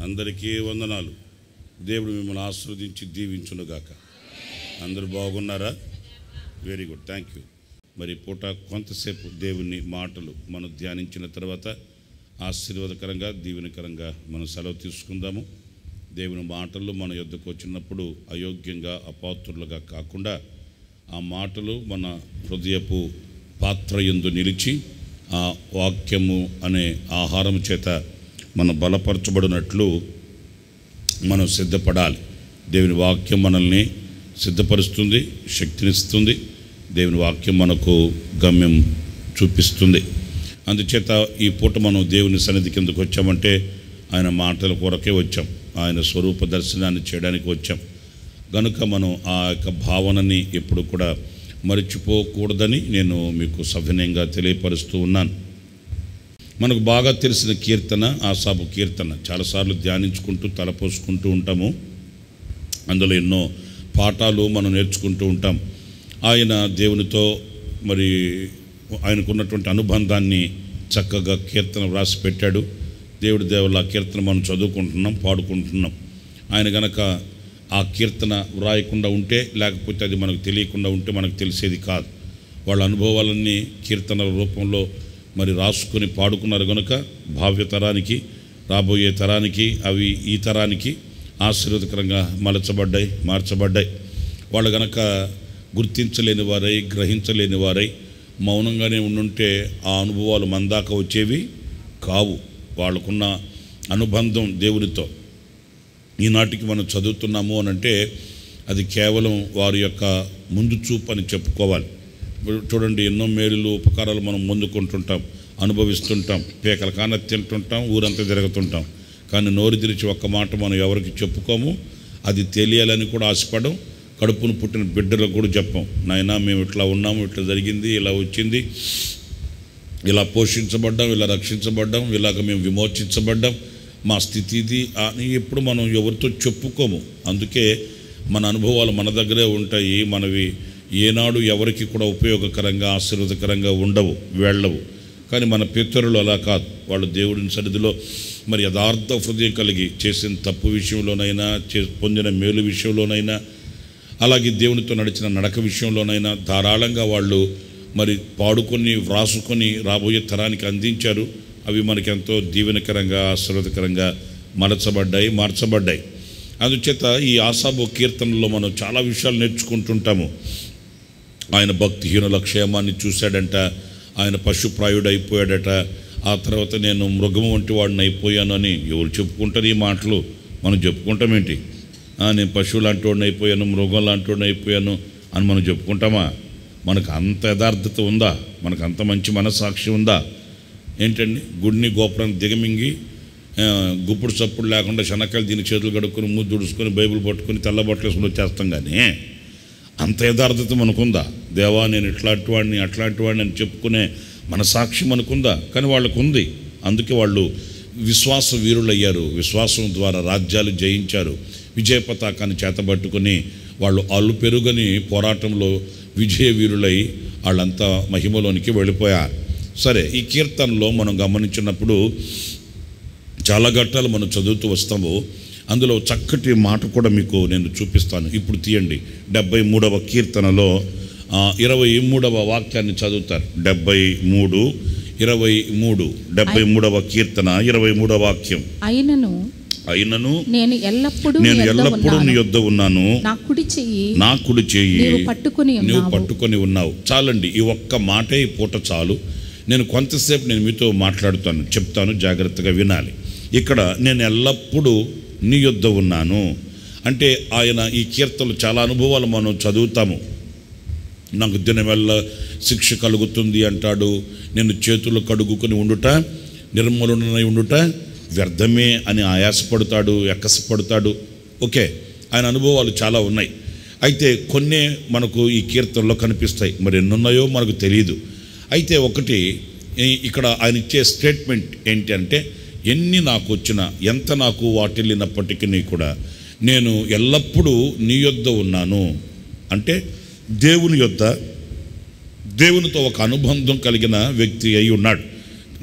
అందరికీ వందనాలు. దేవుడు మిమ్మల్ని ఆశీర్వదించి దీవించునుగాక. అందరూ బాగున్నారా? Very good, thank you. మరి పూట కొంతసేపు దేవుని మాటలు మనం ధ్యానించిన తర్వాత ఆశీర్వాదకరంగా దీవెనకరంగా మనం సెలవు తీసుకుందాము. దేవుని మాటలు మన యొద్దకు వచ్చినప్పుడు అయోగ్యంగా అపాత్రులుగా కాకుండా ఆ మాటలు మన హృదయపు పాత్ర యందు నిలిచి ఆ వాక్యము అనే ఆహారం చేత మనం బలపరచబడినట్లు మనం సిద్ధపడాలి. దేవుని వాక్యం మనల్ని సిద్ధపరుస్తుంది, శక్తినిస్తుంది. దేవుని వాక్యం మనకు గమ్యం చూపిస్తుంది. అందుచేత ఈ పూట మనం దేవుని సన్నిధి కిందకు వచ్చామంటే ఆయన మాటల కొరకే వచ్చాం, ఆయన స్వరూప దర్శనాన్ని చేయడానికి వచ్చాం. కనుక మనం ఆ యొక్క భావనని ఎప్పుడు కూడా మరిచిపోకూడదని నేను మీకు సవినయంగా తెలియపరుస్తూ ఉన్నాను. మనకు బాగా తెలిసిన కీర్తన ఆసాపు కీర్తన. చాలాసార్లు ధ్యానించుకుంటూ తలపోసుకుంటూ ఉంటాము. అందులో ఎన్నో పాఠాలు మనం నేర్చుకుంటూ ఉంటాం. ఆయన దేవునితో మరి ఆయనకున్నటువంటి అనుబంధాన్ని చక్కగా కీర్తన వ్రాసి పెట్టాడు. దేవుడి దేవుళ్ళ ఆ కీర్తన మనం చదువుకుంటున్నాం, పాడుకుంటున్నాం. ఆయన గనక ఆ కీర్తన వ్రాయకుండా ఉంటే, లేకపోతే అది మనకు తెలియకుండా ఉంటే మనకు తెలిసేది కాదు. వాళ్ళ అనుభవాలన్నీ కీర్తనల రూపంలో మరి రాసుకొని పాడుకున్నారు. కనుక భావ్యతరానికి, రాబోయే తరానికి, అవి ఈ తరానికి ఆశీర్వాదకరంగా మార్చబడ్డాయి. వాళ్ళు గనక గుర్తించలేని వారై, గ్రహించలేని వారై మౌనంగానే ఉండుంటే ఆ అనుభవాలు మన దాకా వచ్చేవి కావు. వాళ్ళకున్న అనుబంధం దేవునితో ఈనాటికి మనం చదువుతున్నాము అని అంటే అది కేవలం వారి యొక్క ముందు చూపు అని చెప్పుకోవాలి. చూడండి, ఎన్నో మేలులు ఉపకారాలు మనం ముందుకుంటుంటాం, అనుభవిస్తుంటాం, పేకల కాన తింటుంటాం, ఊరంతా తిరుగుతుంటాం. కానీ నోరు తెరిచి ఒక్క మాట మనం ఎవరికి చెప్పుకోము. అది తెలియాలని కూడా ఆశపడం. కడుపును పుట్టిన బిడ్డలకు కూడా చెప్పం, నాయనా మేము ఇట్లా ఉన్నాము, ఇట్లా జరిగింది, ఇలా వచ్చింది, ఇలా పోషించబడ్డాం, ఇలా రక్షించబడ్డాం, ఇలాగ మేము విమోచించబడ్డాం, మా స్థితి ఇది అని ఎప్పుడు మనం ఎవరితో చెప్పుకోము. అందుకే మన అనుభవాలు మన దగ్గరే ఉంటాయి. మనవి ఏనాడు ఎవరికి కూడా ఉపయోగకరంగా, ఆశీర్వాదకరంగా ఉండవు, వెళ్ళవు. కానీ మన పితరులు అలా కాదు. వాళ్ళు దేవుడిని సన్నిధిలో మరి యథార్థ హృదయం కలిగి చేసిన తప్పు విషయంలోనైనా, పొందిన మేలు విషయంలోనైనా, అలాగే దేవునితో నడిచిన నడక విషయంలోనైనా ధారాళంగా వాళ్ళు మరి పాడుకొని, వ్రాసుకొని రాబోయే తరానికి అందించారు. అవి మనకెంతో దీవెనకరంగా, ఆశీర్వాదకరంగా మార్చబడ్డాయి. అందుచేత ఈ ఆసాబు కీర్తనలో మనం చాలా విషయాలు నేర్చుకుంటుంటాము. ఆయన భక్తిహీనుల క్షేమాన్ని చూశాడంట, ఆయన పశుప్రాయుడు అయిపోయాడట, ఆ తర్వాత నేను మృగము వంటి వాడిని అయిపోయాను అని ఎవరు చెప్పుకుంటారు? ఈ మాటలు మనం చెప్పుకుంటామేంటి? నేను పశువు లాంటి వాడిని అయిపోయాను, మృగం లాంటి వాడిని అయిపోయాను అని మనం చెప్పుకుంటామా? మనకు అంత యథార్థత ఉందా? మనకు అంత మంచి మనస్సాక్షి ఉందా? ఏంటండి, గుడిని గోపురాన్ని దిగమింగి గుప్పుడు చప్పుడు లేకుండా శనకాయలు దీని చేతులు కడుక్కొని, ముద్దు దుడుచుకొని, బైబిల్ పట్టుకొని, తెల్ల బట్టలు వేసుకొని వచ్చేస్తాం. కానీ అంత యథార్థత మనకుందా? దేవా నేను ఇట్లాంటి వాడిని, అట్లాంటి వాడిని అని చెప్పుకునే మనసాక్షి మనకుందా? కానీ వాళ్ళకు ఉంది. అందుకే వాళ్ళు విశ్వాస వీరులయ్యారు. విశ్వాసం ద్వారా రాజ్యాలు జయించారు. విజయ పతాకాన్ని చేతబట్టుకొని వాళ్ళు అల్లు పెరుగని పోరాటంలో విజయ వీరులై వాళ్ళంతా మహిమలోనికి వెళ్ళిపోయారు. సరే, ఈ కీర్తనలో మనం గమనించినప్పుడు చాలా ఘట్టాలు మనం చదువుతూ వస్తాము. అందులో చక్కటి మాట కూడా మీకు నేను చూపిస్తాను. ఇప్పుడు తీయండి, 73వ కీర్తనలో 23వ వాక్యాన్ని చదువుతారు. 73వ కీర్తన 23వ వాక్యం. అయినను నేను ఎల్లప్పుడూ నీ యొద్ద ఉన్నాను, నా కుడి చెయ్యి నీవు పట్టుకొని ఉన్నావు. చాలండి, ఈ ఒక్క మాటే ఈ పూట చాలు. నేను కొంతసేపు మీతో మాట్లాడుతాను, చెప్తాను, జాగ్రత్తగా వినాలి. ఇక్కడ నేను ఎల్లప్పుడూ నీ యొద్ద ఉన్నాను అంటే ఆయన ఈ కీర్తనలు చాలా అనుభవాలు మనం చదువుతాము. నాకు దినమెల్ల శిక్ష కలుగుతుంది అంటాడు, నేను చేతులు కడుగుకొని ఉండుట, నిర్మలునై ఉండుట వ్యర్థమే అని ఆయాసపడతాడు, ఎక్కసపడతాడు. ఓకే, ఆయన అనుభవాలు చాలా ఉన్నాయి. అయితే కొన్నే మనకు ఈ కీర్తనలో కనిపిస్తాయి, మరి ఎన్నున్నాయో మనకు తెలియదు. అయితే ఒకటి ఇక్కడ ఆయన ఇచ్చే స్టేట్మెంట్ ఏంటి అంటే, ఎన్ని నాకు వచ్చినా, ఎంత నాకు వాటిల్లినప్పటికీ కూడా నేను ఎల్లప్పుడూ నీ యొద్ద ఉన్నాను అంటే దేవునితో ఒక అనుబంధం కలిగిన వ్యక్తి అయి ఉన్నాడు.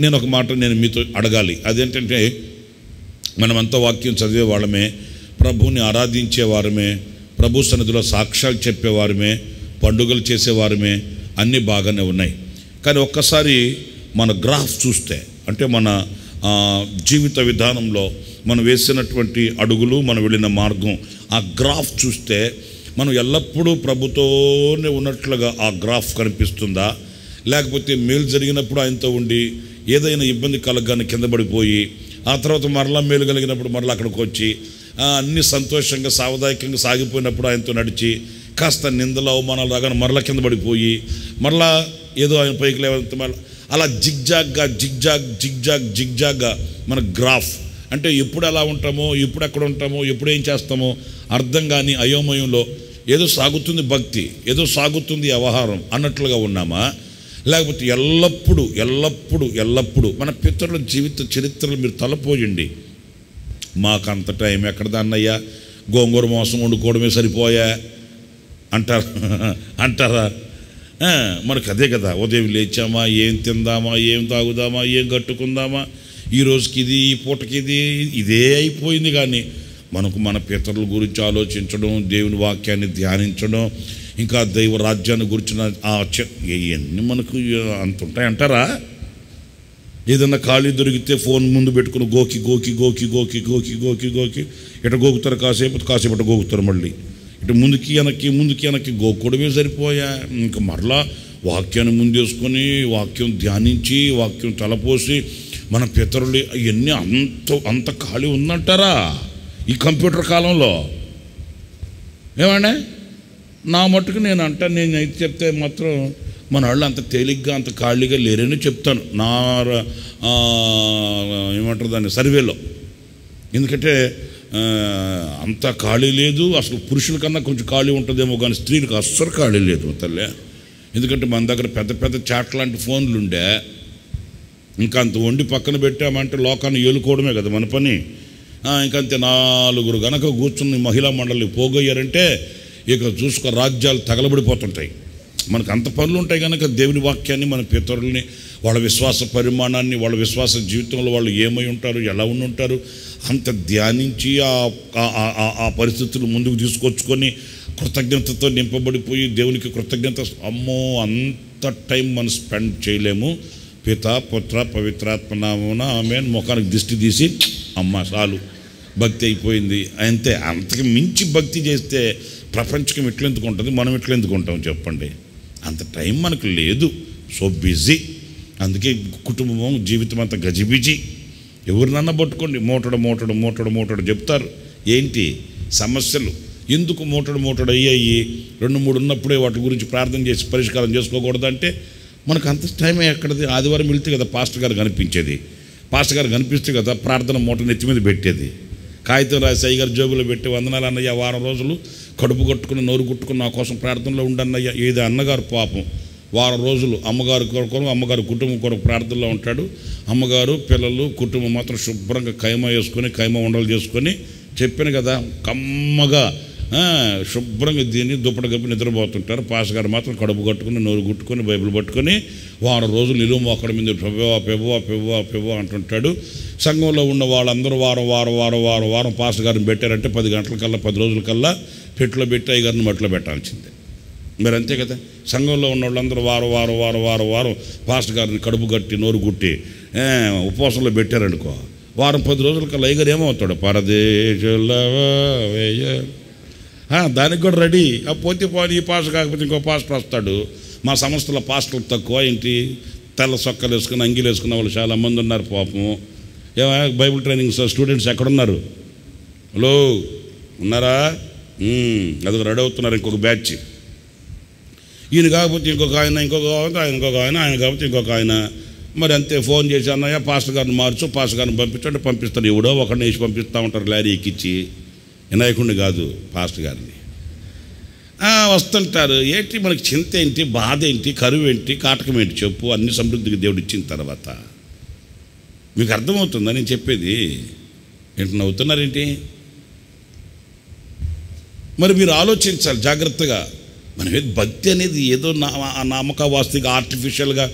నేను ఒక మాట మీతో అడగాలి. అదేంటంటే మనమంతా వాక్యం చదివే వాళ్ళమే, ప్రభువుని ఆరాధించే వారమే, ప్రభు సన్నిధిలో సాక్ష్యాలు చెప్పేవారమే, పండుగలు చేసేవారమే, అన్నీ బాగానే ఉన్నాయి. కానీ ఒక్కసారి మన గ్రాఫ్ చూస్తే, అంటే మన జీవిత విధానంలో మనం వేసినటువంటి అడుగులు, మనం వెళ్ళిన మార్గం, ఆ గ్రాఫ్ చూస్తే మనం ఎల్లప్పుడూ ప్రభుతోనే ఉన్నట్లుగా ఆ గ్రాఫ్ కనిపిస్తుందా, లేకపోతే మేలు జరిగినప్పుడు ఆయనతో ఉండి ఏదైనా ఇబ్బంది కలగగానే కింద పడిపోయి ఆ తర్వాత మరలా మేలు కలిగినప్పుడు మరలా అక్కడికి వచ్చి అన్నీ సంతోషంగా సావదాయకంగా సాగిపోయినప్పుడు ఆయనతో నడిచి కాస్త నిందలు అవమానాలు రాగానే మరలా కింద పడిపోయి మరలా ఏదో ఆయన పైకి లేవంత మళ్ళీ అలా జిగ్జాగ్గా మన గ్రాఫ్, అంటే ఎప్పుడు ఎలా ఉంటామో, ఎప్పుడు ఎక్కడ ఉంటామో, ఎప్పుడు ఏం చేస్తామో అర్థం కాని అయోమయంలో ఏదో సాగుతుంది భక్తి, ఏదో సాగుతుంది వ్యవహారం అన్నట్లుగా ఉన్నామా, లేకపోతే ఎల్లప్పుడూ మన పితరుల జీవిత చరిత్రలు మీరు తలపోయండి. మాకు అంత టైం ఎక్కడదా అన్నయ్యా, గోంగూర మోసం వండుకోవడమే సరిపోయా అంటారా? మనకు అదే కదా, ఉదయం లేచామా, ఏం తిందామా, ఏం తాగుదామా, ఏం కట్టుకుందామా, ఈ రోజుకి ఇది, ఈ పూటకి ఇదే అయిపోయింది. కానీ మనకు మన పితరుల గురించి ఆలోచించడం, దేవుని వాక్యాన్ని ధ్యానించడం, ఇంకా దైవ రాజ్యాన్ని గురించిన ఇవన్నీ మనకు అంత ఉంటాయంటారా? ఏదన్నా ఖాళీ దొరికితే ఫోన్ ముందు పెట్టుకుని గోకి ఇటు గోకుతారు, కాసేపు గోకుతారు, మళ్ళీ ఇటు ముందుకి వెనక్కి గోకుడమే సరిపోయా. ఇంకా మరలా వాక్యాన్ని ముందేసుకొని వాక్యం ధ్యానించి వాక్యం తలపోసి మన పితరులు ఇవన్నీ అంత ఖాళీ ఉందంటారా ఈ కంప్యూటర్ కాలంలో? ఏమంటే నా మట్టుకు నేను అయితే చెప్తే మాత్రం మన వాళ్ళు అంత తేలిగ్గా అంత ఖాళీగా లేరని చెప్తాను నా ఏమంటారు దాన్ని సర్వేలో. ఎందుకంటే అంత ఖాళీ లేదు. అసలు పురుషుల కన్నా కొంచెం ఖాళీ ఉంటుందేమో కానీ స్త్రీలకు అస్సలు ఖాళీ లేదు తల్లే. ఎందుకంటే మన దగ్గర పెద్ద చాట్ లాంటి ఫోన్లు ఉండే, ఇంకా అంత వండి పక్కన పెట్టామంటే లోకాన్ని ఏలుకోవడమే కదా మన పని. ఇంకంతే 4 గనక కూర్చుని మహిళా మండలి పోగొయ్యారంటే ఇక చూసుకో రాజ్యాలు తగలబడిపోతుంటాయి. మనకు అంత పనులు ఉంటాయి కనుక దేవుని వాక్యాన్ని, మన పితరుల్ని, వాళ్ళ విశ్వాస పరిమాణాన్ని, వాళ్ళ విశ్వాస జీవితంలో వాళ్ళు ఏమై ఉంటారు, ఎలా ఉంటారు అంత ధ్యానించి ఆ పరిస్థితులు ముందుకు తీసుకొచ్చుకొని కృతజ్ఞతతో నింపబడిపోయి దేవునికి కృతజ్ఞత. అమ్మో, అంత టైం మనం స్పెండ్ చేయలేము. పిత పుత్ర పవిత్రాత్మ నామమున ఆమేన్. ముఖానికి దిష్టి తీసి అమ్మ చాలు భక్తి అయిపోయింది అంతే. అంతకు మించి భక్తి చేస్తే ప్రపంచం ఎట్లెందుకు ఉంటుంది, మనం ఎట్లెందుకు ఉంటాం చెప్పండి? అంత టైం మనకు లేదు. So busy. అందుకే కుటుంబం జీవితం అంతా గజిబిజీ. ఎవరినన్నా పట్టుకోండి, మోటడు చెప్తారు. ఏంటి సమస్యలు, ఎందుకు మోటడు అయ్యాయి? 2-3 ఉన్నప్పుడే వాటి గురించి ప్రార్థన చేసి పరిష్కారం చేసుకోకూడదంటే మనకు అంత టైమే ఎక్కడది? ఆదివారం వెళ్తే కదా పాస్టర్ గారు కనిపించేది. పాస్టర్ గారు కనిపిస్తే కదా ప్రార్థన మూట నెత్తి మీద పెట్టేది. కాగితం రాసి అయ్యగారు జోబులో పెట్టి వందనాలు అన్నయ్య, వారం రోజులు కడుపు కట్టుకుని నోరు కుట్టుకుని నా కోసం ప్రార్థనలో ఉండన్నయ్య. ఏది అన్నగారు పాపం వారం రోజులు అమ్మగారు కొరకు, అమ్మగారు కుటుంబం కొరకు ప్రార్థనలో ఉంటాడు. అమ్మగారు పిల్లలు కుటుంబం మాత్రం శుభ్రంగా కైమ వేసుకొని కైమ ఉండలు చేసుకొని చెప్పాను కదా కమ్మగా శుభ్రంగా దీన్ని దుప్పటి కప్పి నిద్రపోతుంటారు. పాస్ గారు మాత్రం కడుపు కట్టుకుని నోరు గుట్టుకొని బైబిల్ పట్టుకొని వారం రోజులు నిలువ అక్కడ మీద పెవ్వా అంటుంటాడు. సంఘంలో ఉన్న వాళ్ళందరూ వారం పాస్ గారిని పెట్టారంటే 10 గంటలకల్లా 10 రోజులకల్లా పెట్టిలో పెట్టి అయ్యగారిని మట్టిలో పెట్టాల్సిందే. మరి అంతే కదా, సంఘంలో ఉన్న వాళ్ళందరూ వారం పాస్టర్ గారిని కడుపు కట్టి నోరు గుట్టి ఉపవాసంలో పెట్టారనుకో, వారం 10 రోజులకల్లా అయ్యగారు ఏమవుతాడు? పరదేశుల దానికి కూడా రెడీ. పోతే పోనీ ఈ పాస్టర్ కాకపోతే ఇంకో పాస్టర్ వస్తాడు. మా సంస్థలో పాస్టర్లు తక్కువ ఏంటి, తెల్ల సొక్కలు వేసుకుని అంగీలు వేసుకున్న వాళ్ళు చాలామంది ఉన్నారు పాపము. బైబిల్ ట్రైనింగ్ స్టూడెంట్స్ ఎక్కడున్నారు? హలో ఉన్నారా? అదొక రెడీ అవుతున్నారు ఇంకొక బ్యాచ్. ఈయన కాకపోతే ఇంకొక ఆయన, ఆయన కాకపోతే ఇంకొక ఆయన. మరి అంతే ఫోన్ చేసి అన్నయ్య పాస్టర్ గారిని మార్చు, పాస్టర్ గారిని పంపించండి, పంపిస్తారు. ఎవడో ఒకరిని వేసి పంపిస్తూ ఉంటారు లారీ ఎక్కించి. వినాయకుడిని కాదు పాస్టర్ గారిని వస్తుంటారు. ఏంటి మనకి చింత ఏంటి, బాధ ఏంటి, కరువు ఏంటి, కాటకం ఏంటి చెప్పు? అన్ని సమృద్ధికి దేవుడు ఇచ్చిన తర్వాత మీకు అర్థమవుతుందా నేను చెప్పేది? ఏంటి నవ్వుతున్నారేంటి? మరి మీరు ఆలోచించాలి జాగ్రత్తగా. మనం భక్తి అనేది ఏదో నామకావాస్తిగా ఆర్టిఫిషియల్గా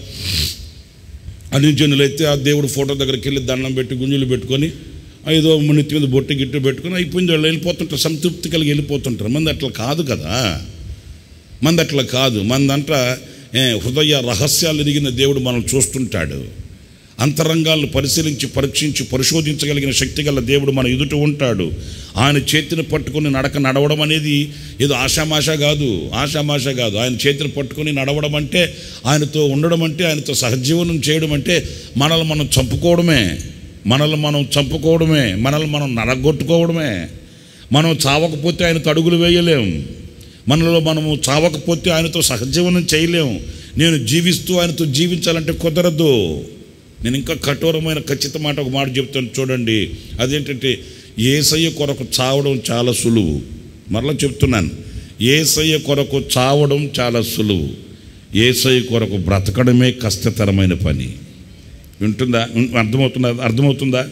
అన్ని జనులు అయితే ఆ దేవుడు ఫోటో దగ్గరికి వెళ్ళి దండం పెట్టి గుంజులు పెట్టుకొని ఐదో నెత్తి మీద బొట్టు గిట్టు పెట్టుకుని అయిపోయింది, వాళ్ళు వెళ్ళిపోతుంటారు, సంతృప్తి కలిగి వెళ్ళిపోతుంటారు. మంది అట్లా కాదు కదా, మంది అట్లా కాదు. మందంట హృదయ రహస్యాలు ఎరిగిన దేవుడు మనల్ని చూస్తుంటాడు. అంతరంగాలను పరిశీలించి పరీక్షించి పరిశోధించగలిగిన శక్తి గల దేవుడు మన ఎదుట ఉంటాడు. ఆయన చేతిని పట్టుకుని నడవడం అనేది ఏదో ఆషామాషా కాదు. ఆయన చేతిని పట్టుకుని నడవడం అంటే, ఆయనతో ఉండడం అంటే, ఆయనతో సహజీవనం చేయడం అంటే మనల్ని మనం చంపుకోవడమే, మనల్ని మనం నరగొట్టుకోవడమే. మనం చావకపోతే ఆయనతో అడుగులు వేయలేం, మనలో మనము చావకపోతే ఆయనతో సహజీవనం చేయలేం. నేను జీవిస్తూ ఆయనతో జీవించాలంటే కుదరదు. నేను ఇంకా కఠోరమైన ఖచ్చిత మాట ఒక మాట చెప్తాను చూడండి. అదేంటంటే యేసయ్య కొరకు చావడం చాలా సులువు. మరలా చెప్తున్నాను, యేసయ్య కొరకు చావడం చాలా సులువు, యేసయ్య కొరకు బ్రతకడమే కష్టతరమైన పని. అర్థమవుతుందా?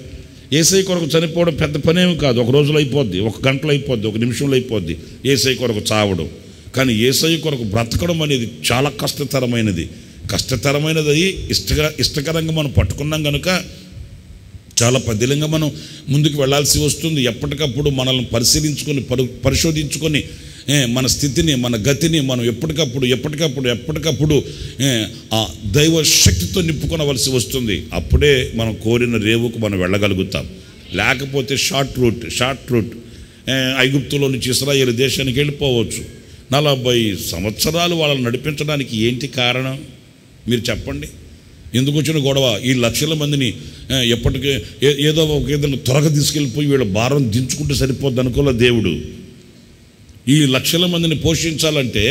యేసయ్య కొరకు చనిపోవడం పెద్ద పనేమి కాదు. ఒక రోజులో అయిపోద్ది, ఒక గంటలో అయిపోద్ది, ఒక నిమిషంలో అయిపోద్ది యేసయ్య కొరకు చావడం. కానీ యేసయ్య కొరకు బ్రతకడం అనేది చాలా కష్టతరమైనది. ఇష్టకరంగా మనం పట్టుకున్నాం కనుక చాలా పదిలంగా మనం ముందుకు వెళ్ళాల్సి వస్తుంది. ఎప్పటికప్పుడు మనల్ని పరిశీలించుకొని పరిశోధించుకొని మన స్థితిని, మన గతిని మనం ఎప్పటికప్పుడు ఆ దైవ శక్తితో నింపుకొనవలసి వస్తుంది. అప్పుడే మనం కోరిన రేవుకు మనం వెళ్ళగలుగుతాం. లేకపోతే షార్ట్ రూట్ ఐగుప్తులో నుంచి ఇశ్రాయేలు దేశానికి వెళ్ళిపోవచ్చు. 40 సంవత్సరాలు వాళ్ళని నడిపించడానికి ఏంటి కారణం మీరు చెప్పండి? ఎందుకు వచ్చిన గొడవ? ఈ లక్షల మందిని ఎప్పటికీ ఏదో ఒక ఏదైనా త్వరగా తీసుకెళ్ళిపోయి వీళ్ళ భారం దించుకుంటే సరిపోద్ది అనుకోలే దేవుడు. ఈ లక్షల మందిని పోషించాలంటే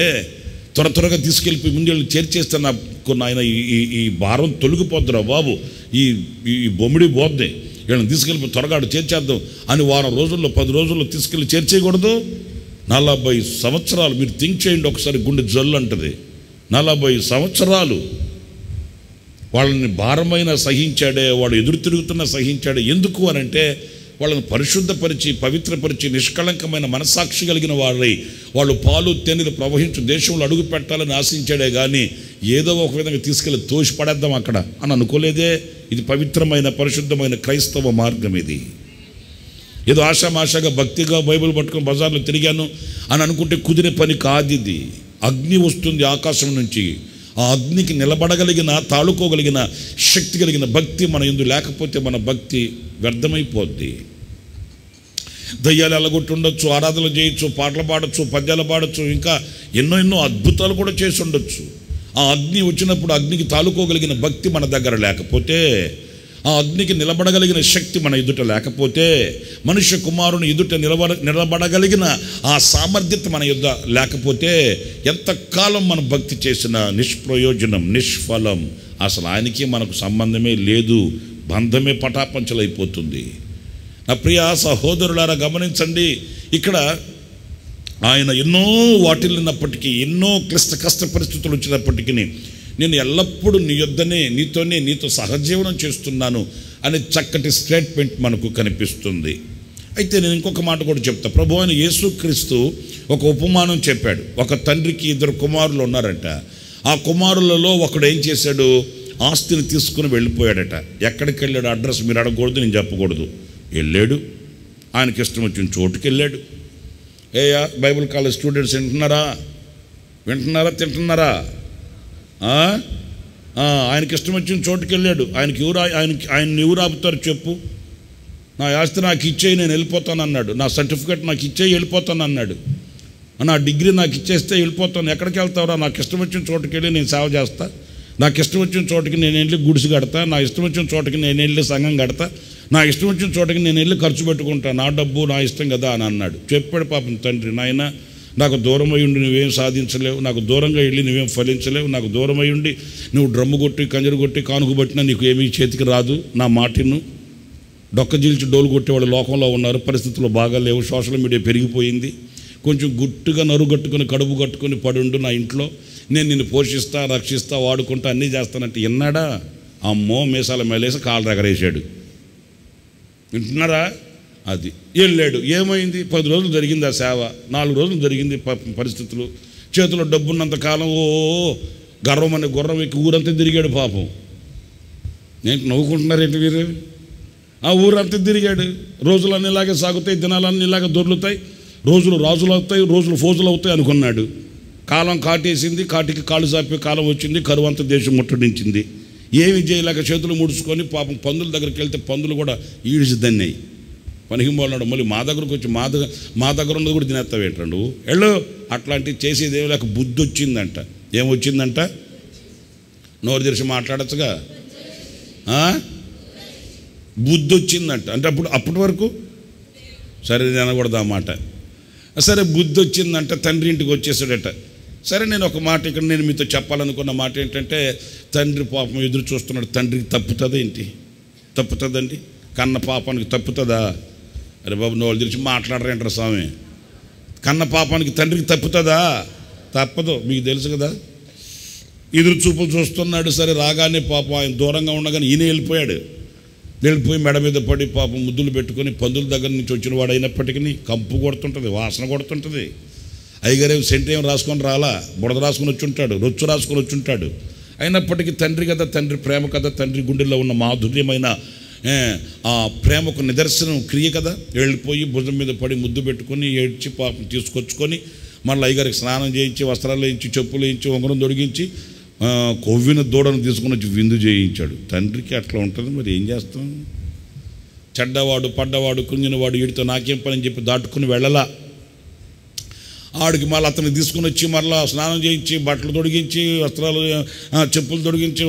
త్వరగా తీసుకెళ్ళిపోయి ముందు చేర్చేస్తే నాకు ఆయన ఈ భారం తొలగిపోద్దురా బాబు, ఈ బొమ్మిడి పోద్ది, వీళ్ళని తీసుకెళ్ళిపోయి త్వరగా చేర్చేద్దాం అని వారం రోజుల్లో 10 రోజుల్లో తీసుకెళ్ళి చేర్చేయకూడదు. 40 సంవత్సరాలు మీరు థింక్ చేయండి ఒకసారి, గుండె జల్లు అంటది. 40 సంవత్సరాలు వాళ్ళని భారమైన సహించాడే, వాడు ఎదురు తిరుగుతున్న సహించాడే. ఎందుకు అనంటే వాళ్ళని పరిశుద్ధపరిచి పవిత్రపరిచి నిష్కళంకమైన మనసాక్షి కలిగిన వారై వాళ్ళు పాలు తేనెలు ప్రవహించు దేశంలో అడుగు పెట్టాలని ఆశించాడే కానీ ఏదో ఒక విధంగా తీసుకెళ్ళి తోసి పడేద్దాం అక్కడ అని అనుకోలేదే. ఇది పవిత్రమైన పరిశుద్ధమైన క్రైస్తవ మార్గం. ఇది ఏదో ఆషామాషాగా భక్తిగా బైబిల్ పట్టుకొని బజార్లో తిరిగాను అని అనుకుంటే కుదిరే పని కాదు. ఇది అగ్ని వస్తుంది ఆకాశం నుంచి. ఆ అగ్నికి నిలబడగలిగిన, తాళుకోగలిగిన శక్తి కలిగిన భక్తి మన యందు లేకపోతే మన భక్తి వ్యర్థమైపోద్ది. దయ్యాలు ఎలగొట్టి ఉండొచ్చు, ఆరాధనలు చేయొచ్చు, పాటలు పాడొచ్చు, పద్యాలు పాడొచ్చు, ఇంకా ఎన్నో అద్భుతాలు కూడా చేసి ఉండొచ్చు. ఆ అగ్ని వచ్చినప్పుడు అగ్నికి తాళుకోగలిగిన భక్తి మన దగ్గర లేకపోతే, ఆ అగ్నికి నిలబడగలిగిన శక్తి మన ఎదుట లేకపోతే, మనుష్య కుమారుని ఎదుట నిలబడగలిగిన ఆ సామర్థ్యత మన ఎదుట లేకపోతే ఎంతకాలం మనం భక్తి చేసిన నిష్ప్రయోజనం, నిష్ఫలం. అసలు ఆయనకి మనకు సంబంధమే లేదు, బంధమే పటాపంచలైపోతుంది. నా ప్రియ సహోదరులారా గమనించండి, ఇక్కడ ఆయన ఎన్నో వాటిల్లినప్పటికీ, ఎన్నో కష్ట పరిస్థితులు వచ్చినప్పటికీ నేను ఎల్లప్పుడూ నీ యొద్దనే, నీతో సహజీవనం చేస్తున్నాను అనే చక్కటి స్టేట్మెంట్ మనకు కనిపిస్తుంది. అయితే నేను ఇంకొక మాట కూడా చెప్తా. ప్రభు అయిన యేసుక్రీస్తు ఒక ఉపమానం చెప్పాడు. ఒక తండ్రికి 2 కుమారులు ఉన్నారట. ఆ కుమారులలో ఒకడు ఏం చేశాడు? ఆస్తిని తీసుకుని వెళ్ళిపోయాడట. ఎక్కడికి వెళ్ళాడు? అడ్రస్ మీరు అడగకూడదు, నేను చెప్పకూడదు. వెళ్ళాడు, ఆయనకి ఇష్టం వచ్చిన చోటుకి వెళ్ళాడు. బైబిల్ కాలేజ్ స్టూడెంట్స్ వింటున్నారా తింటున్నారా? ఆయనకి ఇష్టం వచ్చిన చోటుకి వెళ్ళాడు. ఆయన ఎవరు ఆపుతారు చెప్పు? నా ఆస్తి నాకు ఇచ్చేయి, నేను వెళ్ళిపోతాను అన్నాడు. నా సర్టిఫికేట్ నాకు ఇచ్చేయి, వెళ్ళిపోతాను అన్నాడు. నా డిగ్రీ నాకు ఇచ్చేస్తే వెళ్ళిపోతాను. ఎక్కడికి వెళ్తావురా? నాకు ఇష్టం వచ్చిన చోటుకి వెళ్ళి నేను సేవ చేస్తా, నాకు ఇష్టం వచ్చిన చోటుకి నేను వెళ్ళి గుడిసి కడతా, నా ఇష్టం వచ్చిన చోటుకి నేను వెళ్ళి సంఘం కడతా, నా ఇష్టం వచ్చిన చోటుకి నేను వెళ్ళి ఖర్చు పెట్టుకుంటా, నా డబ్బు నా ఇష్టం కదా అని అన్నాడు. చెప్పాడు పాపం తండ్రి, నాయన నాకు దూరమై ఉండి నువ్వేం సాధించలేవు, నాకు దూరంగా వెళ్ళి నువ్వేం ఫలించలేవు, నాకు దూరమై ఉండి నువ్వు డ్రమ్ము కొట్టి కంజరు కొట్టి కానుక పట్టినా నీకు ఏమీ చేతికి రాదు. నా మాటను డొక్క జీల్చి డోలు కొట్టేవాళ్ళు లోకంలో ఉన్నారు. పరిస్థితులు బాగాలేవు, సోషల్ మీడియా పెరిగిపోయింది. కొంచెం గుట్టుగా నరుగట్టుకుని కడుపు కట్టుకుని పడుండు నా ఇంట్లో, నేను నిన్ను పోషిస్తా, రక్షిస్తా, వాడుకుంటా, అన్నీ చేస్తానంటే విన్నాడా? అమ్మో మీసాల మేలేసి కాళ్ళు రగరేసాడు. వింటున్నారా? అది వెళ్ళాడు. ఏమైంది? 10 రోజులు జరిగింది ఆ సేవ, 4 రోజులు జరిగింది పరిస్థితులు. చేతిలో డబ్బున్నంత కాలం గర్వం అనే గుర్రం ఎక్కి ఊరంతా తిరిగాడు పాపం. నేను నవ్వుకుంటున్నారేంటి మీరు? ఆ ఊరంతా తిరిగాడు. రోజులన్నీ ఇలాగే సాగుతాయి, దినాలన్నీ ఇలాగే దొర్లుతాయి, రోజులు రాజులు అవుతాయి, రోజులు ఫోజులు అవుతాయి అనుకున్నాడు. కాలం కాటేసింది, కాటికి కాళ్ళు చాపే కాలం వచ్చింది, కరువంత దేశం ముట్టడించింది. ఏమి చేయలేక చేతులు ముడుచుకొని పాపం పందుల దగ్గరికి వెళ్తే పందులు కూడా ఈడిచి దన్నాయి. పనికిపోన్నాడు. మళ్ళీ మా దగ్గరకు వచ్చి మా దగ్గర ఉన్నది కూడా తినేస్తావేంట నువ్వు వెళ్ళు. అట్లాంటివి చేసేది ఏమి లేక బుద్ధి వచ్చిందంట. ఏమొచ్చిందంట? నోరు తెరిచి మాట్లాడచ్చుగా. బుద్ధి వచ్చిందంట. అంటే అప్పటి వరకు సరే అనకూడదు ఆ మాట. సరే బుద్ధి వచ్చిందంట, తండ్రి ఇంటికి వచ్చేసాడట. సరే నేను ఒక మాట ఇక్కడ నేను మీతో చెప్పాలనుకున్న మాట ఏంటంటే, తండ్రి పాపం ఎదురు చూస్తున్నాడు. తండ్రికి తప్పుతుందా ఏంటి? తప్పుతుందండి? కన్న పాపానికి తప్పుతుందా? అరే బాబు నోళ్ళు తెరిచి మాట్లాడరేంటారు స్వామి. కన్న పాపానికి తండ్రికి తప్పుతుందా? తప్పదు, మీకు తెలుసు కదా. ఎదురు చూపులు చూస్తున్నాడు. సరే రాగానే పాపం ఆయన దూరంగా ఉండగానే ఈయన వెళ్ళిపోయి మెడ మీద పడి పాపం ముద్దులు పెట్టుకొని పందుల దగ్గర నుంచి వచ్చిన వాడు అయినప్పటికీ కంపు కొడుతుంటుంది, వాసన కొడుతుంటుంది. అయ్యగారేం సెంట్ ఏం రాసుకొని రాలా, బుడద రాసుకొని వచ్చి ఉంటాడు, రొచ్చు రాసుకొని వచ్చి ఉంటాడు. అయినప్పటికీ తండ్రి కదా, తండ్రి ప్రేమ కదా, తండ్రి గుండెల్లో ఉన్న మాధుర్యమైన ఆ ప్రేమకు నిదర్శనం క్రియ కదా. వెళ్ళిపోయి భుజం మీద పడి ముద్దు పెట్టుకొని ఏడ్చి పాపం తీసుకొచ్చుకొని మళ్ళీ అయ్యగారికి స్నానం చేయించి, వస్త్రాలు వేయించి, చెప్పులు వేయించి, ఉంగరం తొడిగించి, కొవ్విన దూడను తీసుకుని వచ్చి విందు చేయించాడు. తండ్రికి అట్లా ఉంటుంది. మరి ఏం చేస్తాం? చెడ్డవాడు, పడ్డవాడు, కుంగినవాడు వీడితో నాకేం పని అని చెప్పి దాటుకుని వెళ్ళలా. ఆడికి మళ్ళీ అతన్ని తీసుకుని వచ్చి మళ్ళీ స్నానం చేయించి, బట్టలు తొడిగించి, వస్త్రాలు చెప్పులు తొడిగించి,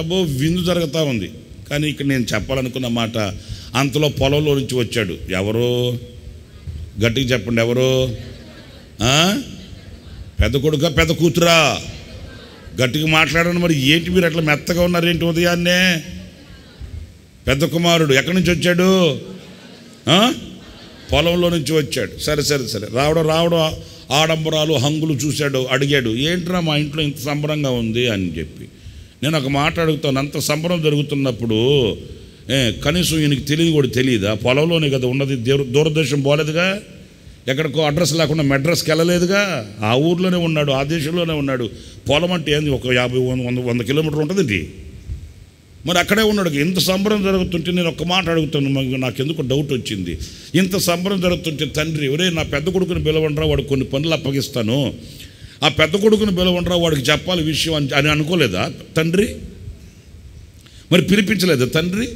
అబ్బో విందు జరుగుతూ ఉంది. కానీ ఇక్కడ నేను చెప్పాలనుకున్న మాట, అంతలో పొలంలో నుంచి వచ్చాడు. ఎవరో గట్టిగా చెప్పండి, ఎవరో? పెద్ద కొడుకా పెద్ద కూతురా? గట్టిగా మాట్లాడండి. మరి ఏంటి మీరు అట్లా మెత్తగా ఉన్నారేంటి ఉదయాన్నే? పెద్ద కుమారుడు ఎక్కడి నుంచి వచ్చాడు? పొలంలో నుంచి వచ్చాడు. సరే సరే సరే రావడం ఆడంబరాలు హంగులు చూశాడు. అడిగాడు, ఏంట్రా మా ఇంట్లో ఇంత సంబరంగా ఉంది అని చెప్పి. నేను ఒక మాట అడుగుతాను, అంత సంబరం జరుగుతున్నప్పుడు కనీసం ఈయనకి తెలియదు కూడా తెలియదా? పొలంలోనే కదా ఉన్నది, దూరదేశం పోలేదుగా, ఎక్కడికో అడ్రస్ లేకుండా మెడ్రస్కి వెళ్ళలేదుగా, ఆ ఊర్లోనే ఉన్నాడు, ఆ దేశంలోనే ఉన్నాడు. పొలం అంటే ఏంది, ఒక 50-100 కిలోమీటర్లు ఉంటుందండి. మరి అక్కడే ఉన్నాడు. ఇంత సంబరం జరుగుతుంటే నేను ఒక్క మాట అడుగుతాను, నాకెందుకు డౌట్ వచ్చింది. ఇంత సంబరం జరుగుతుంటే తండ్రి, ఎవరే నా పెద్ద కొడుకుని పిలవండ్రా, వాడు కొన్ని పనులు అప్పగిస్తాను, ఆ పెద్ద కొడుకుని పిలవండ్రా, వాడికి చెప్పాలి విషయం అని అనుకోలేదా తండ్రి? మరి పిలిపించలేదా తండ్రి?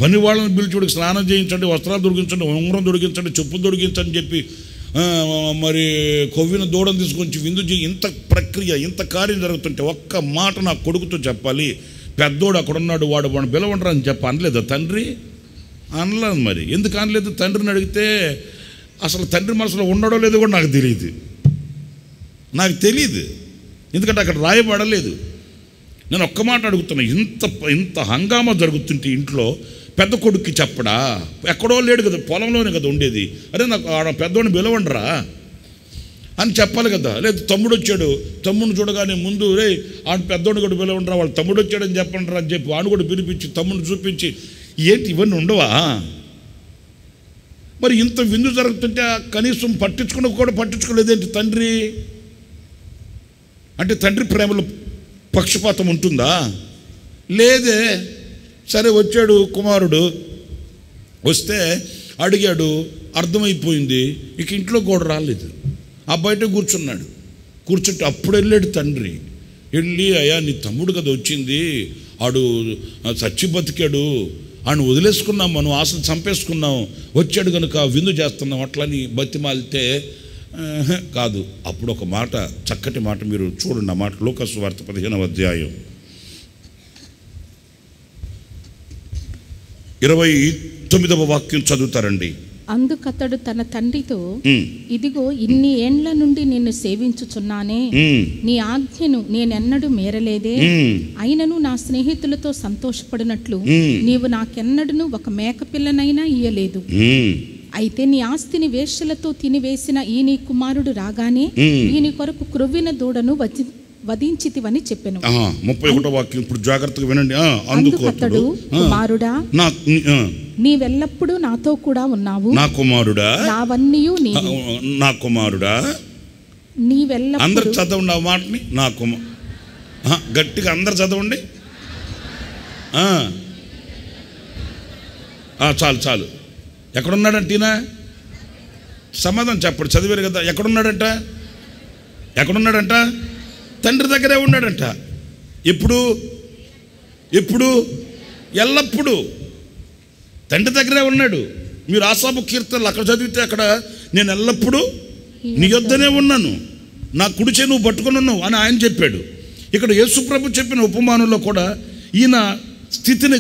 పని వాళ్ళని పిలిచి స్నానం చేయించండి, వస్త్రాలు దొరికించండి, ఉంగరం దొరికించండి, చెప్పులు దొరికించండి చెప్పి మరి కొవ్విన దూడను తీసుకొచ్చి విందు చేయి. ఇంత ప్రక్రియ, ఇంత కార్యం జరుగుతుంటే ఒక్క మాట నా కొడుకుతో చెప్పాలి, పెద్దోడు అక్కడ ఉన్నాడు, వాడు పిలవండ్రా అని అనలేదా తండ్రి? అనలేదు. మరి ఎందుకు అనలేదు? తండ్రిని అడిగితే అసలు తండ్రి మనసులో ఉండడో లేదో కూడా నాకు తెలియదు, ఎందుకంటే అక్కడ రాయబడలేదు. నేను ఒక్క మాట అడుగుతున్నా, ఇంత హంగామా జరుగుతుంటే ఇంట్లో పెద్ద కొడుక్కి చెప్పడా? ఎక్కడో లేడు కదా, పొలంలోనే కదా ఉండేది. అరే నాకు పెద్దోడిని పిలవండ్రా అని చెప్పాలి కదా. లేదు తమ్ముడు వచ్చాడు, తమ్ముడిని చూడగానే ముందు రే ఆడు పెద్దోడిని కూడా పిలవండ్రా, వాళ్ళు తమ్ముడు వచ్చాడని చెప్పండిరా అని చెప్పి ఆడు కూడా పిలిపించి తమ్ముడిని చూపించి, ఏంటి ఇవన్నీ ఉండవా? మరి ఇంత విందు జరుగుతుంటే కనీసం పట్టించుకోలేదేంటి తండ్రి? అంటే తండ్రి ప్రేమలో పక్షపాతం ఉంటుందా? లేదే. సరే వచ్చాడు కుమారుడు, వస్తే అడిగాడు, అర్థమైపోయింది, ఇక ఇంట్లో కూడా రాలేదు, ఆ బయట కూర్చుంటే అప్పుడు వెళ్ళాడు తండ్రి. వెళ్ళి, అయ్యా నీ తమ్ముడు కదా వచ్చింది, ఆడు చచ్చి బతికాడు, ఆడు వదిలేసుకున్నాం, మనం ఆశలు చంపేసుకున్నాం, వచ్చాడు కనుక విందు చేస్తున్నాం అట్లని బతిమాలితే కాదు. అప్పుడు ఒక మాట, చక్కటి మాట మీరు చూడండి. ఆ మాట లూకా సువార్త 15వ అధ్యాయం 29వ వాక్యం చదువుతారండి. అందుకతడు తన తండ్రితో, ఇదిగో ఇన్ని ఏండ్ల నుండి నిన్ను సేవించుచున్నానే, నీ ఆజ్ఞను నేనెన్నడూ మీరలేదే, అయినను నా స్నేహితులతో సంతోషపడినట్లు నీవు నాకెన్నడూ ఒక మేకపిల్లనైనా ఇయ్యలేదు. అయితే నీ ఆస్తిని వేశ్యలతో తినివేసిన ఈ నీ కుమారుడు రాగానే ఈయన కొరకు క్రొవ్విన దూడను వధించితివని చెప్పెను. 31వ వాక్యం ఇప్పుడు జాగ్రత్తగా వినండి. అందుకతడు, కుమారుడా నీవెల్లప్పుడూ నాతో కూడా ఉన్నావు, నా కుమారుడా నావన్నీయు నీవే, నా కుమారుడా నీవెల్లప్పుడూ. అందరు చదవండి ఆ మాటని, నా గట్టిగా అందరు చదవండి. చాలు చాలు. ఎక్కడున్నాడంట ఈయన? సమాధానం చెప్పండి, చదివారు కదా. ఎక్కడున్నాడంట? తండ్రి దగ్గరే ఉన్నాడంట. ఎప్పుడు? ఎల్లప్పుడూ తండ్రి దగ్గరే ఉన్నాడు. మీరు ఆసాపు కీర్తనలు అక్కడ చదివితే అక్కడ నేను ఎల్లప్పుడూ నీ యొద్దనే ఉన్నాను, నా కుడిచే నువ్వు పట్టుకొని ఉన్నావు అని ఆయన చెప్పాడు. ఇక్కడ యేసుప్రభు చెప్పిన ఉపమానంలో కూడా ఈయన స్థితిని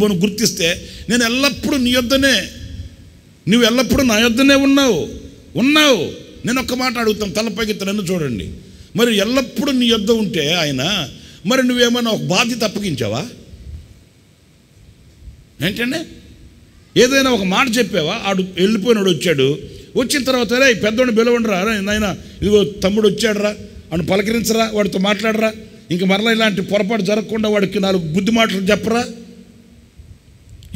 మనం గుర్తిస్తే నేను ఎల్లప్పుడూ నీ యొద్దనే, నువ్వు ఎల్లప్పుడూ నా యొద్దనే ఉన్నావు. నేను ఒక్క మాట అడుగుతాను, తలపైకి నన్ను చూడండి. మరి ఎల్లప్పుడూ నీ యొద్ద ఉంటే ఆయన, మరి నువ్వేమైనా ఒక బాధ్యత అప్పగించావా? ఏంటంటే ఏదైనా ఒక మాట చెప్పావా? ఆడు వెళ్ళిపోయినాడు, వచ్చిన తర్వాత రే పెద్దోడిని పిలవండిరా, నాయన ఇదిగో తమ్ముడు వచ్చాడరా అని పలకరించరా, వాడితో మాట్లాడరా, ఇంక మరలా ఇలాంటి పొరపాటు జరగకుండా వాడికి 4 బుద్ధి మాటలు చెప్పరా,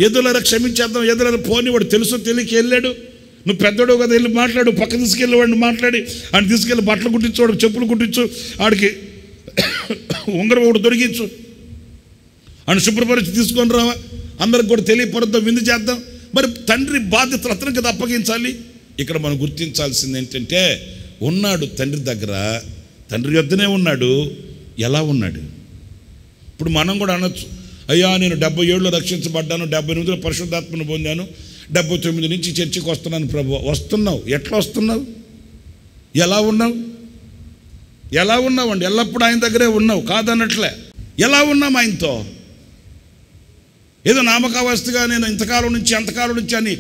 ఏదోలారా క్షమించేద్దాం, ఏదోలారా పోనీ, వాడు తెలుసో తెలియక వెళ్ళాడు, నువ్వు పెద్దోడు కదా, వెళ్ళి మాట్లాడు, పక్క తీసుకెళ్ళి వాడిని మాట్లాడి ఆయన తీసుకెళ్ళి బట్టలు కుట్టించు, వాడికి చెప్పులు కుట్టించు, ఆడికి ఉంగరం ఒకటి దొరికించు, ఆయన శుభ్రపరిచి తీసుకొని రావా, అందరికి కూడా తెలియపరుద్దాం, విందు చేద్దాం. మరి తండ్రి బాధ్యతలు అతనికి కదా అప్పగించాలి. ఇక్కడ మనం గుర్తించాల్సింది ఏంటంటే ఉన్నాడు తండ్రి దగ్గర, తండ్రి యొద్దనే ఉన్నాడు. ఎలా ఉన్నాడు? ఇప్పుడు మనం కూడా అనొచ్చు, అయ్యా నేను 77లో రక్షించబడ్డాను, 78లో పరిశుద్ధాత్మను పొందాను, 79 నుంచి చర్చికి వస్తున్నాను ప్రభు. వస్తున్నావు, ఎట్లా వస్తున్నావు? ఎలా ఉన్నావు అండి? ఎల్లప్పుడూ ఆయన దగ్గరే ఉన్నావు కాదన్నట్లే. ఎలా ఉన్నాం ఆయనతో? ఏదో నామకావస్థగా నేను ఇంతకాలం నుంచి అంతకాలం నుంచి అని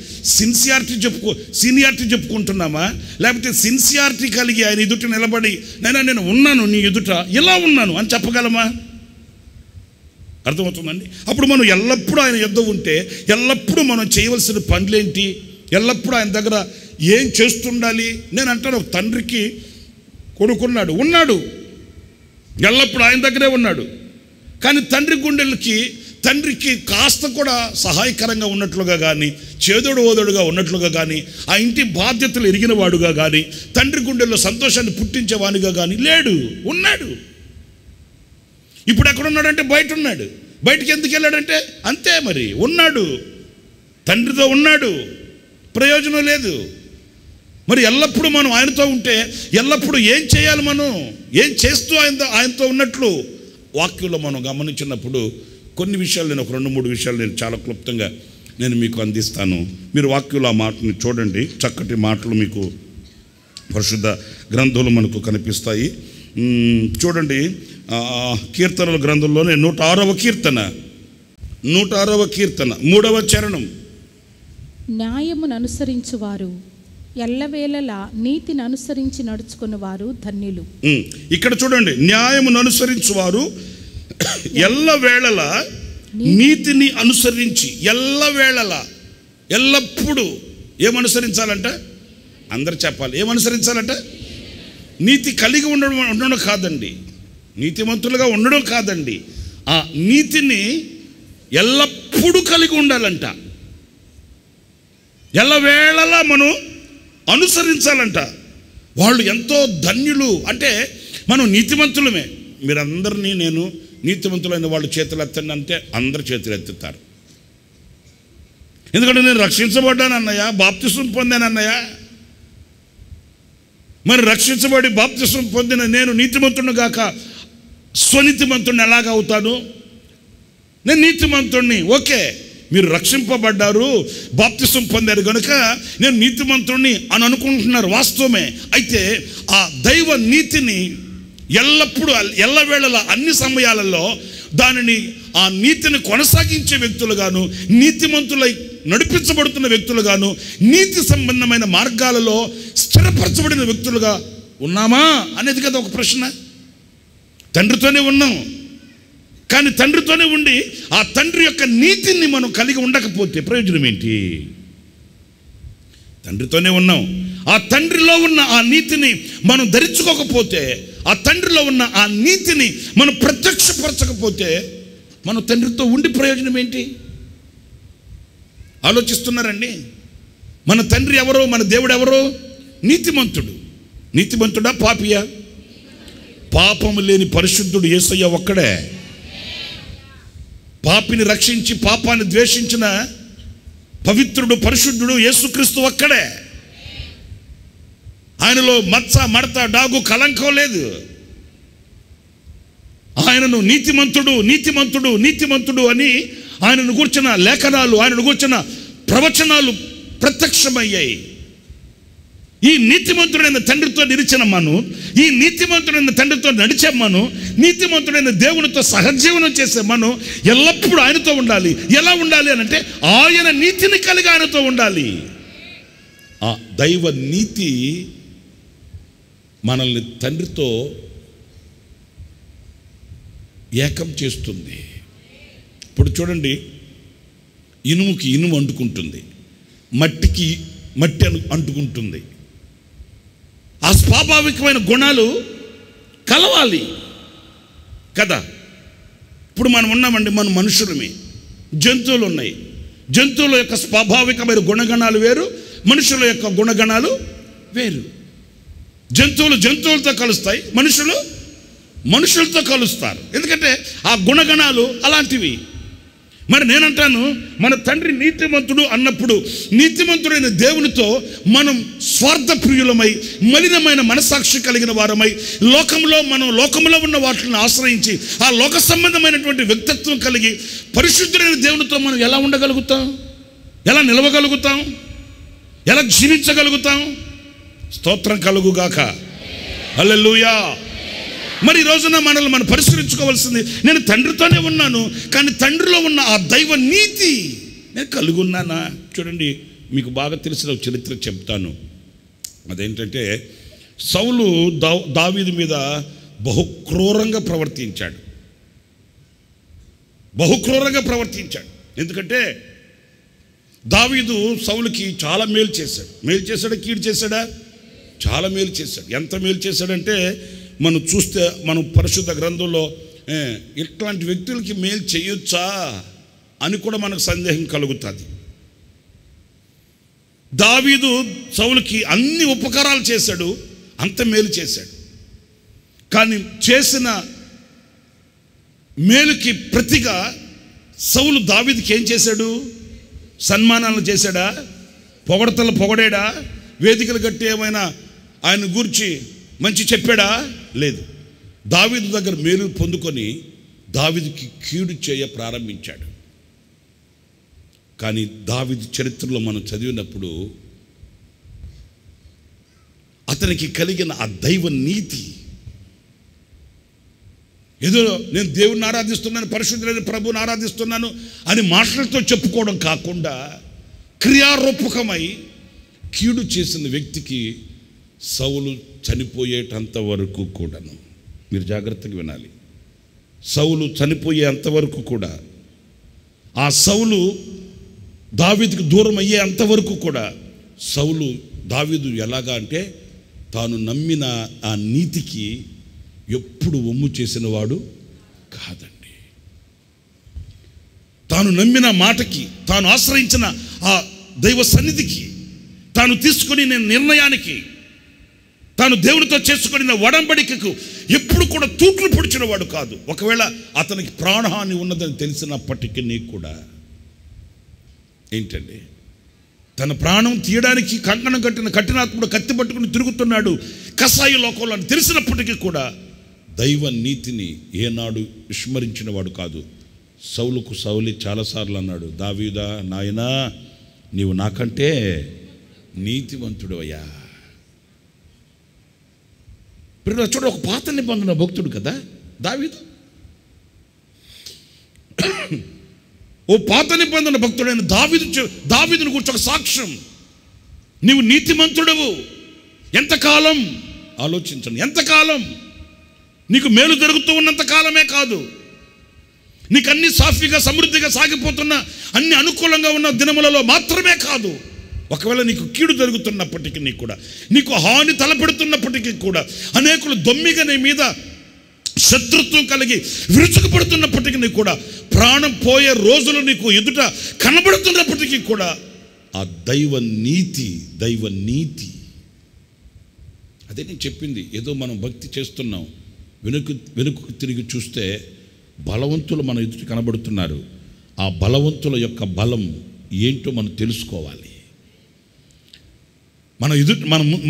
సీనియారిటీ చెప్పుకుంటున్నామా? లేకపోతే సిన్సియారిటీ కలిగి ఆయన ఎదుట నిలబడి నేను ఉన్నాను నీ ఎదుట, ఇలా ఉన్నాను అని చెప్పగలమా? అర్థమవుతుందండి? అప్పుడు మనం ఎల్లప్పుడూ ఆయన యొద్ద ఉంటే ఎల్లప్పుడూ మనం చేయవలసిన పనులేంటి? ఎల్లప్పుడూ ఆయన దగ్గర ఏం చేస్తుండాలి? నేను అంటాను, ఒక తండ్రికి కొడుకున్నాడు, ఎల్లప్పుడూ ఆయన దగ్గరే ఉన్నాడు. కానీ తండ్రికి కాస్త కూడా సహాయకరంగా ఉన్నట్లుగా కానీ, చేదోడు ఓదోడుగా ఉన్నట్లుగా కానీ, ఆ ఇంటి బాధ్యతలు ఎరిగిన వాడుగా కానీ, తండ్రి గుండెల్లో సంతోషాన్ని పుట్టించేవానిగా కానీ లేడు. ఉన్నాడు. ఇప్పుడు ఎక్కడున్నాడంటే బయట ఉన్నాడు. బయటికి ఎందుకు వెళ్ళాడంటే అంతే. మరి ఉన్నాడు, తండ్రితో ఉన్నాడు, ప్రయోజనం లేదు. మరి ఎల్లప్పుడూ మనం ఆయనతో ఉంటే ఎల్లప్పుడూ ఏం చేయాలి? మనం ఏం చేస్తూ ఆయనతో ఉన్నట్లు వాక్యంలో మనం గమనించినప్పుడు కొన్ని విషయాలు, నేను ఒక 2-3 విషయాలు నేను చాలా క్లుప్తంగా నేను మీకు అందిస్తాను. మీరు వాక్యంలో ఆ మాటని చూడండి. చక్కటి మాటలు మీకు పరిశుద్ధ గ్రంథంలో మనకు కనిపిస్తాయి. చూడండి, కీర్తనల గ్రంథంలోనే 106వ కీర్తన 3వ చరణం. న్యాయమును అనుసరించువారు ఎల్లవేళలా నీతిని అనుసరించి నడుచుకున్న వారు ధన్యులు. ఇక్కడ చూడండి, న్యాయమును అనుసరించువారు ఎల్లవేళలా నీతిని అనుసరించి, ఎల్లవేళలా ఎల్లప్పుడూ ఏమనుసరించాలంట? అందరు చెప్పాలి, ఏమనుసరించాలంట? నీతి కలిగి ఉండడం కాదండి, నీతిమంతులుగా ఉండడం కాదండి, ఆ నీతిని ఎల్లప్పుడూ కలిగి ఉండాలంట. ఎల్లవేళలా మనం అనుసరించాలంట. వాళ్ళు ఎంతో ధన్యులు. అంటే మనం నీతిమంతులమే. మీరందరినీ నేను నీతిమంతులైన వాళ్ళు చేతులు ఎత్తండి అంటే అందరు చేతులు ఎత్తుతారు. ఎందుకంటే నేను రక్షించబడ్డాను అన్నయ్య, బాప్తిసం పొందాను అన్నయ్య. మరి రక్షించబడి బాప్తిసం పొందిన నేను నీతిమంతుడిని గాక స్వనీతిమంతుడిని ఎలాగ అవుతాను? నేను నీతిమంతుడిని. ఓకే, మీరు రక్షింపబడ్డారు, బాప్తిసం పొందారు కనుక నేను నీతిమంతుడిని అని అనుకుంటున్నారు, వాస్తవమే. అయితే ఆ దైవ నీతిని ఎల్లప్పుడూ ఎల్లవేళలా అన్ని సమయాలలో దానిని, ఆ నీతిని కొనసాగించే వ్యక్తులుగాను, నీతిమంతులై నడిపించబడుతున్న వ్యక్తులుగాను, నీతి సంబంధమైన మార్గాలలో స్థిరపరచబడిన వ్యక్తులుగా ఉన్నామా అనేది కదా ఒక ప్రశ్న. తండ్రితోనే ఉన్నాం, కానీ తండ్రితోనే ఉండి ఆ తండ్రి యొక్క నీతిని మనం కలిగి ఉండకపోతే ప్రయోజనం ఏంటి? తండ్రితోనే ఉన్నాం, ఆ తండ్రిలో ఉన్న ఆ నీతిని మనం ధరించుకోకపోతే, ఆ తండ్రిలో ఉన్న ఆ నీతిని మనం ప్రత్యక్షపరచకపోతే మనం తండ్రితో ఉండి ప్రయోజనం ఏంటి? ఆలోచిస్తున్నారండి? మన తండ్రి ఎవరో, మన దేవుడు ఎవరో? నీతిమంతుడు. నీతిమంతుడా పాపియా? పాపము లేని పరిశుద్ధుడు యేసయ్య ఒక్కడే. పాపిని రక్షించి పాపాన్ని ద్వేషించిన పవిత్రుడు, పరిశుద్ధుడు యేసుక్రీస్తు ఒక్కడే. ఆయనలో మచ్చ, మడత, డాగు, కలంకం లేదు. ఆయనను నీతిమంతుడు, నీతిమంతుడు, నీతిమంతుడు అని ఆయనను గూర్చిన లేఖనాలు, ఆయనను గూర్చిన ప్రవచనాలు ప్రత్యక్షమయ్యాయి. ఈ నీతిమంతుడైన తండ్రితో నిలిచిన మనం, ఈ నీతిమంతుడైన తండ్రితో నడిచే మనం, నీతిమంతుడైన దేవునితో సహజీవనం చేసే మనం ఎల్లప్పుడూ ఆయనతో ఉండాలి. ఎలా ఉండాలి అని అంటే ఆయన నీతిని కలిగి ఆయనతో ఉండాలి. ఆ దైవ నీతి మనల్ని తండ్రితో ఏకం చేస్తుంది. ఇప్పుడు చూడండి, ఇనుముకి ఇనుము అంటుకుంటుంది, మట్టికి మట్టి అంటుకుంటుంది. ఆ స్వాభావికమైన గుణాలు కలవాలి కదా. ఇప్పుడు మనం ఉన్నామండి, మన మనుషులమే, జంతువులు ఉన్నాయి. జంతువుల యొక్క స్వాభావికమైన గుణగణాలు వేరు, మనుషుల యొక్క గుణగణాలు వేరు. జంతువులు జంతువులతో కలుస్తాయి, మనుషులు మనుషులతో కలుస్తారు. ఎందుకంటే ఆ గుణగణాలు అలాంటివి. మరి నేనంటాను, మన తండ్రి నీతిమంతుడు అన్నప్పుడు నీతిమంతుడైన దేవునితో మనం స్వార్థప్రియులమై, మలినమైన మనసాక్షి కలిగిన వారమై, లోకంలో ఉన్న వాటిని ఆశ్రయించి ఆ లోక సంబంధమైనటువంటి వ్యక్తిత్వం కలిగి పరిశుద్ధుడైన దేవునితో మనం ఎలా ఉండగలుగుతాం? ఎలా నిలవగలుగుతాం? ఎలా జీవించగలుగుతాం? స్తోత్రం కలుగుగాక. హల్లెలూయా. మరి ఈ రోజున మనల్ని మనం పరిశీలించుకోవాల్సింది, నేను తండ్రితోనే ఉన్నాను, కానీ తండ్రిలో ఉన్న ఆ దైవ నీతి నేను కలిగి ఉన్నానా? చూడండి, మీకు బాగా తెలిసిన చరిత్ర చెప్తాను. అదేంటంటే, సౌలు దావీదు మీద బహుక్రూరంగా ప్రవర్తించాడు. ఎందుకంటే దావీదు సౌలుకి చాలా మేలు చేశాడా, కీడు చేశాడా? చాలా మేలు చేశాడు. ఎంత మేలు చేశాడంటే, మనం చూస్తే మనం పరిశుద్ధ గ్రంథంలో ఇట్లాంటి వ్యక్తులకి మేలు చేయొచ్చా అని కూడా మనకు సందేహం కలుగుతుంది. దావీదు సౌలుకి అన్ని ఉపకారాలు చేశాడు, అంత మేలు చేశాడు. కానీ చేసిన మేలుకి ప్రతిగా సౌలు దావీదుకి ఏం చేశాడు? సన్మానాలు చేశాడా? పొగడాడా? వేదికలు కట్టి ఏమైనా ఆయన గూర్చి మంచి చెప్పాడా? లేదు. దావీదు దగ్గర మేలు పొందుకొని దావీదుకి కీడు చేయ ప్రారంభించాడు. కానీ దావీదు చరిత్రలో మనం చదివినప్పుడు అతనికి కలిగిన ఆ దైవ నీతి, ఏదో నేను దేవుణ్ణి ఆరాధిస్తున్నాను, పరిశుద్ధులైన ప్రభువుని ఆరాధిస్తున్నాను అని మాటలతో చెప్పుకోవడం కాకుండా క్రియారూపకమై కీడు చేసిన వ్యక్తికి సౌలు చనిపోయేటంత వరకు కూడాను, మీరు జాగ్రత్తగా వినాలి, సౌలు చనిపోయేంతవరకు కూడా, ఆ సౌలు దావీదుకు దూరం అయ్యే అంతవరకు కూడా దావీదు ఎలాగా అంటే తాను నమ్మిన ఆ నీతికి ఎప్పుడు ఒమ్ము చేసిన వాడు కాదండి. తాను నమ్మిన మాటకి, తాను ఆశ్రయించిన ఆ దైవ సన్నిధికి, తాను తీసుకుని నిర్ణయానికి, తాను దేవునితో చేసుకున్న ఒడంబడికకు ఎప్పుడు కూడా తూట్లు పొడిచిన వాడు కాదు. ఒకవేళ అతనికి ప్రాణహాని ఉన్నదని తెలిసినప్పటికీ కూడా ఏంటండి, తన ప్రాణం తీయడానికి కంకణం కట్టిన కఠినాత్ముడు కత్తి పట్టుకుని తిరుగుతున్నాడు కసాయి లోకంలో అని తెలిసినప్పటికీ కూడా దైవ నీతిని ఏనాడు విస్మరించిన వాడు కాదు. సౌలే చాలాసార్లు అన్నాడు, దావీదా నాయనా, నీవు నాకంటే నీతివంతుడు అయ్యా. చూడ, ఒక పాత నిబంధన భక్తుడు కదా దావీదు. ఓ పాత నిబంధన భక్తుడైన దావీదుని గురించి ఒక సాక్ష్యం. నీవు నీతిమంతుడవు ఎంతకాలం ఆలోచించండి. ఎంతకాలం? నీకు మేలు జరుగుతూ ఉన్నంత కాలమే కాదు, నీకు అన్ని సాఫీగా సమృద్ధిగా సాగిపోతున్న, అన్ని అనుకూలంగా ఉన్న దినములలో మాత్రమే కాదు, ఒకవేళ నీకు కీడు జరుగుతున్నప్పటికీ కూడా, నీకు హాని తలపెడుతున్నప్పటికీ కూడా, అనేకులు దొమ్మిగా నీ మీద శత్రుత్వం కలిగి విరుచుకుపడుతున్నప్పటికీ కూడా, ప్రాణం పోయే రోజులు నీకు ఎదుట కనబడుతున్నప్పటికీ కూడా ఆ దైవ నీతి అదే నేను చెప్పింది. ఏదో మనం భక్తి చేస్తున్నాం, వెనుకకు తిరిగి చూస్తే బలవంతులు మన ఎదుట కనబడుతున్నారు. ఆ బలవంతుల యొక్క బలం ఏంటో మనం తెలుసుకోవాలి.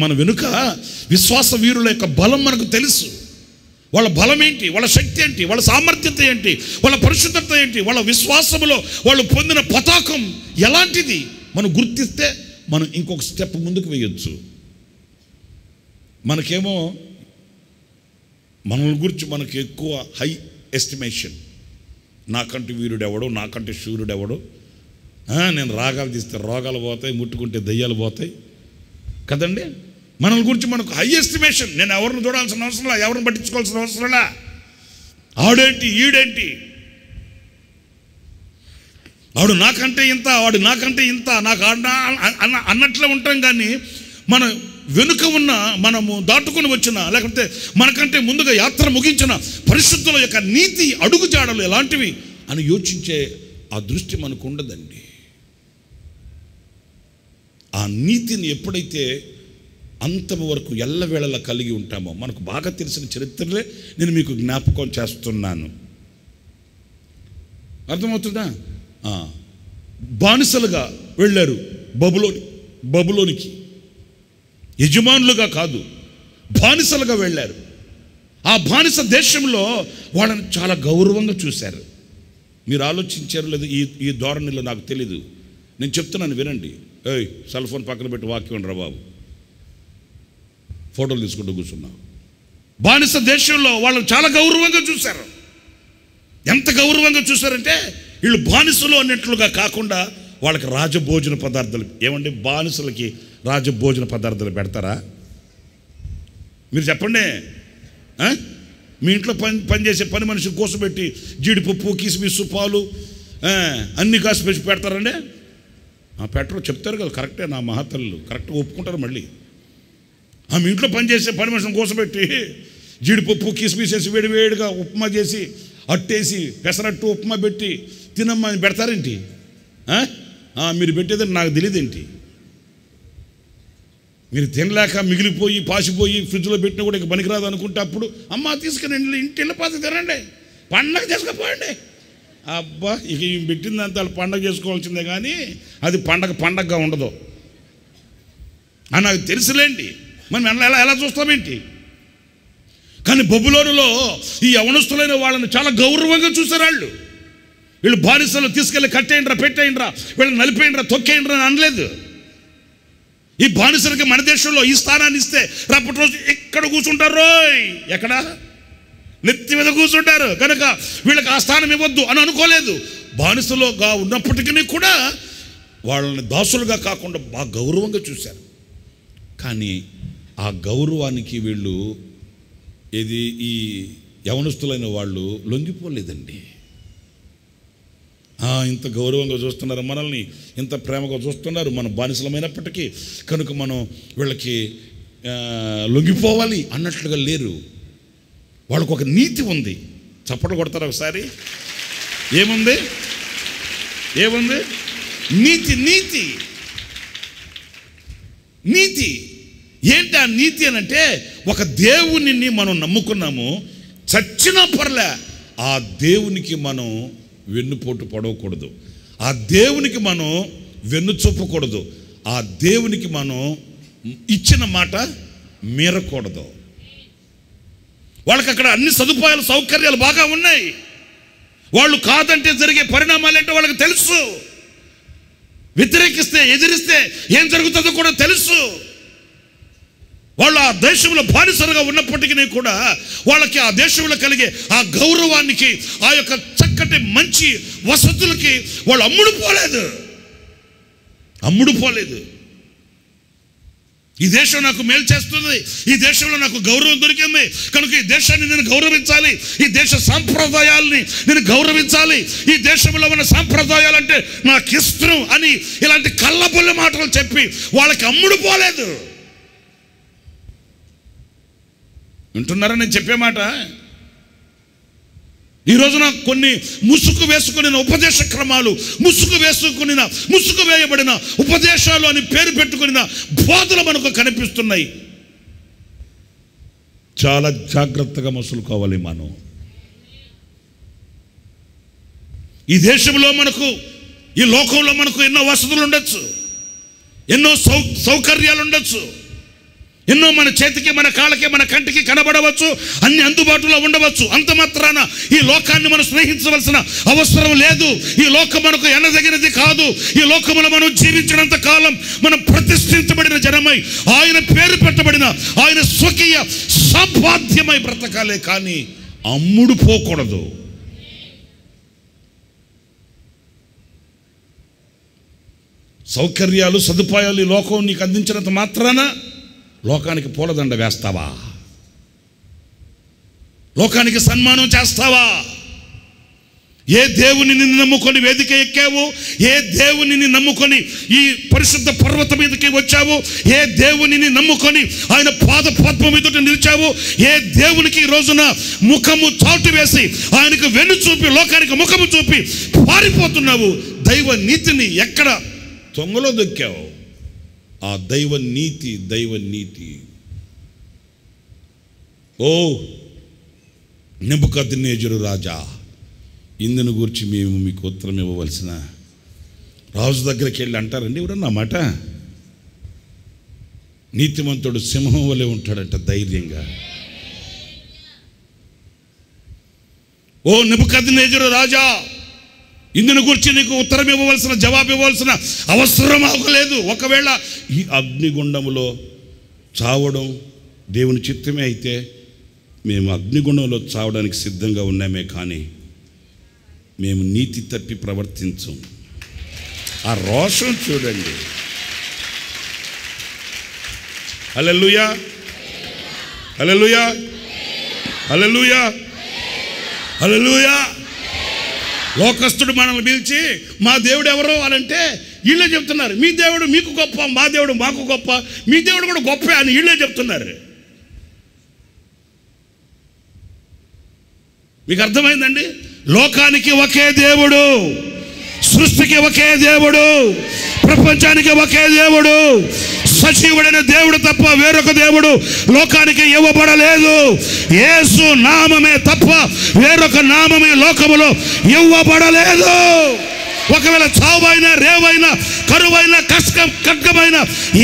మన వెనుక విశ్వాస వీరుల యొక్క బలం మనకు తెలుసు. వాళ్ళ బలం ఏంటి, వాళ్ళ శక్తి ఏంటి, వాళ్ళ సామర్థ్యత ఏంటి, వాళ్ళ పరిశుద్ధత ఏంటి, వాళ్ళ విశ్వాసములో వాళ్ళు పొందిన పతాకం ఎలాంటిది మనం గుర్తిస్తే మనం ఇంకొక స్టెప్ ముందుకు వేయొచ్చు. మనకేమో మనల్ని గురించి మనకు ఎక్కువ హై ఎస్టిమేషన్. నాకంటే వీరుడెవడో, నాకంటే శూరుడెవడో, నేను రాగాలు తీస్తే రోగాలు పోతాయి, ముట్టుకుంటే దయ్యాలు పోతాయి కదండి. మన గురించి మనకు హై ఎస్టిమేషన్. నేను ఎవరిని చూడాల్సిన అవసరంలా, ఎవరిని పట్టించుకోవాల్సిన అవసరంలా. ఆడేంటి, ఈడేంటి, వాడు నాకంటే ఇంత, వాడు నాకంటే ఇంత, నాకు అన్నట్లే ఉంటాం. కానీ మన వెనుక ఉన్న, మనము దాటుకొని వచ్చిన, లేకపోతే మనకంటే ముందుగా యాత్ర ముగించిన పరిశుద్ధుల యొక్క నీతి అడుగుజాడలు ఎలాంటివి అని యోచించే ఆ దృష్టి మనకు ఉండదండి. ఆ నీతిని ఎప్పుడైతే అంతము వరకు ఎల్లవేళలా కలిగి ఉంటామో, మనకు బాగా తెలిసిన చరిత్రలే నేను మీకు జ్ఞాపకం చేస్తున్నాను. అర్థమవుతుందా? బానిసలుగా వెళ్ళారు బబులోనికి. యజమానులుగా కాదు, బానిసలుగా వెళ్ళారు. ఆ బానిస దేశంలో వాళ్ళని చాలా గౌరవంగా చూశారు. మీరు ఆలోచించారు లేదు ఈ ధోరణిలో నాకు తెలీదు. నేను చెప్తున్నాను వినండి. సెల్ ఫోన్ పక్కన పెట్టి వాక్యం రా బాబు, ఫోటోలు తీసుకుంటూ కూర్చున్నావు. బానిస దేశంలో వాళ్ళని చాలా గౌరవంగా చూశారు. ఎంత గౌరవంగా చూశారంటే, వీళ్ళు బానిసలు అన్నట్లుగా కాకుండా వాళ్ళకి రాజభోజన పదార్థాలు. ఏమండి, బానిసలకి రాజభోజన పదార్థాలు పెడతారా? మీరు చెప్పండి. మీ ఇంట్లో పనిచేసే పని మనిషి కోసపెట్టి జీడిపప్పు, కిస్మిస్, పాలు అన్ని కాసి పెట్టి పెడతారండి? పెట్టరు, చెప్తారు కదా. కరెక్టే, నా మహాతల్లు కరెక్ట్గా ఒప్పుకుంటారు. మళ్ళీ మీ ఇంట్లో పనిచేసే పని మనిషిని కోసపెట్టి జీడిపప్పు, కిస్మిస్ వేసి వేడివేడిగా ఉప్మా చేసి, అట్టేసి పెసరట్టు ఉప్మా పెట్టి తినమ్మా అని పెడతారేంటి? మీరు పెట్టేదని నాకు తెలియదేంటి? మీరు తినలేక మిగిలిపోయి పాసిపోయి ఫ్రిడ్జ్లో పెట్టినా కూడా ఇక పనికిరాదు అనుకుంటే అప్పుడు అమ్మ తీసుకుని ఇంటి వెళ్ళిపోతే తినండి, పండగ చేసుకుపోండి. అబ్బా, ఇక పెట్టిందంతా వాళ్ళు పండగ చేసుకోవాల్సిందే, కానీ అది పండగగా ఉండదు అని నాకు తెలుసులేండి. మనం ఎలా చూస్తామేంటి? కానీ బబులోనులో ఈ యవనస్తులైన వాళ్ళని చాలా గౌరవంగా చూశారు. వీళ్ళు బానిసలు తీసుకెళ్ళి కట్టేయండిరా, పెట్టేయండిరా, వీళ్ళని నలిపేయండిరా, తొక్కేయండిరా అని అనలేదు. ఈ బానిసలకి మన దేశంలో ఈ స్థానాన్ని ఇస్తే రేపటి రోజు ఇక్కడ కూర్చుంటారు. ఎక్కడ? నెత్తి మీద కూర్చుంటారు. కనుక వీళ్ళకి ఆ స్థానం ఇవ్వద్దు అని అనుకోలేదు. బానిసలుగా ఉన్నప్పటికీ కూడా వాళ్ళని దాసులుగా కాకుండా బాగా గౌరవంగా చూశారు. కానీ ఆ గౌరవానికి వీళ్ళు ఈ యవనస్తులైన వాళ్ళు లొంగిపోలేదండి. ఇంత గౌరవంగా చూస్తున్నారు మనల్ని, ఇంత ప్రేమగా చూస్తున్నారు, మనం బానిసలమైనప్పటికీ. కనుక మనం వీళ్ళకి లొంగిపోవాలి అన్నట్లుగా లేరు. వాళ్ళకు ఒక నీతి ఉంది. చప్పట్లు కొడతారు ఒకసారి. ఏముంది? నీతి. నీతి నీతి ఏంటి? ఆ నీతి అని అంటే, ఒక దేవునిని మనం నమ్ముకున్నాము, చచ్చినా పర్లే ఆ దేవునికి మనం వెన్నుపోటు పడవకూడదు, ఆ దేవునికి మనం వెన్ను చూపకూడదు, ఆ దేవునికి మనం ఇచ్చిన మాట మీరకూడదు. వాళ్ళకి అక్కడ అన్ని సదుపాయాలు, సౌకర్యాలు బాగా ఉన్నాయి. వాళ్ళు కాదంటే జరిగే పరిణామాలు ఏంటో వాళ్ళకి తెలుసు. వ్యతిరేకిస్తే, ఎదిరిస్తే ఏం జరుగుతుందో కూడా తెలుసు. వాళ్ళు ఆ దేశంలో బానిసలుగా ఉన్నప్పటికీ కూడా వాళ్ళకి ఆ దేశంలో కలిగే ఆ గౌరవానికి, ఆ యొక్క చక్కటి మంచి వసతులకి వాళ్ళు అమ్ముడుపోలేదు. ఈ దేశం నాకు మేలు చేస్తుంది, ఈ దేశంలో నాకు గౌరవం దొరికింది, కనుక ఈ దేశాన్ని నేను గౌరవించాలి, ఈ దేశ సాంప్రదాయాల్ని నేను గౌరవించాలి, ఈ దేశంలో ఉన్న సాంప్రదాయాలంటే నాకు ఇష్టం అని ఇలాంటి కళ్ళబొల్లి మాటలు చెప్పి వాళ్ళకి అమ్ముడుపోలేదు. వింటున్నారా నేను చెప్పే మాట? ఈ రోజున కొన్ని ముసుగు వేసుకుని ఉపదేశ క్రమాలు, ముసుగు వేయబడిన ఉపదేశాలు అని పేరు పెట్టుకుని బోధలు మనకు కనిపిస్తున్నాయి. చాలా జాగ్రత్తగా మసులుకోవాలి మనం. ఈ దేశంలో మనకు ఈ లోకంలో మనకు ఎన్నో వసతులు ఉండొచ్చు, ఎన్నో సౌకర్యాలు ఉండొచ్చు, ఎన్నో మన చేతికి, మన కాళ్ళకి, మన కంటికి కనబడవచ్చు, అన్ని అందుబాటులో ఉండవచ్చు. అంత మాత్రాన ఈ లోకాన్ని మనం స్నేహించవలసిన అవసరం లేదు. ఈ లోకం మనకు ఎనదగినది కాదు. ఈ లోకములో మనం జీవించినంత కాలం మనం ప్రతిష్ఠించబడిన జనమై, ఆయన పేరు పెట్టబడిన, ఆయన స్వకీయ సంపాద్యమై బ్రతకాలే కానీ అమ్ముడు పోకూడదు. సౌకర్యాలు, సదుపాయాలు ఈ లోకం నీకు అందించినంత మాత్రాన లోకానికి పూలదండ వేస్తావా? లోకానికి సన్మానం చేస్తావా? ఏ దేవుని నమ్ముకొని వేదిక ఎక్కావు, ఏ దేవుని నమ్ముకొని ఈ పరిశుద్ధ పర్వతం మీదకి వచ్చావు, ఏ దేవుని నమ్ముకొని ఆయన పాద పద్మం మీద నిలిచావు, ఏ దేవునికి ఈ రోజున ముఖము చాటు వేసి ఆయనకు వెన్ను చూపి లోకానికి ముఖము చూపి పారిపోతున్నావు? దైవ నీతిని ఎక్కడ తొంగలో దొక్కావు? ఆ దైవ నీతి. ఓ నెబుకద్నెజరు రాజా, ఇందును గురించి మేము మీకు ఉత్తరం ఇవ్వవలసిన, రాజు దగ్గరికి వెళ్ళి అంటారండి ఎవరన్నా మాట, నీతిమంతుడు సింహం వలె ఉంటాడంట ధైర్యంగా. ఓ నెబుకద్నెజరు రాజా, ఇందును గురించి నీకు ఉత్తరం ఇవ్వవలసిన, జవాబు ఇవ్వవలసిన అవసరం అవ్వలేదు. ఒకవేళ ఈ అగ్నిగుండంలో చావడం దేవుని చిత్తమే అయితే మేము అగ్నిగుండంలో చావడానికి సిద్ధంగా ఉన్నామే, కానీ మేము నీతి తప్పి ప్రవర్తించం. ఆ రోషం చూడండి. హల్లెలూయా, హల్లెలూయా, హల్లెలూయా, హల్లెలూయా. లోకస్తుడు మనల్ని పిలిచి మా దేవుడు ఎవరు అని అంటే వీళ్ళే చెప్తున్నారు, మీ దేవుడు మీకు గొప్ప, మా దేవుడు మాకు గొప్ప, మీ దేవుడు కూడా గొప్ప అని వీళ్ళే చెప్తున్నారు. మీకు అర్థమైందండి? లోకానికి ఒకే దేవుడు, సృష్టికి ఒకే దేవుడు, ప్రపంచానికి ఒకే దేవుడు, సజీవుడైన దేవుడు తప్ప వేరొక దేవుడు లోకానికి ఇవ్వబడలేదు. యేసు నామమే తప్ప వేరొక నామమే లోకములో ఇవ్వబడలేదు. ఒకవేళ చావైనా, రేవైనా, కరువైనా, ఖడ్గమైన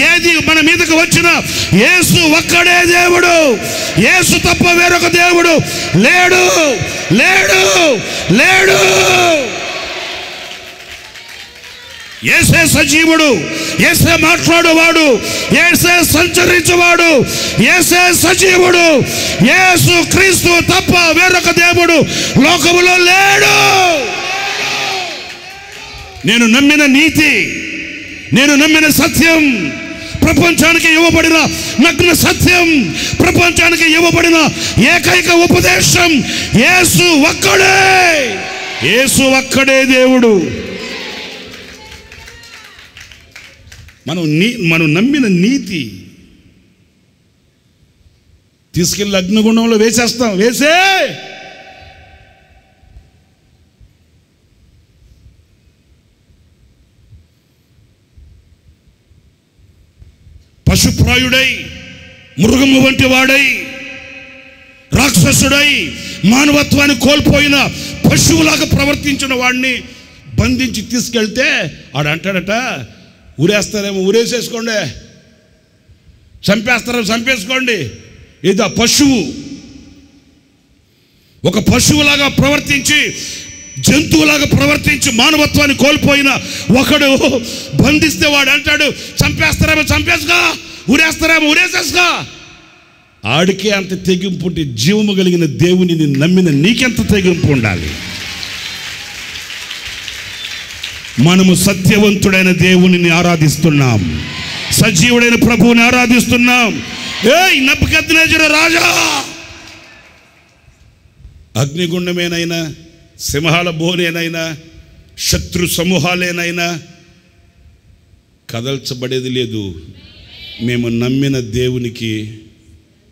ఏది మన మీదకు వచ్చినా యేసు ఒక్కడే దేవుడు. యేసు తప్ప వేరొక దేవుడు లేడు, లేడు, లేడు. యేసే సజీవుడు, యేసే మాట్లాడువాడు, యేసే సంచరించువాడు, యేసే సజీవుడు. యేసు క్రీస్తు తప్ప వేరొక దేవుడు లోకములో లేడు. నేను నమ్మిన నీతి, నేను నమ్మిన సత్యం, ప్రపంచానికి ఇవ్వబడిన నగ్న సత్యం, ప్రపంచానికి ఇవ్వబడిన ఏకైక ఉపదేశం యేసు ఒక్కడే. యేసు ఒక్కడే దేవుడు. మనం నమ్మిన నీతి తీసుకెళ్ళి అగ్నిగుండంలో వేసేస్తాం. వేసే పశుప్రాయుడై, మృగము వంటి వాడై, రాక్షసుడై, మానవత్వాన్ని కోల్పోయిన పశువులాగా ప్రవర్తించిన వాడిని బంధించి తీసుకెళ్తే ఆడు అంటాడట, ఊరేస్తారేమో ఊరేసేసుకోండి, చంపేస్తారేమో చంపేసుకోండి. ఇది ఆ పశువు. ఒక పశువులాగా ప్రవర్తించి, జంతువులాగా ప్రవర్తించి మానవత్వాన్ని కోల్పోయిన ఒకడు బంధిస్తే వాడు అంటాడు, చంపేస్తారేమో చంపేసుకో, ఊరేస్తారేమో ఊరేసేసుకో. ఆడికే అంత తెగింపు ఉంటే జీవము కలిగిన దేవునిని నమ్మిన నీకెంత తెగింపు ఉండాలి? మనము సత్యవంతుడైన దేవునిని ఆరాధిస్తున్నాం, సజీవుడైన ప్రభువుని ఆరాధిస్తున్నాం. ఏయ్ నెబుకద్నెజరు రాజా, అగ్నిగుండమేనైనా, సింహాల బోనేనైనా, శత్రు సమూహాలేనైనా కదల్చబడేది లేదు. మేము నమ్మిన దేవునికి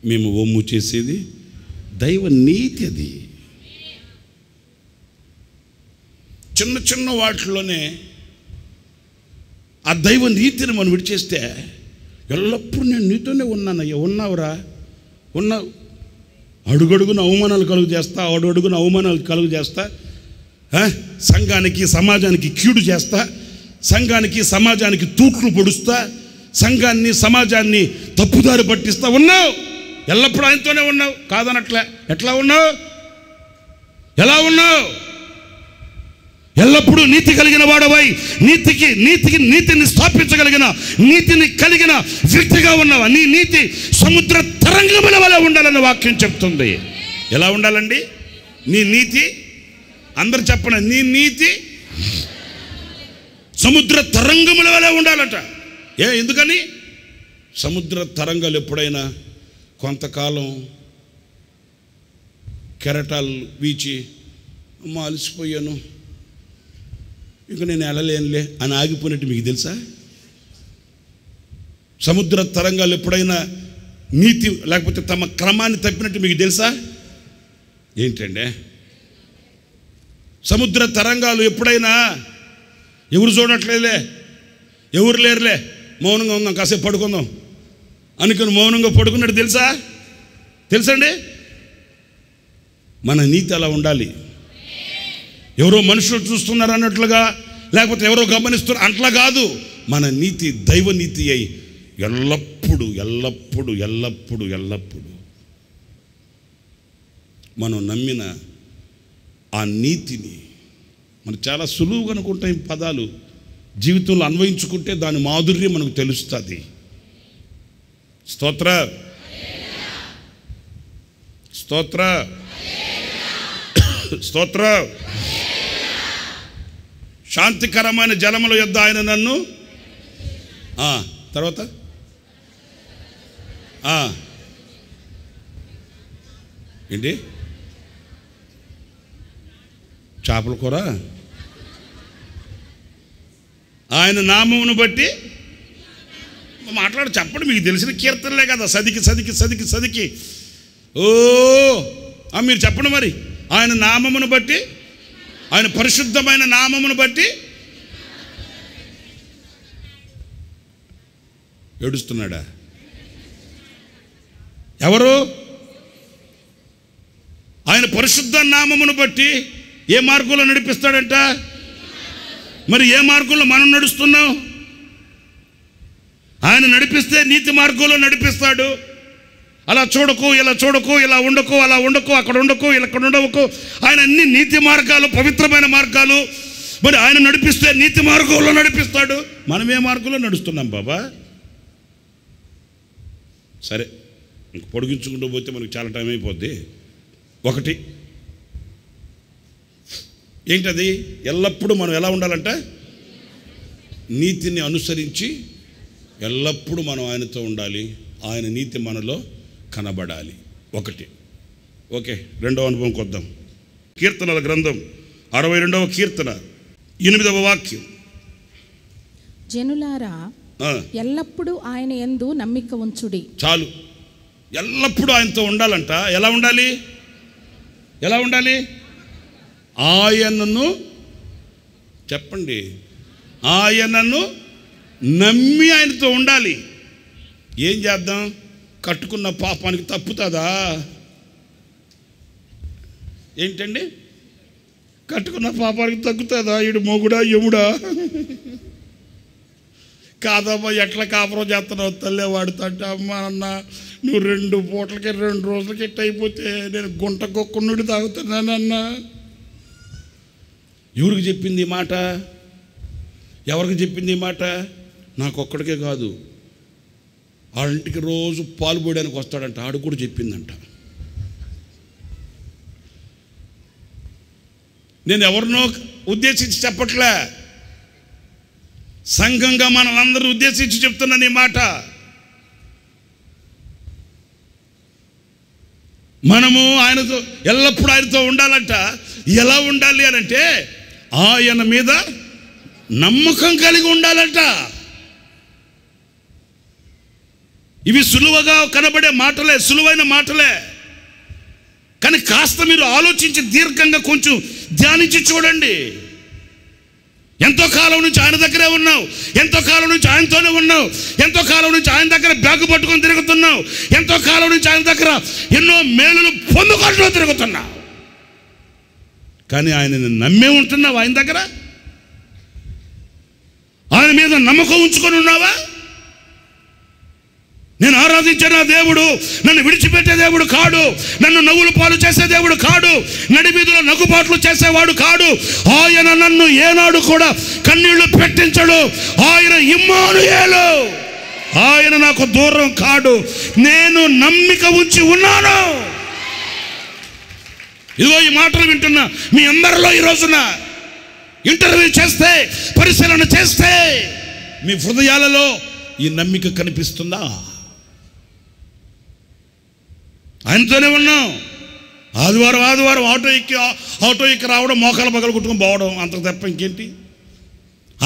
మేము ఒమ్ము చేసేది దైవ నీతి. అది చిన్న చిన్న వాటిలోనే ఆ దైవ నీతిని మనం విడిచేస్తే ఎల్లప్పుడూ నేను నీతోనే ఉన్నానయ్యా, ఉన్నావురా, ఉన్నావు, అడుగడుగున అవమానాలు కలుగు చేస్తా, అడుగడుగున అవమానాలు కలుగు చేస్తా, సంఘానికి సమాజానికి కీడు చేస్తా, సంఘానికి సమాజానికి తూట్లు పొడుస్తా, సంఘాన్ని సమాజాన్ని తప్పుదారి పట్టిస్తా ఉన్నావు. ఎల్లప్పుడూ ఆయనతోనే ఉన్నావు, కాదనట్లే. ఎట్లా ఉన్నావు? ఎలా ఉన్నావు? ఎల్లప్పుడూ నీతి కలిగిన వాడవై నీతిని స్థాపించగలిగిన, నీతిని కలిగిన వ్యక్తిగా ఉన్నావా? నీ నీతి సముద్ర తరంగముల వలె ఉండాలని వాక్యం చెప్తుంది. ఎలా ఉండాలండి నీ నీతి? అందరు చెప్పండి. నీ నీతి సముద్ర తరంగముల వలె ఉండాలట. ఎందుకని? సముద్ర తరంగాలు ఎప్పుడైనా కొంతకాలం కెరటాలు వీచి అమ్మ అలసిపోయాను, ఇక నేను వెళ్ళలేనులే అని ఆగిపోయినట్టు మీకు తెలుసా? సముద్ర తరంగాలు ఎప్పుడైనా నీతి లేకపోతే తమ క్రమాన్ని తప్పినట్టు మీకు తెలుసా? ఏంటండి సముద్ర తరంగాలు ఎప్పుడైనా ఎవరు చూడట్లేదులే, ఎవరు లేరులే, మౌనంగా ఉందాం, కాసేపు పడుకుందాం అనుకుని మౌనంగా పడుకున్నట్టు తెలుసండి? మన నీతి అలా ఉండాలి. ఎవరో మనుషులు చూస్తున్నారు అన్నట్లుగా, లేకపోతే ఎవరో గమనిస్తున్నారు అట్లా కాదు. మన నీతి దైవ నీతి అయి ఎల్లప్పుడూ ఎల్లప్పుడూ ఎల్లప్పుడూ ఎల్లప్పుడూ మనం నమ్మిన ఆ నీతిని మనకు చాలా సులువుగా అనుకుంటాం. ఈ పదాలు జీవితంలో అన్వయించుకుంటే దాని మాధుర్యం మనకు తెలుస్తుంది. స్తోత్ర స్తోత్ర స్తోత్ర. శాంతికరమైన జలముల యొద్ద ఆయన నన్ను, తర్వాత ఏంటి? చేపల కూర. ఆయన నామమును బట్టి చెప్పండి. మీకు తెలిసిన కీర్తనలే కదా, సదికి సదికి సదికి సదికి. మీరు చెప్పండి మరి. ఆయన నామమును బట్టి, ఆయన పరిశుద్ధమైన నామమును బట్టి ఏడుస్తున్నాడా? ఎవరు? ఆయన పరిశుద్ధ నామమును బట్టి ఏ మార్గంలో నడిపిస్తాడంట? మరి ఏ మార్గంలో మనం నడుస్తున్నాం? ఆయన నడిపిస్తే నీతి మార్గంలో నడిపిస్తాడు. అలా చూడకు, ఇలా చూడకు, ఇలా ఉండకు, అలా ఉండకు, అక్కడ ఉండకు, ఇక్కడ ఉండవకు. ఆయన అన్ని నీతి మార్గాలు, పవిత్రమైన మార్గాలు. మరి ఆయన నడిపిస్తే నీతి మార్గంలో నడిపిస్తాడు. మనం ఏ మార్గంలో నడుస్తున్నాం బాబా? సరే, ఇంక పొడిగించుకుంటూ పోతే మనకు చాలా టైం అయిపోద్ది. ఒకటి ఏంటది? ఎల్లప్పుడూ మనం ఎలా ఉండాలంట? నీతిని అనుసరించి ఎల్లప్పుడూ మనం ఆయనతో ఉండాలి. ఆయన నీతి మనలో కనబడాలి. ఒకటి. ఓకే, రెండవ అనుభవంకి వద్దాం. కీర్తనల గ్రంథం 62వ కీర్తన 8వ వాక్యం. జనులారా ఎల్లప్పుడూ ఆయన యందు నమ్మిక ఉంచుడి. చాలు, ఎల్లప్పుడూ ఆయనతో ఉండాలంట. ఎలా ఉండాలి? ఎలా ఉండాలి? ఆయనను చెప్పండి. ఆయనను నమ్మి ఆయనతో ఉండాలి. ఏం చేద్దాం? కట్టుకున్న పాపానికి తప్పుతుందా? ఏంటండి? కట్టుకున్న పాపానికి తగ్గుతుందా? ఈడు మొగుడా యముడా? కాదమ్మా, ఎట్లా కాపురం చేస్తున్నావు తల్లే వాడుతుంటే. అమ్మ అన్న, నువ్వు 2 పూటలకి 2 రోజులకి ఎట్ట అయిపోతే నేను గుంట కొక్కునుడి తాగుతున్నానన్నా. ఎవరికి చెప్పింది ఈ మాట? ఎవరికి చెప్పింది ఈ మాట? నాకొక్కడికే కాదు, వాళ్ళింటికి రోజు పాలు పోయడానికి వస్తాడంట, ఆడు కూడా చెప్పిందంట. నేను ఎవరినో ఉద్దేశించి చెప్పట్లే, సంఘంగా మనల్ని ఉద్దేశించి చెప్తున్నాను ఈ మాట. మనము ఆయనతో ఎల్లప్పుడూ ఆయనతో ఉండాలంట. ఎలా ఉండాలి అని అంటే ఆయన మీద నమ్మకం కలిగి ఉండాలంట. ఇవి సులువుగా కనబడే మాటలే, సులువైన మాటలే. కానీ కాస్త మీరు ఆలోచించి దీర్ఘంగా కొంచెం ధ్యానించి చూడండి. ఎంతో కాలం నుంచి ఆయన దగ్గరే ఉన్నావు, ఎంతో కాలం నుంచి ఆయనతోనే ఉన్నావు, ఎంతో కాలం నుంచి ఆయన దగ్గర బ్యాగు పట్టుకొని తిరుగుతున్నావు, ఎంతో కాలం నుంచి ఆయన దగ్గర ఎన్నో మేలులు పొందుకుంటూ తిరుగుతున్నావు. కానీ ఆయనని నమ్మే ఉంటున్నావా? ఆయన దగ్గర ఆయన మీద నమ్మకం ఉంచుకొని ఉన్నావా? నేను ఆరాధించే నా దేవుడు నన్ను విడిచిపెట్టే దేవుడు కాడు, నన్ను నవ్వులు పాలు చేసే దేవుడు కాడు, నడివీధిలో నగుబాట్లు చేసేవాడు కాడు. ఆయన నన్ను ఏనాడు కూడా కన్నీళ్లు పెట్టించడు. ఆయన ఇమ్మానుయేలు, ఆయన నాకు దూరం కాడు. నేను నమ్మిక ఉంచి ఉన్నాను. ఇదిగో ఈ మాటలు వింటున్నా మీ అందరిలో ఈ రోజున ఇంటర్వ్యూ చేస్తే, పరిశీలన చేస్తే మీ హృదయాలలో ఈ నమ్మిక కనిపిస్తుందా? ఆయనతోనే ఉన్నాం. ఆదివారం ఆటో ఎక్కి రావడం, మోకాలు పగలు కొట్టుకొని పోవడం, అంత తప్ప ఇంకేంటి?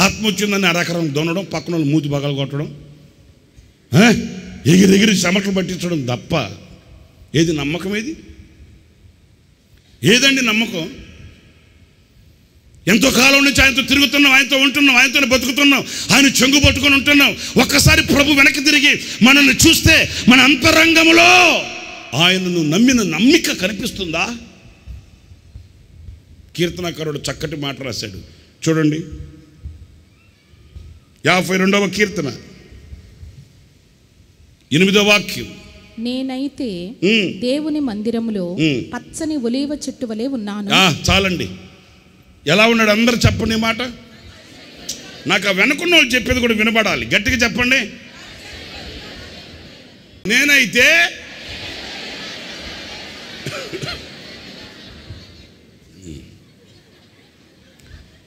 ఆత్మ వచ్చిందని అరకరం దొనడం, పక్కన వాళ్ళు మూతి పగలు కొట్టడం, ఎగిరెగిరి చెమటలు పట్టించడం తప్ప ఏది నమ్మకం? ఏదండి నమ్మకం? ఎంతో కాలం నుంచి ఆయనతో తిరుగుతున్నాం, ఆయనతో ఉంటున్నాం, ఆయనతోనే బతుకుతున్నాం, ఆయన చెంగు పట్టుకొని ఉంటున్నాం. ఒక్కసారి ప్రభు వెనక్కి తిరిగి మనల్ని చూస్తే మన అంతరంగంలో ఆయనను నమ్మిన నమ్మిక కనిపిస్తుందా? కీర్తనకారుడు చక్కటి మాట రాశాడు చూడండి. 52వ కీర్తన 8వ వాక్యం. నేనైతే దేవుని మందిరములో పచ్చని ఒలీవ చెట్టు వలె ఉన్నాను. చాలండి. ఎలా ఉన్నాడు అందరు చెప్పండి మాట. నాకు ఆ వెనుకున్న వాళ్ళు చెప్పేది కూడా వినబడాలి. గట్టిగా చెప్పండి. నేనైతే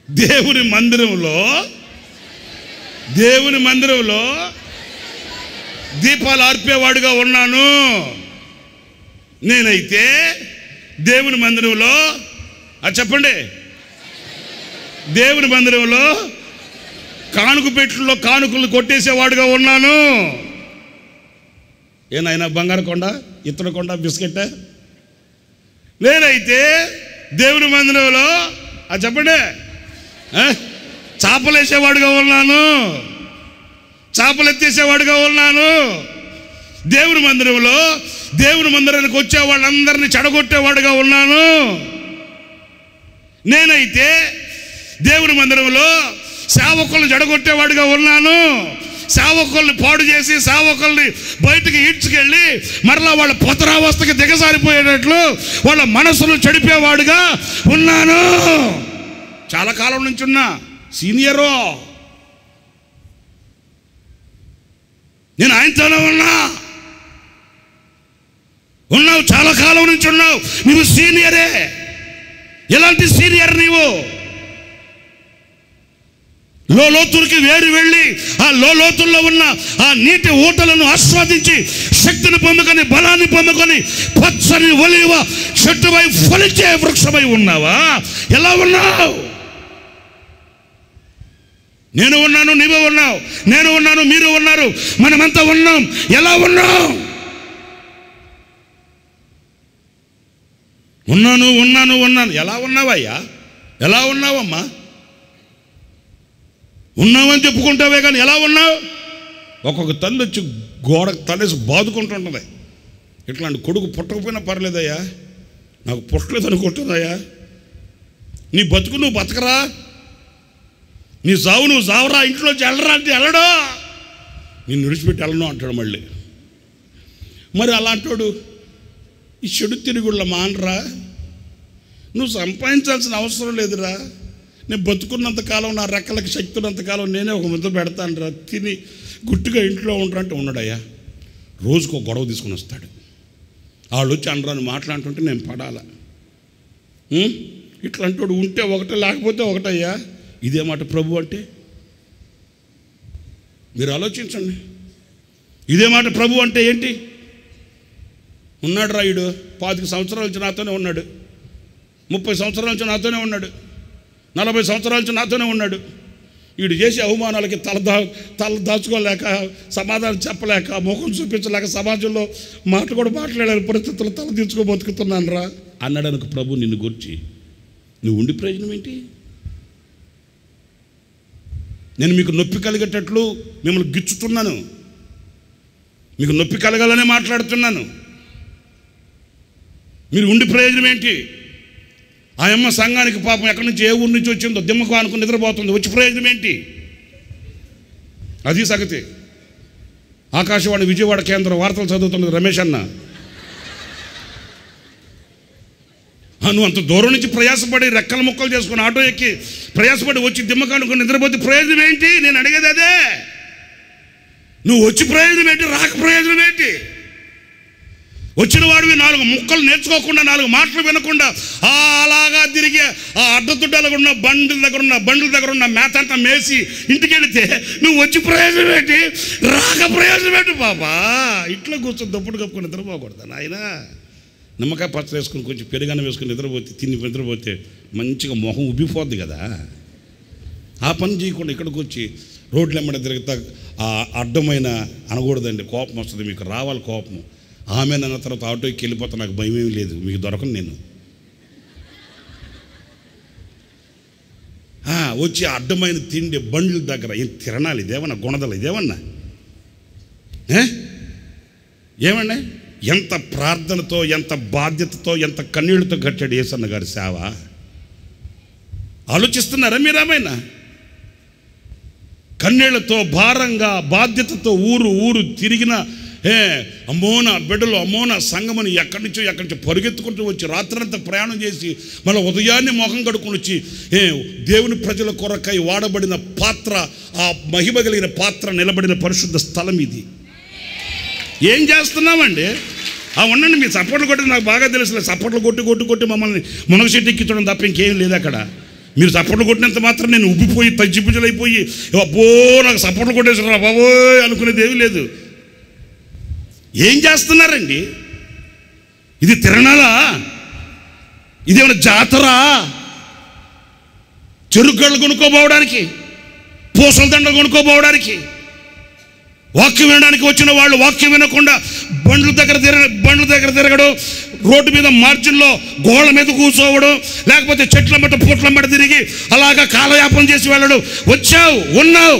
దేవుని మందిరంలో దీపాలు ఆర్పేవాడుగా ఉన్నాను. నేనైతే దేవుని మందిరంలో చెప్పండి, దేవుని మందిరంలో కానుక పెట్టుల్లో కానుకలు కొట్టేసేవాడుగా ఉన్నాను. ఏనాయన బంగారు కొండ, ఇత్తడి కొండ, బిస్కెట్. నేనైతే దేవుని మందిరంలో చెప్పండి చేపలు వేసేవాడుగా ఉన్నాను, చేపలు ఎత్తేసేవాడుగా ఉన్నాను. దేవుని మందిరంలో దేవుని మందిరానికి వచ్చే వాళ్ళందరినీ చెడగొట్టేవాడుగా ఉన్నాను. నేనైతే దేవుని మందిరంలో సేవకులను చెడగొట్టేవాడుగా ఉన్నాను. సేవకుల్ని పాడు చేసి సేవకుల్ని బయటికి ఈడ్చుకెళ్ళి మరలా వాళ్ళ పతరావస్థకి దిగజారిపోయేటట్లు వాళ్ళ మనసును చెడిపేవాడుగా ఉన్నాను. చాలా కాలం నుంచి ఉన్నా సీనియరు. నేను ఆయనతోనే ఉన్నావు. చాలా కాలం నుంచి ఉన్నావు. నువ్వు సీనియరే. ఎలాంటి సీనియర్ నీవు? లోతులకి వేరు వెళ్ళి ఆ లోతుల్లో ఉన్న ఆ నీటి ఊటలను ఆస్వాదించి శక్తిని పొందుకొని బలాన్ని పొందుకొని పచ్చని ఒలీవ చెట్టుపై ఫలించే వృక్షమై ఉన్నావా? ఎలా ఉన్నావు? నేను ఉన్నాను, నీవు ఉన్నావు, నేను ఉన్నాను, మీరు ఉన్నారు, మనమంతా ఉన్నాం. ఎలా ఉన్నాం? ఉన్నాను. ఎలా ఉన్నావయ్యా? ఎలా ఉన్నావమ్మా? ఉన్నావని చెప్పుకుంటావే కానీ ఎలా ఉన్నావు? ఒక్కొక్క తల్లి వచ్చి గోడకు తల్లేసి బాదుకుంటుంటుంది. ఇట్లాంటి కొడుకు పుట్టకపోయినా పర్లేదయ్యా, నాకు పుట్టలేదు అనుకుంటుందయ్యా. నీ బతుకు నువ్వు బతకరా, నీ సావు నువ్వు సావరా, ఇంట్లోంచి వెళ్ళరా అంటే వెళ్ళడా, నేను విడిచిపెట్టి వెళ్ళను అంటాడు మళ్ళీ. మరి అలాంటోడు ఈ చెడు తిరుగుళ్ళ మానరా, నువ్వు సంపాదించాల్సిన అవసరం లేదురా, నేను బతుకున్నంతకాలం నా రెక్కలకి శక్తి ఉన్నంతకాలం నేనే ఒక ముద్ద పెడతాను రా, తిని గుట్టుగా ఇంట్లో ఉండరంటే ఉన్నాడయ్యా. రోజుకు ఒక గొడవ తీసుకుని వస్తాడు. వాళ్ళు వచ్చి అనరాని మాట్లాడుతుంటే నేను పడాలా. ఇట్లాంటి ఉంటే ఒకటే లేకపోతే ఒకటయ్యా. ఇదే మాట ప్రభు అంటే? మీరు ఆలోచించండి. ఇదే మాట ప్రభు అంటే ఏంటి? ఉన్నాడు రాయుడు 25 సంవత్సరాల నుంచి నాతోనే ఉన్నాడు, 30 సంవత్సరాల నుంచి నాతోనే ఉన్నాడు, 40 సంవత్సరాల నుంచి నాతోనే ఉన్నాడు. వీడు చేసే అవమానాలకి తల దాచుకోలేక, సమాధానం చెప్పలేక, ముఖం చూపించలేక, సమాజంలో మాట కూడా మాట్లాడలేని పరిస్థితుల్లో తల దించుకో బతుకుతున్నాను రా అన్నాడు అనుకో ప్రభు నిన్ను గురించి. నువ్వు ఉండి ప్రయోజనం ఏంటి? నేను మీకు నొప్పి కలిగేటట్లు మిమ్మల్ని గిచ్చుతున్నాను, మీకు నొప్పి కలగాలనే మాట్లాడుతున్నాను. మీరు ఉండి ప్రయోజనం ఏంటి? ఆ అమ్మ సంఘానికి పాపం ఎక్కడి నుంచి ఏ ఊరి నుంచి వచ్చిందో దిమ్మకు అనుకుని నిద్రపోతుంది. వచ్చి ప్రయోజనం ఏంటి? అది సంగతి. ఆకాశవాణి విజయవాడ కేంద్రం వార్తలు చదువుతున్నది రమేష్ అన్న. నువ్వు అంత దూరం నుంచి ప్రయాసపడి రెక్కల ముక్కలు చేసుకుని ఆటో ఎక్కి ప్రయాసపడి వచ్చి దిమ్మకానుకుని నిద్రపోతే ప్రయోజనం ఏంటి? నేను అడిగేది అదే. నువ్వు వచ్చి ప్రయోజనం ఏంటి? రాక ప్రయోజనం ఏంటి? వచ్చిన వాడివి 4 ముక్కలు నేర్చుకోకుండా 4 మాటలు వినకుండా అలాగా తిరిగి ఆ అడ్డతుడ్డాల ఉన్న బండ్ల దగ్గర ఉన్న మేత అంతా మేసి ఇంటికి వెళితే నువ్వు వచ్చి ప్రయోజనం ఏంటి? రాక ప్రయోజనం ఏంటి? బాబా ఇంట్లో కూర్చొని దుప్పటి కప్పుకొని నిద్రపోకూడదు నాయన. నిమ్మకాయ పచ్చడి వేసుకుని కొంచెం పెరుగన్న వేసుకుని నిద్రపోతే మంచిగా మొహం ఉబ్బిపోద్ది కదా. ఆ పని చేయకుండా ఇక్కడికి వచ్చి రోడ్లు ఎమ్మడి తిరుగుతా ఆ అడ్డమైన అనకూడదండి. కోపం వస్తుంది, మీకు రావాలి కోపం. ఆమె అన్న తర్వాత ఆటోకి వెళ్ళిపోతా, నాకు భయం ఏమీ లేదు, మీకు దొరకను నేను. వచ్చి అడ్డమైన తిండి బండ్ల దగ్గర ఏం తిరణాలు ఇదేమన్నా, గుణదలు ఇదేమన్నా, ఏమన్నా? ఎంత ప్రార్థనతో, ఎంత బాధ్యతతో, ఎంత కన్నీళ్లతో కట్టాడు యేసన్న గారి సేవ. ఆలోచిస్తున్నారా మీరేమైనా? కన్నీళ్లతో, భారంగా, బాధ్యతతో ఊరు తిరిగిన అమ్మోన బిడ్డలు, అమ్మోన సంగమని ఎక్కడి నుంచో పరుగెత్తుకుంటూ వచ్చి రాత్రంతా ప్రయాణం చేసి మళ్ళీ ఉదయాన్నే మొహం కడుక్కొని వచ్చి దేవుని ప్రజల కొరకై వాడబడిన పాత్ర, ఆ మహిమ కలిగిన పాత్ర నిలబడిన పరిశుద్ధ స్థలం ఇది. ఏం చేస్తున్నామండి? ఉండండి, మీ చప్పట్లు కొట్టి నాకు బాగా తెలుసులే. చప్పట్లు కొట్టి మమ్మల్ని మునగ చెట్టు ఎక్కించడం తప్ప ఇంకేం లేదు అక్కడ. మీరు చప్పట్లు కొట్టినంత మాత్రం నేను ఉబ్బిపోయి తజ్జిపుజలైపోయి అబ్బో నాకు చప్పట్లు కొట్టేసారా బాబోయ్ అనుకునేది ఏమీ లేదు. ఏం చేస్తున్నారండి? ఇది తిరణాలా? ఇదేమైనా జాతర? చెరుగళ్ళు కొనుక్కోపోవడానికి, పూసల దండ కొనుక్కోపోవడానికి, వాక్యం వినడానికి వచ్చిన వాళ్ళు వాక్యం వినకుండా బండ్ల దగ్గర తిరగడం, రోడ్డు మీద మార్జిన్లో గోళ్ళ మీద కూర్చోవడం, లేకపోతే చెట్ల మట్ట పూట్ల మట్ట తిరిగి అలాగా కాలయాపన చేసి వెళ్ళడం. వచ్చావు, ఉన్నావు,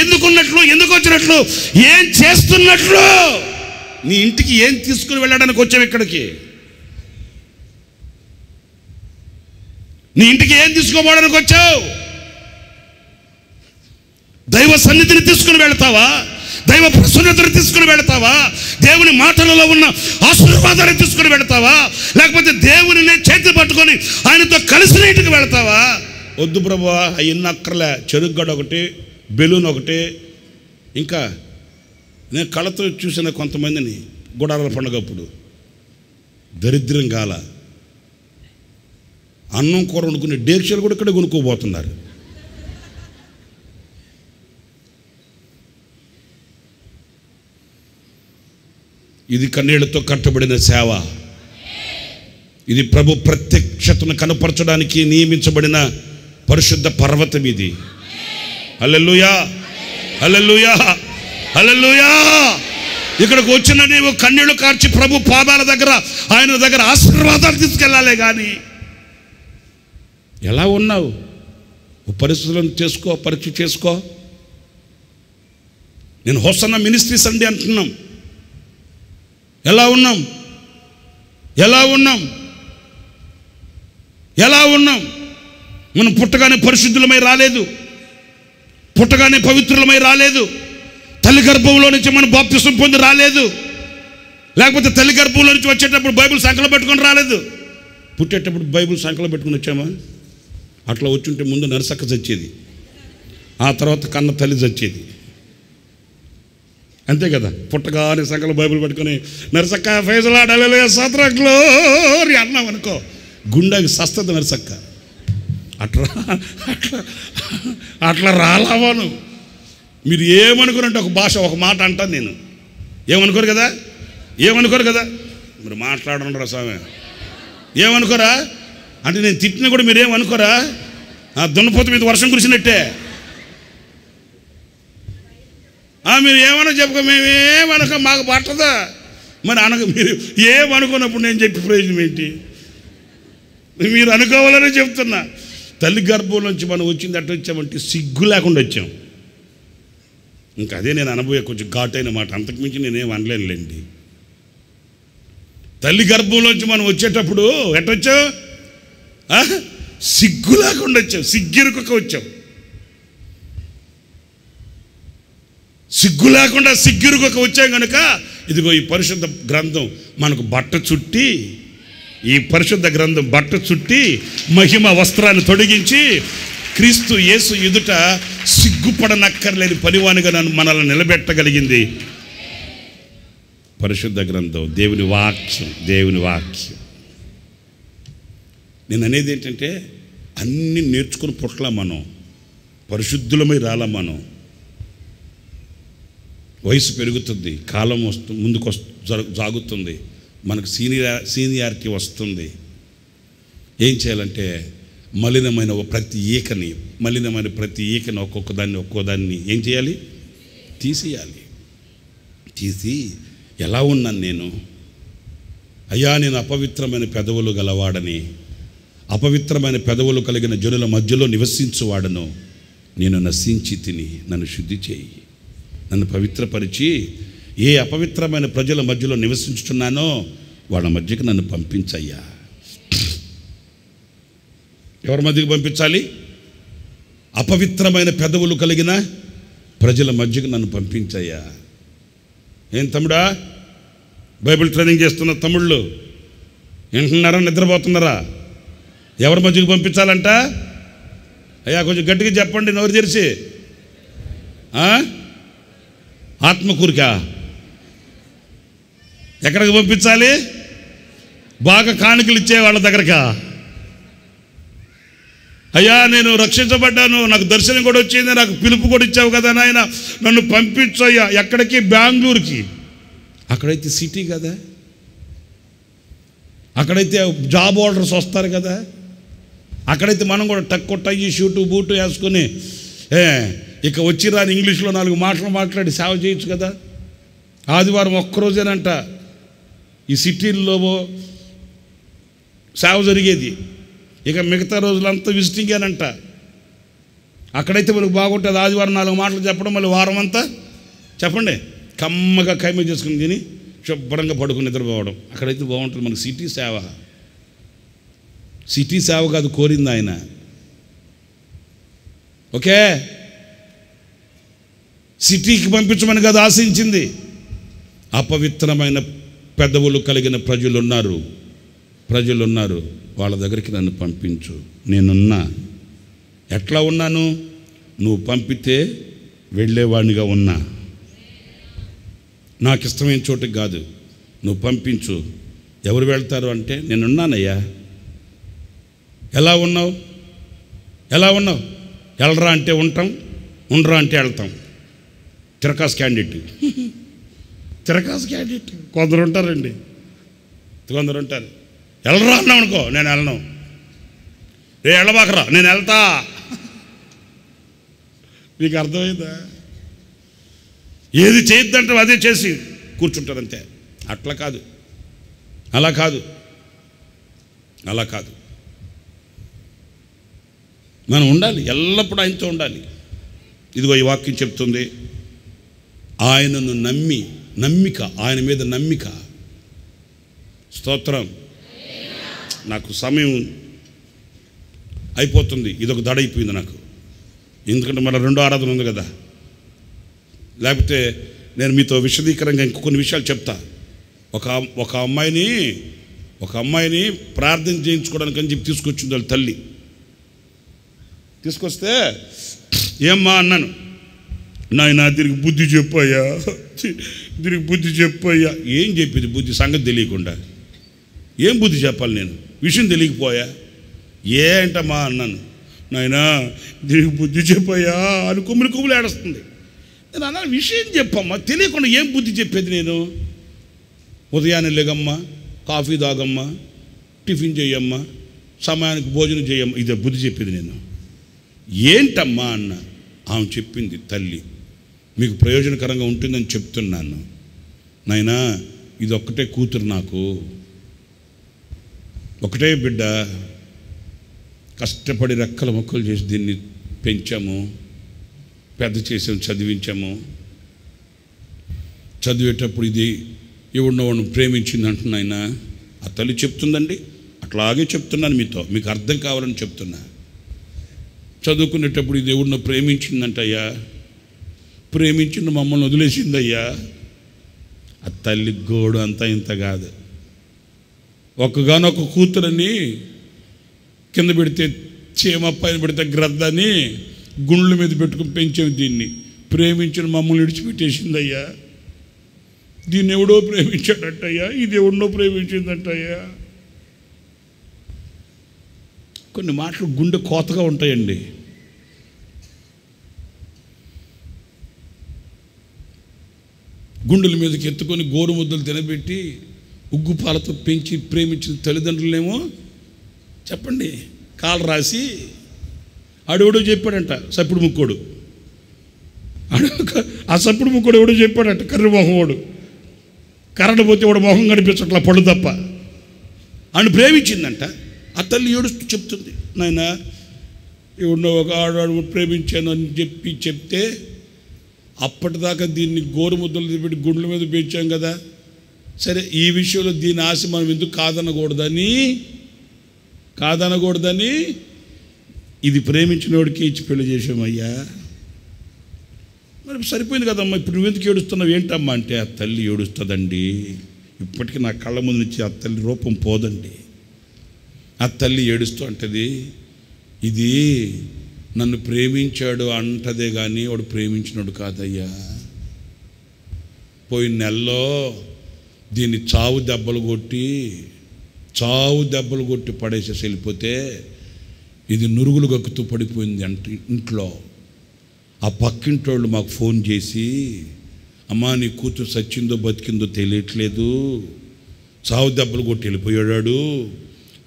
ఎందుకున్నట్లు, ఎందుకు వచ్చినట్లు, ఏం చేస్తున్నట్లు? నీ ఇంటికి ఏం తీసుకుని వెళ్ళడానికి వచ్చావు? ఇక్కడికి నీ ఇంటికి ఏం తీసుకోవడానికి వచ్చావు? దైవ సన్నిధిని తీసుకుని వెళ్తావా? దైవ ప్రసన్నతను తీసుకుని వెళ్తావా? దేవుని మాటలలో ఉన్న ఆశీర్వాదాన్ని తీసుకుని వెళ్తావా? లేకపోతే దేవుని చేతి పట్టుకొని ఆయనతో కలిసి ఇంటికి వెళ్తావా? వద్దు ప్రభువా, అయ్యన్న అక్కర్లే. చెరుగ్గడ ఒకటి, బెలూన్ ఒకటి. ఇంకా నేను కళ్ళతో చూసిన కొంతమందిని గుడారాల పండుగప్పుడు దరిద్రం గాల అన్నం కూర వండుకునే డేక్షలు కూడా ఇక్కడ కొనుక్కోబోతున్నారు. ఇది కన్నీళ్లతో కట్టబడిన సేవ. ఇది ప్రభు ప్రత్యక్షతను కనపరచడానికి నియమించబడిన పరిశుద్ధ పర్వతం ఇది. హల్లెలూయా, హల్లెలూయా, హల్లెలూయా. ఇక్కడికి వచ్చిన నీవు కన్నీళ్లు కార్చి ప్రభు పాదాల దగ్గర, ఆయన దగ్గర ఆశీర్వాదాలు తీసుకెళ్ళాలి. కానీ ఎలా ఉన్నావు? పరిస్థితులను పరీక్ష చేసుకో. నేను హోసన్న మినిస్ట్రీస్ అండి అంటున్నాం. ఎలా ఉన్నాం? మనం పుట్టగానే పరిశుద్ధులమై రాలేదు, పుట్టగానే పవిత్రులమై రాలేదు. తల్లి గర్భంలో నుంచి మనం బాప్తిసం పొంది రాలేదు. లేకపోతే తల్లి గర్భంలో నుంచి వచ్చేటప్పుడు బైబిల్ సంకలం పెట్టుకొని రాలేదు. పుట్టేటప్పుడు బైబిల్ సంకలం పెట్టుకుని వచ్చామా? అట్లా వచ్చుంటే ముందు నరసక్క చచ్చేది, ఆ తర్వాత కన్న తల్లి చచ్చేది. అంతే కదా? పుట్టగానే సంకలం బైబిల్ పెట్టుకొని నరసక్క ఫైజలాడాలి సత్ర గ్లోరీ అన్నాం అనుకో, గుండెకి సస్తది నరసక్క. అట్లా రాలావాను. మీరు ఏమనుకోరంటే ఒక భాష, ఒక మాట అంటాను నేను. ఏమనుకోరు కదా? మీరు మాట్లాడండి రా స్వామి. ఏమనుకోరా అంటే నేను తిట్టినా కూడా మీరేమనుకోరా? దున్నపోత మీద వర్షం కురిసినట్టే. మీరు ఏమన్నా చెప్పుకో, మేమేమనుకో, మాకు పట్టదా. మరి మీరు ఏమనుకున్నప్పుడు నేను చెప్పి ప్రయోజనం ఏంటి? మీరు అనుకోవాలని చెప్తున్నా. తల్లి గర్భం నుంచి మనం వచ్చింది అట్లా వచ్చామంటే సిగ్గు లేకుండా వచ్చాం. ఇంకా అదే నేను అనబోయే కొంచెం ఘాటైన మాట, అంతకుమించి నేనేం అనలేనులేండి. తల్లి గర్భంలోంచి మనం వచ్చేటప్పుడు ఎట్టొచ్చావు? సిగ్గు లేకుండా వచ్చాం, సిగ్గిరుకొక వచ్చాం. సిగ్గు లేకుండా సిగ్గిరుకొక వచ్చాం కనుక ఇదిగో ఈ పరిశుద్ధ గ్రంథం మనకు బట్ట చుట్టి, ఈ పరిశుద్ధ గ్రంథం బట్ట చుట్టి మహిమ వస్త్రాన్ని తొడిగించి క్రీస్తు యేసు ఎదుట సిగ్గుపడనక్కర్లేని పనివానిగా మనల్ని నిలబెట్టగలిగింది పరిశుద్ధ గ్రంథం, దేవుని వాక్యం. దేవుని వాక్యం. నేను అనేది ఏంటంటే అన్నీ నేర్చుకుని పుట్టలా మనం, పరిశుద్ధులమై రాలా మనం. వయసు పెరుగుతుంది, కాలం ముందుకు సాగుతుంది, మనకు సీనియారిటీ వస్తుంది. ఏం చేయాలంటే మలినమైన ప్రతి ఈకని ఒక్కొక్క దాన్ని ఏం చేయాలి? తీసేయాలి. తీసి ఎలా ఉన్నాను నేను? అయ్యా, నేను అపవిత్రమైన పెదవులు గలవాడని, అపవిత్రమైన పెదవులు కలిగిన జనుల మధ్యలో నివసించువాడను. నేను నశించి తిని నన్ను శుద్ధి చేయి, నన్ను పవిత్రపరిచి ఏ అపవిత్రమైన ప్రజల మధ్యలో నివసించుతున్నానో వాళ్ళ మధ్యకి నన్ను పంపించయ్యా. ఎవరి మధ్యకి పంపించాలి? అపవిత్రమైన పెదవులు కలిగిన ప్రజల మధ్యకి నన్ను పంపించయ్యా. ఏం తమ్ముడా, బైబిల్ ట్రైనింగ్ చేస్తున్న తమ్ముళ్ళు వింటున్నారా? నిద్రపోతున్నారా? ఎవరి మధ్యకి పంపించాలంట? అయ్యా కొంచెం గట్టిగా చెప్పండి, నోరు తెరిచి. ఆత్మకూరికా? ఎక్కడికి పంపించాలి? బాగా కానుకలు ఇచ్చే వాళ్ళ దగ్గరకా? అయ్యా నేను రక్షించబడ్డాను, నాకు దర్శనం కూడా వచ్చింది, నాకు పిలుపు కూడా ఇచ్చావు కదా నాయన, నన్ను పంపించయ్యా. ఎక్కడికి? బెంగళూరుకి. అక్కడైతే సిటీ కదా, అక్కడైతే జాబ్ హోల్డర్స్ వస్తారు కదా, అక్కడైతే మనం కూడా టై షూటు బూటు వేసుకొని ఇక వచ్చి రాని ఇంగ్లీష్లో 4 మాటలు మాట్లాడి సేవ చేయొచ్చు కదా. ఆదివారం ఒక్కరోజేనంట ఈ సిటీల్లో సేవ జరిగేది, ఇక మిగతా రోజులంతా విజిటింగేనంట. అక్కడైతే మనకు బాగుంటుంది, ఆదివారం 4 మాటలు చెప్పడం, మళ్ళీ వారం అంతా చెప్పండి కమ్మగా కైమ చేసుకుని తిని శుభ్రంగా పడుకుని నిద్రపోవడం. అక్కడైతే బాగుంటుంది. మనకు సిటీ సేవ కాదు కోరింది ఆయన. ఓకే, సిటీకి పంపించమని కాదు ఆశించింది. అపవిత్రమైన పెదవులు కలిగిన ప్రజలు ఉన్నారు, వాళ్ళ దగ్గరికి నన్ను పంపించు. నేనున్నా. ఎట్లా ఉన్నాను? నువ్వు పంపితే వెళ్ళేవాడినిగా ఉన్నా. నాకు ఇష్టమైన చోటుకి కాదు, నువ్వు పంపించు. ఎవరు వెళ్తారు అంటే నేనున్నానయ్యా. ఎలా ఉన్నావు? వెళ్ళరా అంటే ఉంటాం, ఉండరా అంటే వెళ్తాం. తిరకాస్ క్యాండిడేట్ కొందరు ఉంటారండి, కొందరు ఉంటారు. వెళ్ళరా అన్నావు అనుకో, నేను వెళ్ళను. వెళ్ళబాకరా, నేను వెళ్తా. మీకు అర్థమైందా? ఏది చేయొద్దంటే అదే చేసి కూర్చుంటారు అంతే. అట్లా కాదు, అలా కాదు. మనం ఉండాలి, ఎల్లప్పుడూ ఆయనతో ఉండాలి. ఇదిగో ఈ వాక్యం చెప్తుంది, ఆయనను నమ్మిక, ఆయన మీద నమ్మిక. స్తోత్రం. నాకు సమయం అయిపోతుంది, ఇదొక దడ అయిపోయింది నాకు. ఎందుకంటే మళ్ళీ 2వ ఆరాధన ఉంది కదా. లేకపోతే నేను మీతో విశదీకరంగా ఇంకొన్ని విషయాలు చెప్తా. ఒక అమ్మాయిని ప్రార్థన చేయించుకోవడానికి అని చెప్పి తీసుకొచ్చింది వాళ్ళ తల్లి. తీసుకొస్తే ఏమ్మా అన్నాను, నాయన దీనికి బుద్ధి చెప్పయ్యా. ఏం చెప్పింది బుద్ధి? సంగతి తెలియకుండా ఏం బుద్ధి చెప్పాలి? నేను విషయం తెలియకపోయా. ఏంటమ్మా అన్నాను. నాయనా దీనికి బుద్ధి చెప్పయ్యా అని కుమ్ములు ఏడుస్తుంది. నేను అన్నా విషయం చెప్పమ్మా, తెలియకుండా ఏం బుద్ధి చెప్పేది నేను? ఉదయాన్నే లేగమ్మా, కాఫీ తాగమ్మా, టిఫిన్ చేయమ్మా, సమయానికి భోజనం చేయమ్మా, ఇదే బుద్ధి చెప్పేది నేను. ఏంటమ్మా అన్న. ఆమె చెప్పింది, తల్లి మీకు ప్రయోజనకరంగా ఉంటుందని చెప్తున్నాను నాయనా, ఇది ఒక్కటే కూతురు, నాకు ఒకటే బిడ్డ, కష్టపడి రెక్కల మొక్కలు చేసి దీన్ని పెంచాము, పెద్ద చేసాము, చదివించాము. చదివేటప్పుడు ఇది ఎవరినో వాడిని ప్రేమించింది అంటున్నాయన. ఆ తల్లి చెప్తుందండి. అట్లాగే చెప్తున్నాను మీతో, మీకు అర్థం కావాలని చెప్తున్నా. చదువుకునేటప్పుడు ఈ దేవుడు నన్ను ప్రేమించిందంటయ్యా, ప్రేమించిన మమ్మల్ని వదిలేసిందయ్యా. ఆ తల్లి గోడు అంతా ఇంత కాదు. ఒక్కగానొక్క కూతురని కింద పెడితే చీమ, పైన పెడితే గ్రద్దని గుండ్ల మీద పెట్టుకుని పెంచాము. దీన్ని ప్రేమించిన మమ్మల్ని విడిచిపెట్టేసిందయ్యా. దీన్ని ఎవడో ప్రేమించాడంటయ్యా, ఇది ఎవడో ప్రేమించిందంటయ్యా. కొన్ని మాటలు గుండె కోతగా ఉంటాయండి. గుండెల మీదకి ఎత్తుకొని గోరుముద్దలు తినబెట్టి ఉగ్గు పాలతో పెంచి ప్రేమించిన తల్లిదండ్రులేమో చెప్పండి కాలు రాసి ఆడెవడో చెప్పాడంట సప్పుడు ముక్కోడు. ఆ సప్పుడు ముక్కోడు ఎవడో చెప్పాడంట కర్రి మొహం వాడు, కరెంట్ పోతే వాడు మొహం కనిపించట్లా పళ్ళు తప్ప. ఆయన ప్రేమించిందంట. ఆ తల్లి ఏడుస్తూ చెప్తుంది, నాయన ఎవడో ఒక ఆడాడు ప్రేమించాను అని చెప్తే అప్పటిదాకా దీన్ని గోరుముద్దలు పెట్టి గుండెల మీద పెంచాం కదా, సరే ఈ విషయంలో దీని ఆశ మనం ఎందుకు కాదనకూడదని ఇది ప్రేమించినోడికి ఇచ్చి పెళ్లి చేసామయ్యా. మరి సరిపోయింది కదమ్మా, ఇప్పుడు నువ్వెందుకు ఏడుస్తున్నావు ఏంటమ్మా అంటే, ఆ తల్లి ఏడుస్తుందండి. ఇప్పటికీ నా కళ్ళ ముందు నుంచి ఆ తల్లి రూపం పోదండి. ఆ తల్లి ఏడుస్తూ అంటది, ఇది నన్ను ప్రేమించాడు అంటదే కానీ వాడు ప్రేమించినాడు కాదయ్యా. పోయిన నెలలో దీన్ని చావు దెబ్బలు కొట్టి పడేసేసి వెళ్ళిపోతే ఇది నురుగులు గక్కుతూ పడిపోయింది అంట ఇంట్లో. ఆ పక్కింటోళ్ళు మాకు ఫోన్ చేసి, అమ్మా నీ కూతురు సచ్చిందో బతికిందో తెలియట్లేదు, చావు దెబ్బలు కొట్టి వెళ్ళిపోయాడు,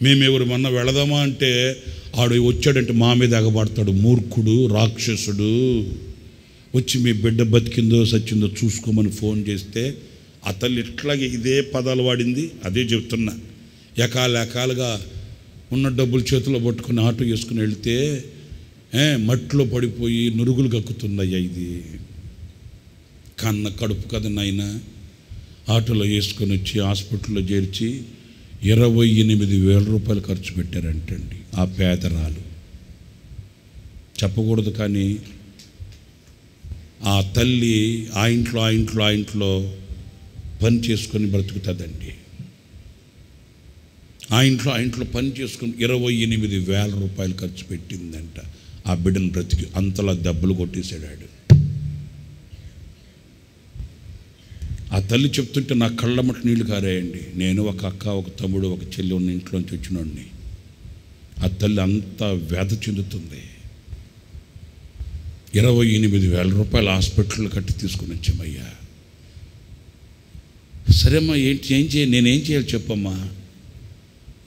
మేమెవరమన్నా వెళదామా అంటే ఆడు వచ్చాడంటే మా మీద ఎగబడతాడు, మూర్ఖుడు రాక్షసుడు, వచ్చి మీ బిడ్డ బతికిందో సచ్చిందో చూసుకోమని ఫోన్ చేస్తే ఆ తల్లి ఇట్లాగే ఇదే పదాలు వాడింది. అదే చెప్తున్నా, ఎకాలుగా ఉన్న డబ్బులు చేతిలో పట్టుకుని ఆటో వేసుకుని వెళ్తే మట్టిలో పడిపోయి నురుగులు గక్కుతుందయ్యా. ఇది కన్న కడుపు కదా నాయన. ఆటోలో వేసుకొని వచ్చి హాస్పిటల్లో చేర్చి 28,000 రూపాయలు ఖర్చు పెట్టారంటండి ఆ పేదరాలు. చెప్పకూడదు కానీ ఆ తల్లి ఆ ఇంట్లో పని చేసుకొని బ్రతుకుతుందండి. ఆ ఇంట్లో పని చేసుకుని 28,000 రూపాయలు ఖర్చు పెట్టిందంట. ఆ బిడ్డను బ్రతికి అంతలా దెబ్బలు కొట్టేశాడు. ఆ తల్లి చెప్తుంటే నా కళ్ళమట నీళ్లు కారాయండి. నేను ఒక అక్క, ఒక తమ్ముడు, ఒక చెల్లి ఉన్న ఇంట్లోంచి వచ్చినోడిని. ఆ తల్లి అంతా వ్యాధి చెందుతుంది. 28,000 రూపాయలు హాస్పిటల్ కట్టి తీసుకుని వచ్చామయ్యా. సరేమ్మా నేనేం చేయాలి చెప్పమ్మా.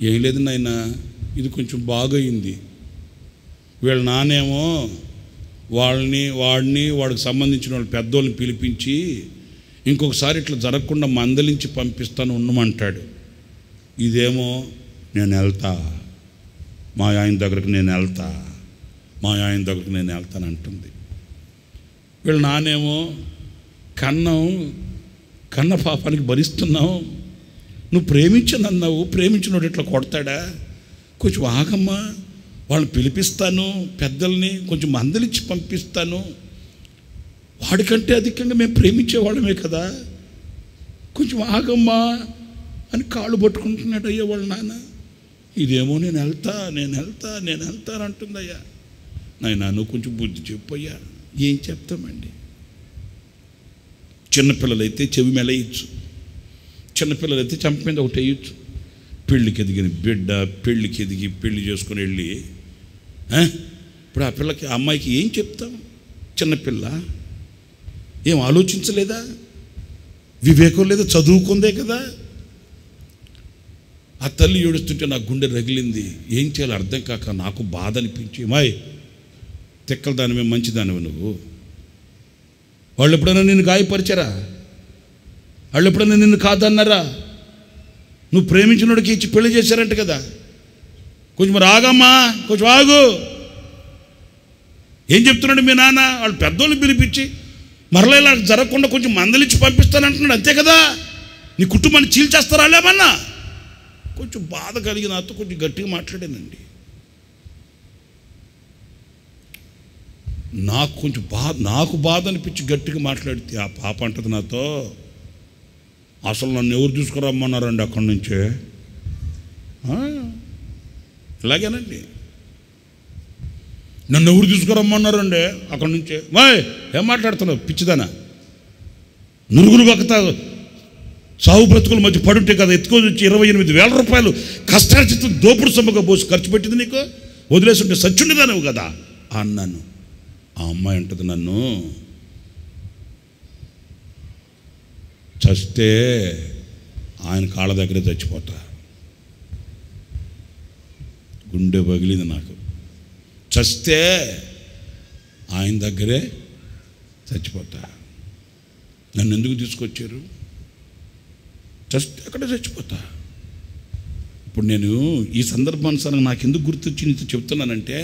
ఏం లేదు నాయన, ఇది కొంచెం బాగయింది. వీళ్ళ నానేమో వాడికి సంబంధించిన వాళ్ళు పెద్దోళ్ళని పిలిపించి ఇంకొకసారి ఇట్లా జరగకుండా మందలించి పంపిస్తాను ఉండమంటాడు. ఇదేమో నేను వెళ్తా, మా ఆయన దగ్గరికి నేను వెళ్తాను అంటుంది. వీళ్ళ నానేమో కన్న పాపానికి భరిస్తున్నావు, నువ్వు ప్రేమించనన్నావు, ప్రేమించినోడు ఇట్లా కొడతాడా, కొంచెం ఆగమ్మా, వాళ్ళని పిలిపిస్తాను, పెద్దల్ని కొంచెం మందలించి పంపిస్తాను, వాడికంటే అధికంగా మేము ప్రేమించేవాళ్ళమే కదా, కొంచెం ఆగమ్మా అని కాళ్ళు పట్టుకుంటున్నాడు అయ్యా వాళ్ళ నాన్న. ఇదేమో నేను వెళ్తా అంటుందయ్యా. నాయనా నువ్వు కొంచెం బుద్ధి చెప్పయ్యా. ఏం చెప్తామండి, చిన్నపిల్లలైతే చెవి మెలయచ్చు, చిన్నపిల్లలైతే చంప మీద ఒకటి వేయచ్చు. పెళ్ళికి ఎదిగిన బిడ్డ పెళ్ళి చేసుకుని వెళ్ళి ఇప్పుడు ఆ పిల్లకి ఆ అమ్మాయికి ఏం చెప్తాం? చిన్నపిల్ల ఏం ఆలోచించలేదా, వివేకం లేదా, చదువుకుందే కదా. ఆ తల్లి ఏడుస్తుంటే నా గుండె రగిలింది. ఏం చేయాలో అర్థం కాక నాకు బాధ అనిపించి, మాయ్ తిక్కల దానివే మంచిదానివి నువ్వు, వాళ్ళు ఎప్పుడైనా నిన్ను గాయపరిచారా, వాళ్ళు ఎప్పుడైనా నిన్ను కాదన్నారా, నువ్వు ప్రేమించినోడికి ఇచ్చి పెళ్లి చేశారంట కదా, కొంచెం మరి ఆగమ్మా, కొంచెం ఆగు. ఏం చెప్తున్నాడు మీ నాన్న? వాళ్ళు పెద్దోళ్ళు పిలిపించి మరలా ఇలా జరగకుండా కొంచెం మందలించి పంపిస్తానంటున్నాడు, అంతే కదా. నీ కుటుంబాన్ని చీల్చేస్తారా లేమన్నా? కొంచెం బాధ కలిగి నాతో కొంచెం గట్టిగా మాట్లాడానండి. నాకు బాధ అనిపించి గట్టిగా మాట్లాడితే ఆ పాప అంటది నాతో, అసలు నన్ను ఎవరు తీసుకురమ్మన్నారండి అక్కడి నుంచే. ఇలాగేనండి, నన్ను ఎవరు తీసుకురమ్మన్నారండి అక్కడి నుంచే. ఏం మాట్లాడుతున్నావు పిచ్చిదానా? నురుగులు బక్కతా సాగు బ్రతుకుల మధ్య పడుంటే కదా ఎత్తుకొని వచ్చి 28,000 రూపాయలు కష్టార్జితం దోపుడు సొమ్ముగా పోసి ఖర్చు పెట్టింది నీకు, వదిలేసుంటే సచ్చుండేదానవు కదా అన్నాను. ఆ అమ్మాయి అంటది, నన్ను చస్తే ఆయన కాళ్ళ దగ్గరే చచ్చిపోతా. గుండె పగిలింది నాకు. చస్తే ఆయన దగ్గరే చచ్చిపోతా. నన్ను ఎందుకు తీసుకొచ్చారు? చస్తే అక్కడే చచ్చిపోతా. ఇప్పుడు నేను ఈ సందర్భానుసారంగా నాకు ఎందుకు గుర్తొచ్చి నీతో చెప్తున్నానంటే,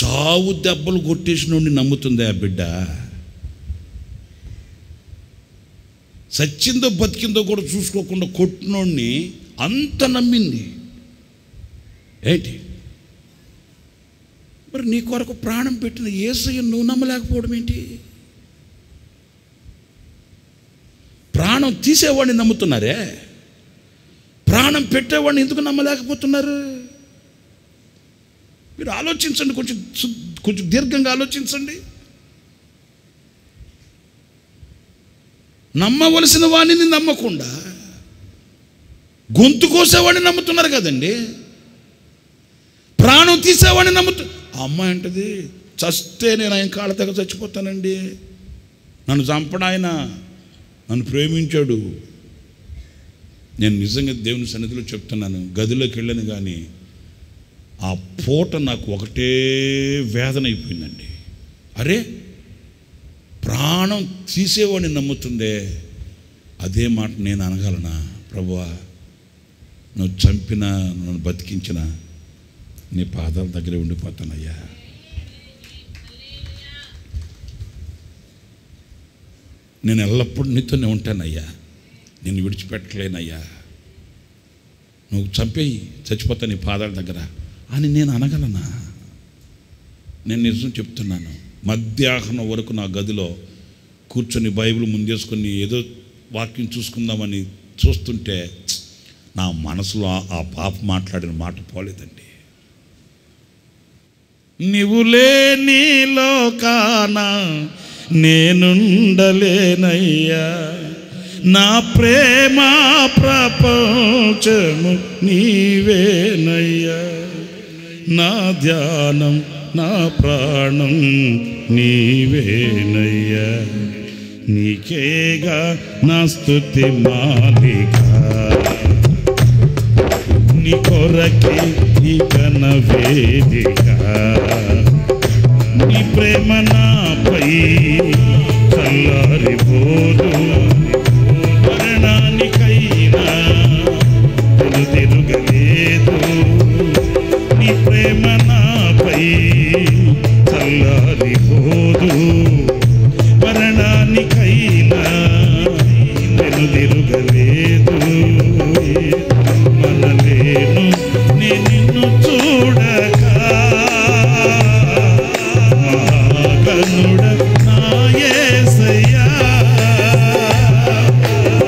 చావు దెబ్బలు కొట్టేసినోడిని నమ్ముతుంది ఆ బిడ్డ. సచ్చిందో బతికిందో కూడా చూసుకోకుండా కొట్టినోడిని అంత నమ్మింది. ఏంటి మరి నీ కొరకు ప్రాణం పెట్టిన యేసయ్య నువ్వు నమ్మలేకపోవడం ఏంటి? ప్రాణం తీసేవాడిని నమ్ముతున్నారే, ప్రాణం పెట్టేవాడిని ఎందుకు నమ్మలేకపోతున్నారు? మీరు ఆలోచించండి, కొంచెం దీర్ఘంగా ఆలోచించండి. నమ్మవలసిన వాడిని నమ్మకుండా గొంతు కోసేవాడిని నమ్ముతున్నారు కదండి. ప్రాణం తీసేవాడిని ఆ అమ్మాయి అంటది, చస్తే నేను ఆయన కాళ్ళ దగ్గర చచ్చిపోతానండి. నన్ను చంపడాయన నన్ను ప్రేమించాడు. నేను నిజంగా దేవుని సన్నిధిలో చెప్తున్నాను, గదిలోకి వెళ్ళాను కానీ ఆ పూట నాకు ఒకటే వేదన అయిపోయిందండి. అరే, ప్రాణం తీసేవాడిని నమ్ముతుందే, అదే మాట నేను అనగలనా? ప్రభువా, నువ్వు చంపినా నన్ను బతికించినా నీ పాదాల దగ్గరే ఉండిపోతానయ్యా. నేను ఎల్లప్పుడూ నీతోనే ఉంటానయ్యా, నేను విడిచిపెట్టలేనయ్యా. నువ్వు చంపేయి, చచ్చిపోతా నీ పాదాల దగ్గర అని నేను అనగలనా? నేను నిజం చెప్తున్నాను. మధ్యాహ్నం వరకు నా గదిలో కూర్చొని బైబిల్ ముందేసుకొని ఏదో వాక్యం చూసుకుందామని చూస్తుంటే నా మనసులో ఆ పాప మాట్లాడిన మాట పోలేదండి. నీవు లేని లోకాన నేనుండలేనయ్యా, నా ప్రేమ ప్రపంచము నీవేనయ్యా, నా ధ్యానం నా ప్రాణం నీవేనయ్యా, నీకేగా నా స్తుతి మాలిక, నీ కొరకే ఈ ఘన వేదిక, నీ ప్రేమ నాపై చల్లారిపోదు, మరణానికైనా తిరుగలేదు, నీ ప్రేమ నాపై చల్లారిపోదు, మరణానికైనా తిరుగలేదు. మనలేను నిన్ను చూడక మహాగణుడ నా యేసయ్యా,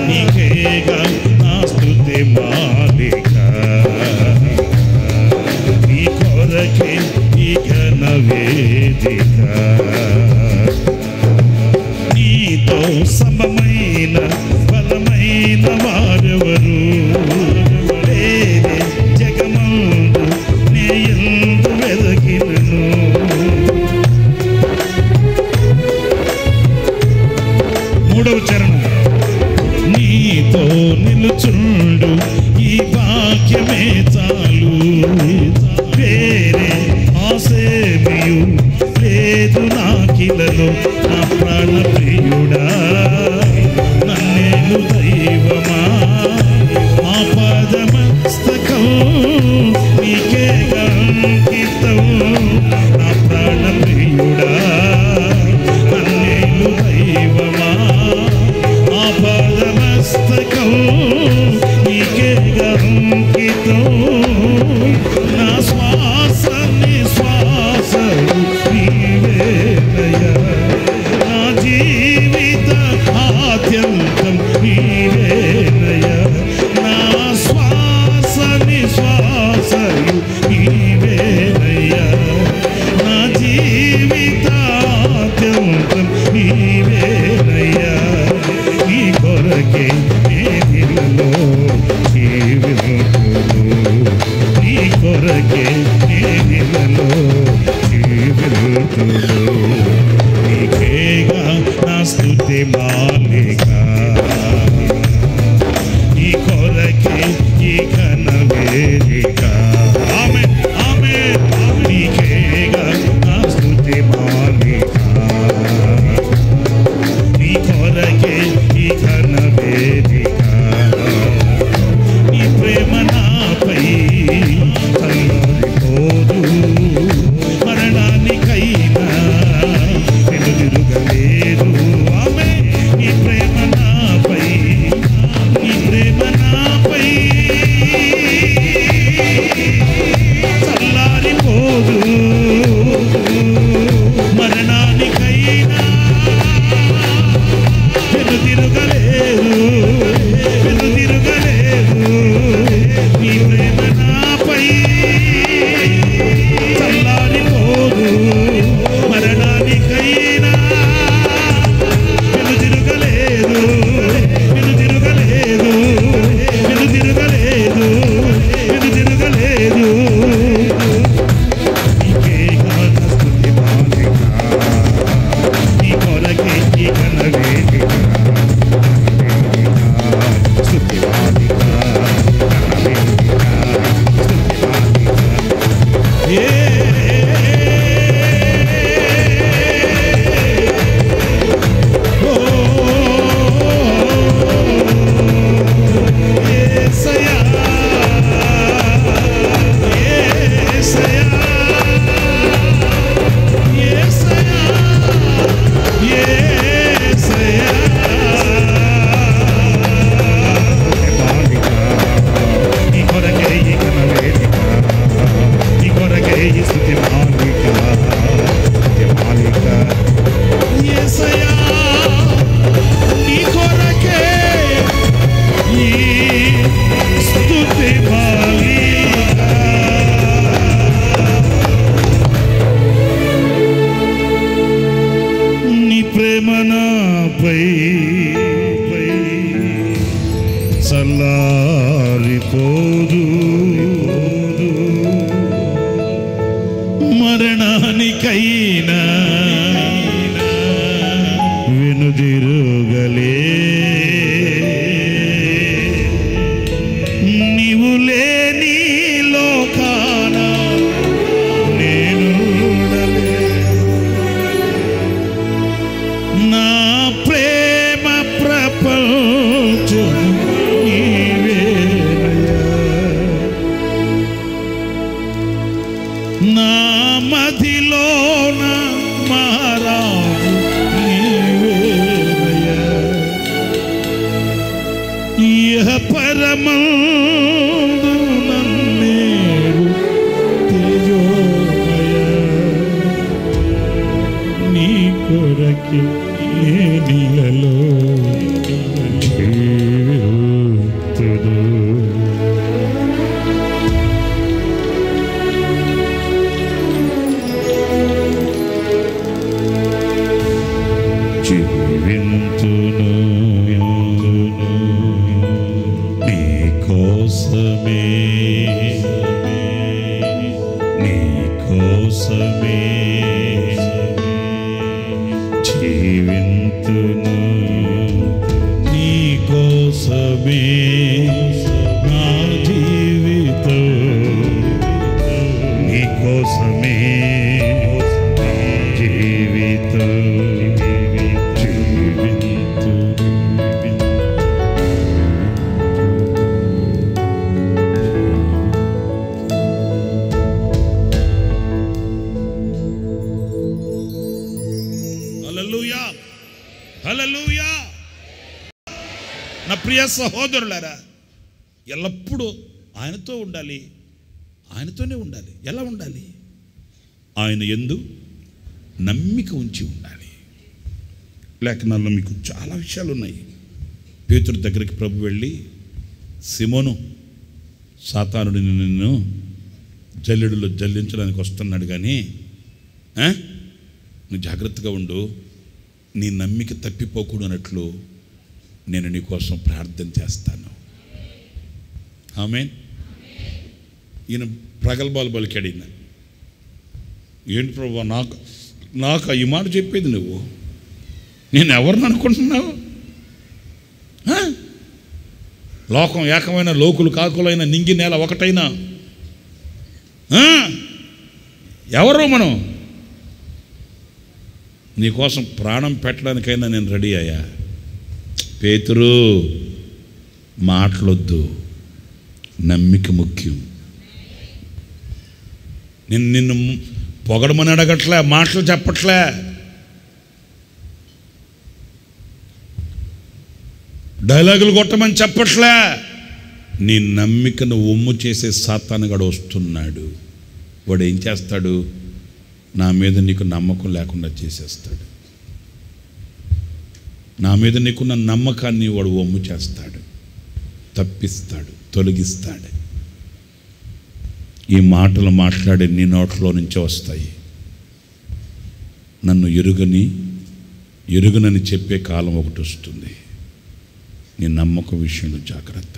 నీకేగా నా స్తుతి మాలిక, నీ కొరకే ఈ ఘన వేదిక, నీతో సమమైన బలమైన వారెవరు లేరే జగమందు నే ఎందు వెదకినను. మూడవ చరణం, నీతో నిలుచుండు ఈ వాక్యమే చాలు, వేరే ఆసేమియు లేదు నాకిలలో, నా ప్రాణ ప్రియుడా నన్నేలు దైవమా, ఆపదమస్తకం నీకే అంకితం, నా ప్రాణ ప్రియుడా నన్నేలు దైవమా, ఆపదమస్తకం నీకే అంకితం నా శ్వాస నిశ్వాస నీవేనయ్యా నా జీవిత ఆద్యంతం నీవేనయ్యా నా శ్వాస నిశ్వాస నీవేనయ్యా నా జీవిత ఆద్యంతం నీవేనయ్యా నీ కొరకే నేనిలలో జీవితులు నీ కొరకే నేనిలలో జీవితులు నీకేగా నా స్తుతి మాలిక నీ కొరకే ఈ ఘన వేదిక ఆమేన్ ఆమేన్ నీకేగా నా స్తుతి మాలిక నీ కొరకే ఈ ఘన వేదిక నీ ప్రేమ నాపై చల్లారిపోదు మరణానికైనా వెనుదిరుగలేదు ఆమేన్ నీ ప్రేమ నాపై చల్లారిపోదు మరణానికైనా వెనుదిరుగలేదు నీ ప్రేమ నాపై చల్లారిపోదు మరణానికైనా వెనుదిరుగలేదు నీకే ఘన స్తుతి మాలిక నీ కొరకే ఈ ఘన వేదిక స్తుతి మాలిక చల్లారిపోదు మరణానికైనా వెనుదిరుగలే నీవు లేని లోకాన నేను నా ప్రేమ ప్రపంచం నా మదిలోన మహారాజు నీవేనయ్యా ఇహ పరమందు నన్నేడు తేజోమయ నీ కొరకే నేనిలలో జీవితుడు జీవింతును నీ కోసమే జీవింతును నీ కోసమే నా జీవితం నీ కోసమే జీవితం హల్లెలూయా హల్లెలూయా. నా ప్రియ సహోదరులారా, ఎల్లప్పుడూ ఆయనతో ఉండాలి, ఆయనతోనే ఉండాలి. ఎలా ఉండాలి? ఆయన యందు నమ్మిక ఉంచి ఉండాలి. లేఖనాల్లో మీకు చాలా విషయాలు ఉన్నాయి. పేతురు దగ్గరికి ప్రభు వెళ్ళి, సిమోను, సాతానుడు నిన్ను జల్లెడులో జల్లించడానికి వస్తున్నాడు, కానీ నువ్వు జాగ్రత్తగా ఉండు, నీ నమ్మిక తప్పిపోకూడదు అన్నట్లు నేను నీ కోసం ప్రార్థన చేస్తాను. ఆమేన్. ఈయన ప్రగల్భాలు పలికాడు. ఈయన, ఏంటి ప్రభు నాకు ఈ మాట చెప్పేది నువ్వు? నేను ఎవరిని అనుకుంటున్నావు? లోకం ఏకమైన, లోకులు కాకులైన, నింగి నేల ఒకటైనా ఎవరు మనం? నీకోసం ప్రాణం పెట్టడానికైనా నేను రెడీ అయ్యా. పేతురు, మాటలొద్దు, నమ్మిక ముఖ్యం. నిన్ను పొగడమని అడగట్లే, మాటలు చెప్పట్లే. డైలాగులు కొట్టమని చెప్పట్లే. నీ నమ్మికను ఒమ్ము చేసే సాతానుగాడు వస్తున్నాడు. వాడు ఏం చేస్తాడు? నా మీద నీకు నమ్మకం లేకుండా చేసేస్తాడు. నా మీద నీకున్న నమ్మకాన్ని వాడు ఒమ్ము చేస్తాడు, తప్పిస్తాడు, తొలగిస్తాడు. ఈ మాటలు మాట్లాడే నీ నోట్లో నుంచే వస్తాయి. నన్ను ఎరుగనని చెప్పే కాలం ఒకటి వస్తుంది. నీ నమ్మకం విషయంలో జాగ్రత్త.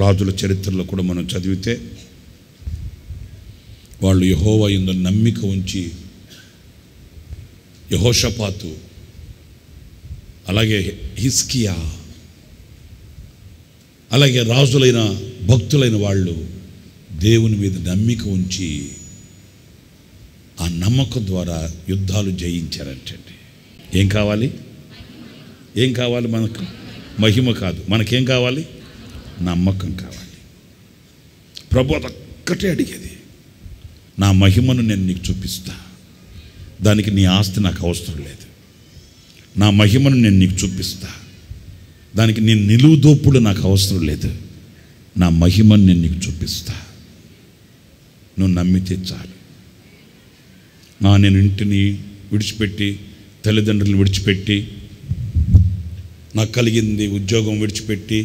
రాజుల చరిత్రలో కూడా మనం చదివితే వాళ్ళు యెహోవా యందు నమ్మిక ఉంచి, యెహోషాపాతు, అలాగే హిజ్కియా, అలాగే రాజులైన భక్తులైన వాళ్ళు దేవుని మీద నమ్మిక ఉంచి ఆ నమ్మకం ద్వారా యుద్ధాలు జయించారంటండి. ఏం కావాలి? ఏం కావాలి మనకు? మహిమ కాదు. మనకేం కావాలి? నమ్మకం కావాలి. ప్రభు అదొక్కటే అడిగేది. నా మహిమను నేను నీకు చూపిస్తా, దానికి నీ ఆస్తి నాకు అవసరం లేదు. నా మహిమను నేను నీకు చూపిస్తా, దానికి నీ నిలువుదోపుడు నాకు అవసరం లేదు. నా మహిమను నేను నీకు చూపిస్తా, నువ్వు నమ్మితే చాలు. నేను ఇంటిని విడిచిపెట్టి, తల్లిదండ్రులను విడిచిపెట్టి, నాకు కలిగింది ఉద్యోగం విడిచిపెట్టి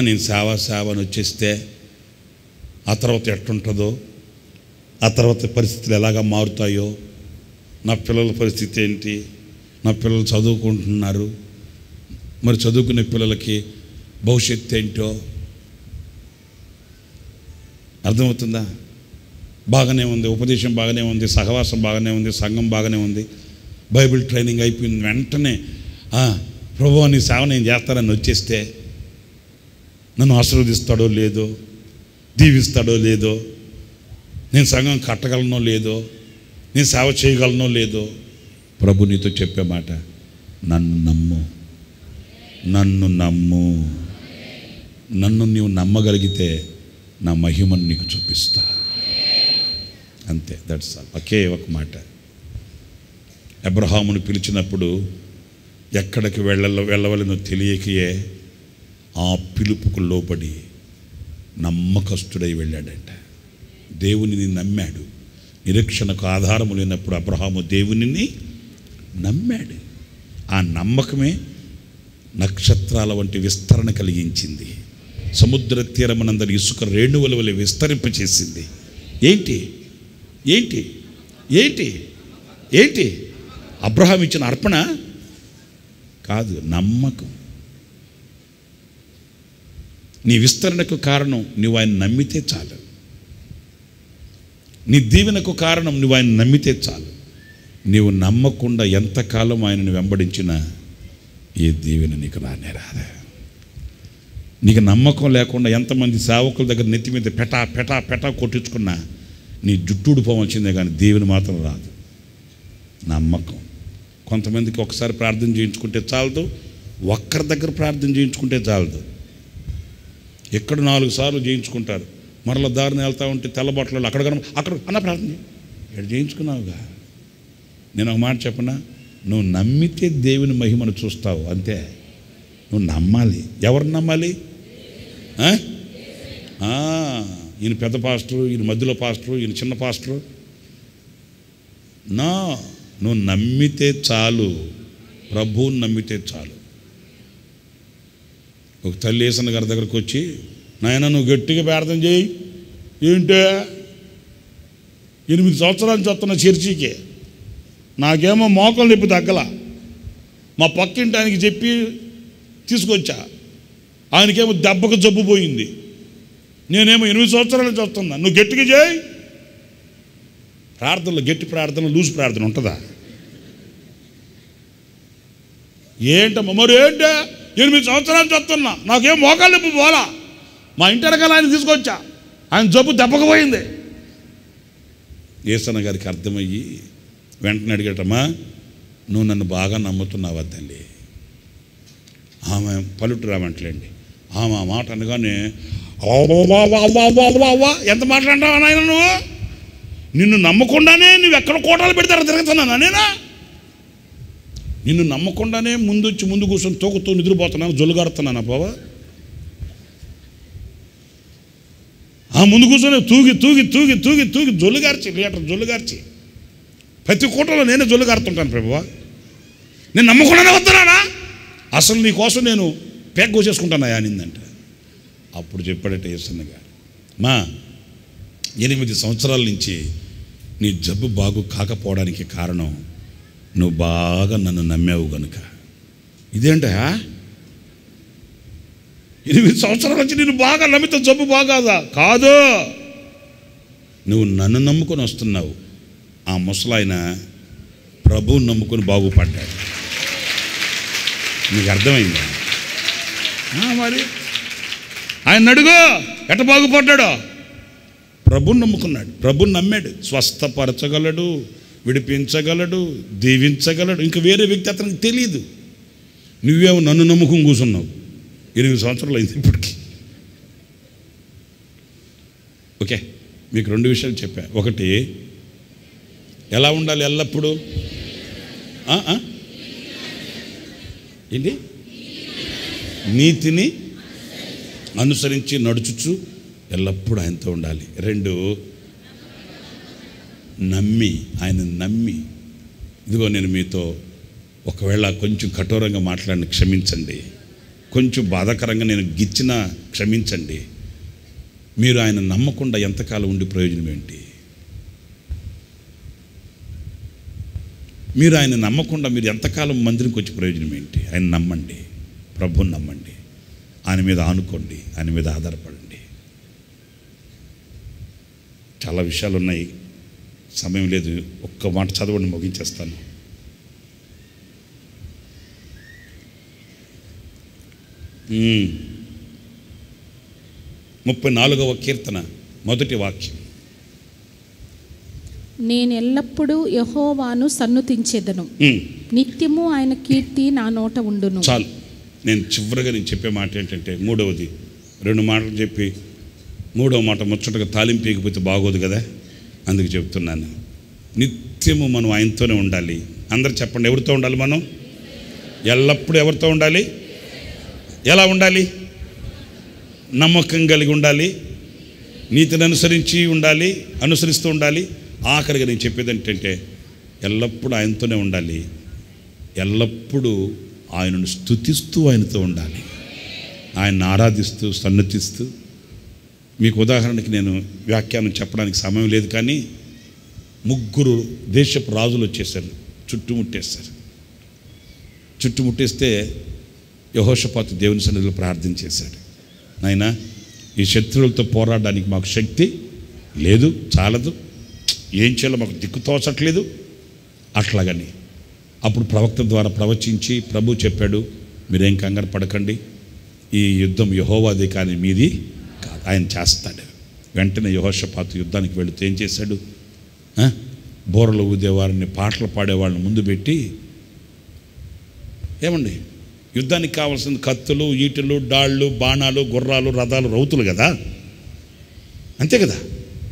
నేను సేవ అని వచ్చేస్తే ఆ తర్వాత ఎట్టుంటుందో, ఆ తర్వాత పరిస్థితులు ఎలాగా మారుతాయో, నా పిల్లల పరిస్థితి ఏంటి, నా పిల్లలు చదువుకుంటున్నారు, మరి చదువుకునే పిల్లలకి భవిష్యత్తు ఏంటో అర్థమవుతుందా? బాగానే ఉంది, ఉపదేశం బాగానే ఉంది, సహవాసం బాగానే ఉంది, సంఘం బాగానే ఉంది, బైబిల్ ట్రైనింగ్ అయిపోయింది, వెంటనే ప్రభువా నీ సేవ నేను చేస్తానని వచ్చేస్తే నన్ను ఆశీర్వదిస్తాడో లేదో, దీవిస్తాడో లేదో, నేను సంఘం కట్టగలనో లేదో, నేను సేవ చేయగలనో లేదో. ప్రభు నీతో చెప్పే మాట, నన్ను నమ్ము, నన్ను నమ్ము. నన్ను నీవు నమ్మగలిగితే నా మహిమను నీకు చూపిస్తా. అంతే, దట్స్ ఆల్. ఒకే ఒక మాట. అబ్రహామును పిలిచినప్పుడు ఎక్కడికి వెళ్ళవలనో తెలియకయే ఆ పిలుపుకు లోబడి నమ్మకస్తుడై వెళ్ళాడంట. దేవునిని నమ్మాడు. నిరీక్షణకు ఆధారము లేనప్పుడు అబ్రహాము దేవునిని నమ్మాడు. ఆ నమ్మకమే నక్షత్రాల వంటి విస్తరణ కలిగించింది. సముద్ర తీరమనందరి ఇసుక రేణువుల వలె విస్తరింపచేసింది. ఏంటి ఏంటి ఏంటి ఏంటి అబ్రహాం ఇచ్చిన అర్పణ కాదు, నమ్మకం. నీ విస్తరణకు కారణం నువ్వు ఆయన నమ్మితే చాలు. నీ దీవెనకు కారణం నువ్వు ఆయన నమ్మితే చాలు. నీవు నమ్మకుండా ఎంతకాలం ఆయనను వెంబడించినా ఏ దీవెన నీకు రానే రాదా. నీకు నమ్మకం లేకుండా ఎంతమంది సేవకుల దగ్గర నెత్తి మీద పెటా పెటా పెటా కొట్టించుకున్నా నీ జుట్టుడు పోవచ్చిందే కానీ దీవెన మాత్రం రాదు. నమ్మకం. కొంతమందికి ఒకసారి ప్రార్థన చేయించుకుంటే చాలదు, ఒక్కరి దగ్గర ప్రార్థన చేయించుకుంటే చాలదు. ఎక్కడ 4 సార్లు చేయించుకుంటారు, మరలా దారిని వెళ్తూ ఉంటే తెల్లబట్టలు అక్కడ అన్న ప్రార్థన ఇక్కడ చేయించుకున్నావుగా. నేను ఒక మాట చెప్పనా, నువ్వు నమ్మితే దేవుని మహిమను చూస్తావు, అంతే. నువ్వు నమ్మాలి. ఎవరిని నమ్మాలి? ఈయన పెద్ద పాస్టరు, ఈయన మధ్యలో పాస్టరు, ఈయన చిన్న పాస్టరు. నా నువ్వు నమ్మితే చాలు, ప్రభువుని నమ్మితే చాలు. ఒక తల్లి యేసన్న గారి దగ్గరకు వచ్చి, నాయన నువ్వు గట్టిగా ప్రార్థన చేయి. ఏంటే 8 సంవత్సరాల నుంచి వస్తున్న చర్చికి, నాకేమో మోకాలు నొప్పి తగ్గల. మా పక్కింటి ఆయనకి చెప్పి తీసుకొచ్చా, ఆయనకేమో దెబ్బకు జబ్బు పోయింది. నేనేమో 8 సంవత్సరాల నుంచి వస్తున్నా. నువ్వు గట్టిగా చేయి. ప్రార్థనలో గట్టి ప్రార్థన, లూజ్ ప్రార్థన ఉంటుందా? ఏంటమ్మా మరి? ఏంటో 8 సంవత్సరాల నుంచి వస్తున్నా, నాకేం మోకాలు నొప్పి పోలా. మా ఇంటి వెనకాల ఆయన తీసుకొచ్చా, ఆయన జబ్బు దెబ్బకు పోయింది. యేసన్న గారికి అర్థమయ్యి వెంటనే అడిగటమ్మా, నువ్వు నన్ను బాగా నమ్ముతున్నావా తల్లి? ఆమె పలుటు రావంటలేండి. ఆమె ఆ మాట అనగానే ఎంత మాట్లాంటావా నాయన నువ్వు? నిన్ను నమ్మకుండానే నువ్వు ఎక్కడ కోటాలు పెడతారో తిరుగుతున్నానా నేనా? నిన్ను నమ్మకుండానే ముందు కూర్చొని తోకుతూ నిద్రపోతున్నాను, జొల్లుగారుతున్నాను బావా. ఆ ముందు కూర్చొని తూగి తూగి తూగి తూగి తూగి జొల్లుగార్చి, లీటర్ జొల్లుగార్చి ప్రతి కోటలో నేనే జొల్లుగారుతుంటాను ప్రభువా. నేను నమ్మకుండానే వస్తున్నానా? అసలు నీ కోసం నేను పేక్ కోసేసుకుంటాను అనిందంట. అప్పుడు చెప్పాడట యేసన్న గారు, మా 8 సంవత్సరాల నుంచి నీ జబ్బు బాగు కాకపోవడానికి కారణం నువ్వు బాగా నన్ను నమ్మావు గనుక. ఇదేంటా 8 సంవత్సరాల నుంచి నేను బాగా నమ్మితే జబ్బు బాగాదా? కాదు, నువ్వు నన్ను నమ్ముకొని వస్తున్నావు. ఆ ముసలాయన ప్రభువుని నమ్ముకొని బాగుపడ్డాడు. నీకు అర్థమైందా? మరి ఆయన అడుగు ఎట్ట బాగుపడ్డాడో. ప్రభువుని నమ్ముకున్నాడు, ప్రభువుని నమ్మాడు. స్వస్థపరచగలడు, విడిపించగలడు, దీవించగలడు. ఇంకా వేరే వ్యక్తి అతనికి తెలియదు. నువ్వేమో నన్ను నమ్ముకుని కూర్చున్నావు. 8 సంవత్సరాలు అయింది ఇప్పటికి. ఓకే, మీకు 2 విషయాలు చెప్పా. ఒకటి, ఎలా ఉండాలి ఎల్లప్పుడూ? ఏంటి? నీతిని అనుసరించి నడుచుచు ఎల్లప్పుడూ ఆయనతో ఉండాలి. 2, నమ్మి, ఆయన నమ్మి. ఇదిగో నేను మీతో ఒకవేళ కొంచెం కఠోరంగా మాట్లాడిన క్షమించండి, కొంచెం బాధాకరంగా నేను గిచ్చిన క్షమించండి. మీరు ఆయన నమ్మకుండా ఎంతకాలం ఉండి ప్రయోజనం ఏంటి? మీరు ఆయన నమ్మకుండా మీరు ఎంతకాలం మందిరికి వచ్చి ప్రయోజనం ఏంటి? ఆయన నమ్మండి, ప్రభువుని నమ్మండి, ఆయన మీద ఆనుకోండి, ఆయన మీద ఆధారపడండి. చాలా విషయాలు ఉన్నాయి, సమయం లేదు. ఒక్క మాట చదవండి, ముగించేస్తాను. Hmm. 34వ కీర్తన 1వ వాక్యం. నేను ఎల్లప్పుడూ యెహోవాను సన్నుతించెదను, నిత్యము ఆయన కీర్తి నా నోట ఉండును. చాలు. నేను చివరిగా చెప్పే మాట ఏంటంటే, 3వది 2 మాటలు చెప్పి 3వ మాట ముచ్చటగా తాలింపు ఎగిపోతే బాగోదు కదా, అందుకు చెప్తున్నాను. నిత్యము మనం ఆయనతోనే ఉండాలి. అందరు చెప్పండి, ఎవరితో ఉండాలి మనం? ఎల్లప్పుడూ ఎవరితో ఉండాలి? ఎలా ఉండాలి? నమ్మకం కలిగి ఉండాలి, నీతిని అనుసరిస్తూ ఉండాలి. ఆఖరిగా నేను చెప్పేది ఏంటంటే, ఎల్లప్పుడూ ఆయనతోనే ఉండాలి, ఎల్లప్పుడూ ఆయనను స్తుతిస్తూ ఆయనతో ఉండాలి, ఆయన్ని ఆరాధిస్తూ సన్నతిస్తూ. మీకు ఉదాహరణకి నేను వ్యాఖ్యానం చెప్పడానికి సమయం లేదు, కానీ 3 దేశపు రాజులు వచ్చేసారు, చుట్టుముట్టేస్తే యెహోషాపాతు దేవుని సన్నిధిలో ప్రార్థన చేశాడు, నాయనా ఈ శత్రువులతో పోరాడడానికి మాకు శక్తి లేదు, చాలదు, ఏం చేయాలో మాకు దిక్కు తోచట్లేదు. అట్లాగని అప్పుడు ప్రవక్త ద్వారా ప్రవచించి ప్రభు చెప్పాడు, మీరేం కంగారు పడకండి, ఈ యుద్ధం యెహోవాదే కానీ మీది కాదు, ఆయన చేస్తాడు. వెంటనే యెహోషాపాతు యుద్ధానికి వెళుతూ ఏం చేశాడు? బోరలు ఊదేవారిని, పాటలు పాడేవాళ్ళని ముందు పెట్టి, ఏమండి యుద్ధానికి కావాల్సిన కత్తులు, ఈటెలు, డాళ్ళు, బాణాలు, గుర్రాలు, రథాలు, రౌతులు కదా, అంతే కదా.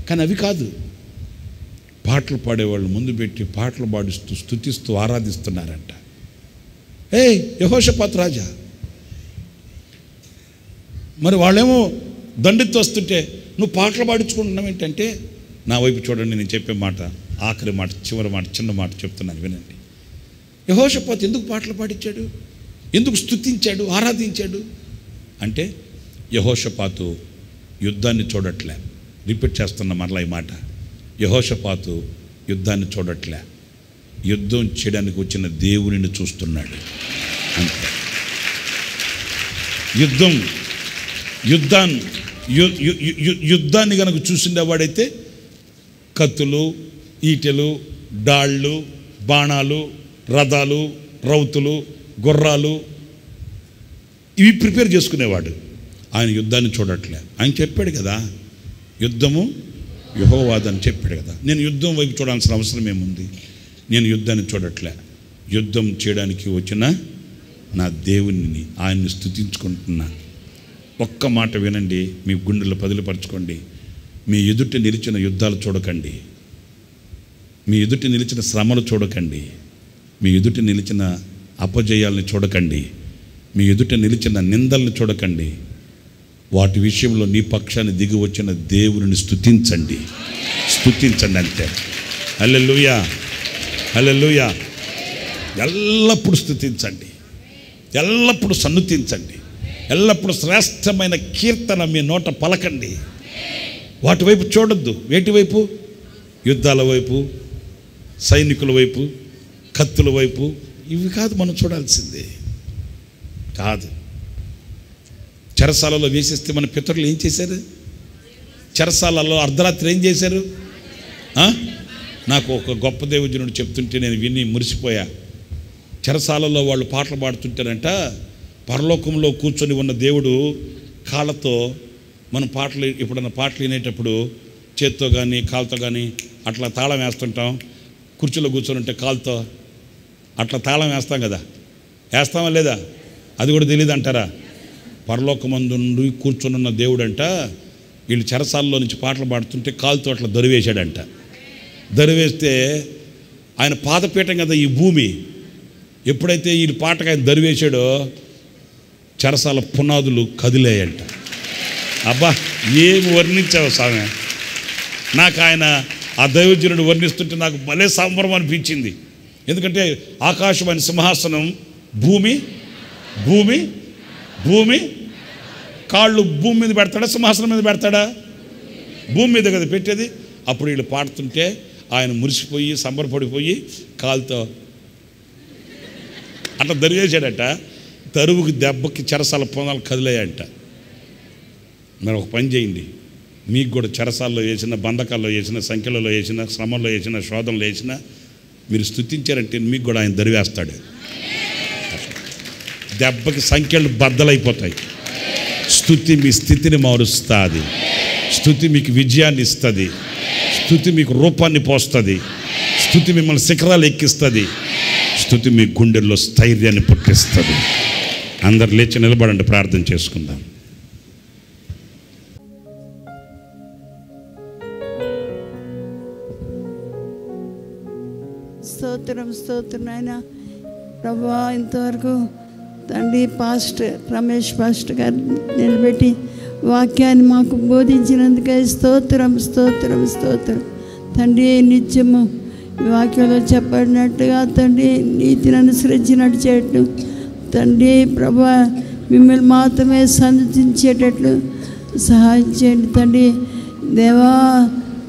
కానీ అవి కాదు, పాటలు పాడేవాళ్ళు ముందు పెట్టి పాటలు పాడిస్తూ స్తుతిస్తూ ఆరాధిస్తున్నారంట. యెహోషాపాతు రాజా, మరి వాళ్ళేమో దండెత్తి వస్తుంటే నువ్వు పాటలు పాడించుకుంటున్నావు ఏంటంటే, నా వైపు చూడండి, నేను చెప్పే మాట ఆఖరి మాట, చివరి మాట, చిన్న మాట చెప్తున్నాను వినండి. యెహోషాపాతు ఎందుకు పాటలు పాడించాడు, ఎందుకు స్తుతించాడు, ఆరాధించాడు అంటే యెహోషాపాతు యుద్ధాన్ని చూడట్లే. రిపీట్ చేస్తున్న మరలా ఈ మాట, యెహోషాపాతు యుద్ధాన్ని చూడట్లే, యుద్ధం చేయడానికి వచ్చిన దేవునిని చూస్తున్నాడు అంతే. యుద్ధాన్ని కనుక చూసిండేవాడైతే కత్తులు, ఈటెలు, డాళ్ళు, బాణాలు, రథాలు, రౌతులు, గుర్రాలు ఇవి ప్రిపేర్ చేసుకునేవాడు. ఆయన యుద్ధాన్ని చూడట్లే. ఆయన చెప్పాడు కదా, యుద్ధము యెహోవాదని చెప్పాడు కదా. నేను యుద్ధం వైపు చూడాల్సిన అవసరం ఏముంది? నేను యుద్ధాన్ని చూడట్లే, యుద్ధం చేయడానికి వచ్చిన నా దేవుని, ఆయన్ని స్తుతించుకుంటున్నా. ఒక్క మాట వినండి, మీ గుండెలు పదిలిపరచుకోండి. మీ ఎదుట నిలిచిన యుద్ధాలు చూడకండి, మీ ఎదుట నిలిచిన శ్రమలు చూడకండి, మీ ఎదుట నిలిచిన అపజయాల్ని చూడకండి, మీ ఎదుట నిలిచిన నిందల్ని చూడకండి. వాటి విషయంలో నీ పక్షాన్ని దిగి వచ్చిన దేవుని స్తుతించండి, స్తుతించండి అంతే. హల్లెలూయా, హల్లెలూయా. ఎల్లప్పుడూ స్తుతించండి, ఎల్లప్పుడూ సన్నుతించండి, ఎల్లప్పుడూ శ్రేష్టమైన కీర్తన మీ నోట పలకండి. వాటి వైపు చూడొద్దు. వేటి వైపు? యుద్ధాల వైపు, సైనికుల వైపు, కత్తుల వైపు, ఇవి కాదు మనం చూడాల్సిందే. కాదు. చెరసాలలో వేసేస్తే మన పితరులు ఏం చేశారు? చెరసాలలో అర్ధరాత్రి ఏం చేశారు? నాకు ఒక గొప్ప దేవుజనుడు చెప్తుంటే నేను విని మురిసిపోయా. చెరసాలలో వాళ్ళు పాటలు పాడుతుంటారంట, పరలోకంలో కూర్చొని ఉన్న దేవుడు కాళ్ళతో, మనం పాటలు ఎప్పుడన్నా పాటలు వినేటప్పుడు చేత్తో కానీ కాళ్ళతో కానీ అట్లా తాళం వేస్తుంటాం. కుర్చీలో కూర్చొని ఉంటే కాలుతో అట్లా తాళం వేస్తాం కదా, వేస్తామా లేదా? అది కూడా తెలియదు అంటారా? పరలోకమందు నుండి కూర్చొని ఉన్న దేవుడంట వీళ్ళు చెరసాలలో నుంచి పాటలు పాడుతుంటే కాలుతో అట్లా దరివేశాడంట. దరివేస్తే ఆయన పాదపీఠం కదా ఈ భూమి. ఎప్పుడైతే ఈ పాటకు ఆయన దరివేశాడో చెరసాల పునాదులు కదిలేయంట. అబ్బా, ఏమి వర్ణించావు స్వామి. నాకు ఆయన ఆ దైవజనుడు వర్ణిస్తుంటే నాకు భలే సంబరం అనిపించింది. ఎందుకంటే ఆకాశం ఆయన సింహాసనం, భూమి భూమి భూమి కాళ్ళు భూమి మీద పెడతాడా, సింహాసనం మీద పెడతాడా? భూమి మీద కదా పెట్టేది. అప్పుడు వీళ్ళు పాడుతుంటే ఆయన మురిసిపోయి సంబరపడిపోయి కాలుతో అట్లా దరివేశాడట. తరువుకి దెబ్బకి చెరసాల పొందాలు కదిలేయంట. మరి ఒక పని చేయండి, మీకు కూడా చెరసాల్లో వేసిన, బంధకాల్లో వేసిన, సంఖ్యలలో వేసిన, శ్రమంలో వేసిన, శోధనలో వేసిన, మీరు స్తుతించారంటే మీకు కూడా ఆయన దరివేస్తాడు. దెబ్బకి సంఖ్యలు బద్దలైపోతాయి. స్తుతి మీ స్థితిని మారుస్తుంది. స్తుతి మీకు విజయాన్ని ఇస్తుంది. స్తుతి మీకు రూపాన్ని పోస్తుంది. స్తుతి మిమ్మల్ని శిఖరాలు ఎక్కిస్తుంది. స్తుతి మీ గుండెల్లో స్థైర్యాన్ని పుట్టిస్తుంది. అందరు లేచి నిలబడండి, ప్రార్థన చేసుకుందాం. స్తోత్రం, స్తోత్రం నాయన. ప్రభువా, ఇంతవరకు తండ్రి రమేష్ పాస్టర్ గారు నిలబెట్టి వాక్యాన్ని మాకు బోధించినందుకే స్తోత్రం, స్తోత్రం, స్తోత్రం. తండ్రి, నిత్యము ఈ వాక్యంలో చెప్పడినట్టుగా తండ్రి నీతిని అనుసరించినట్టు చేయట్లు తండ్రి ప్రభువా, మిమ్మల్ని మాత్రమే సన్నిధించేటట్లు సహాయం చేయండి తండ్రి. దేవా,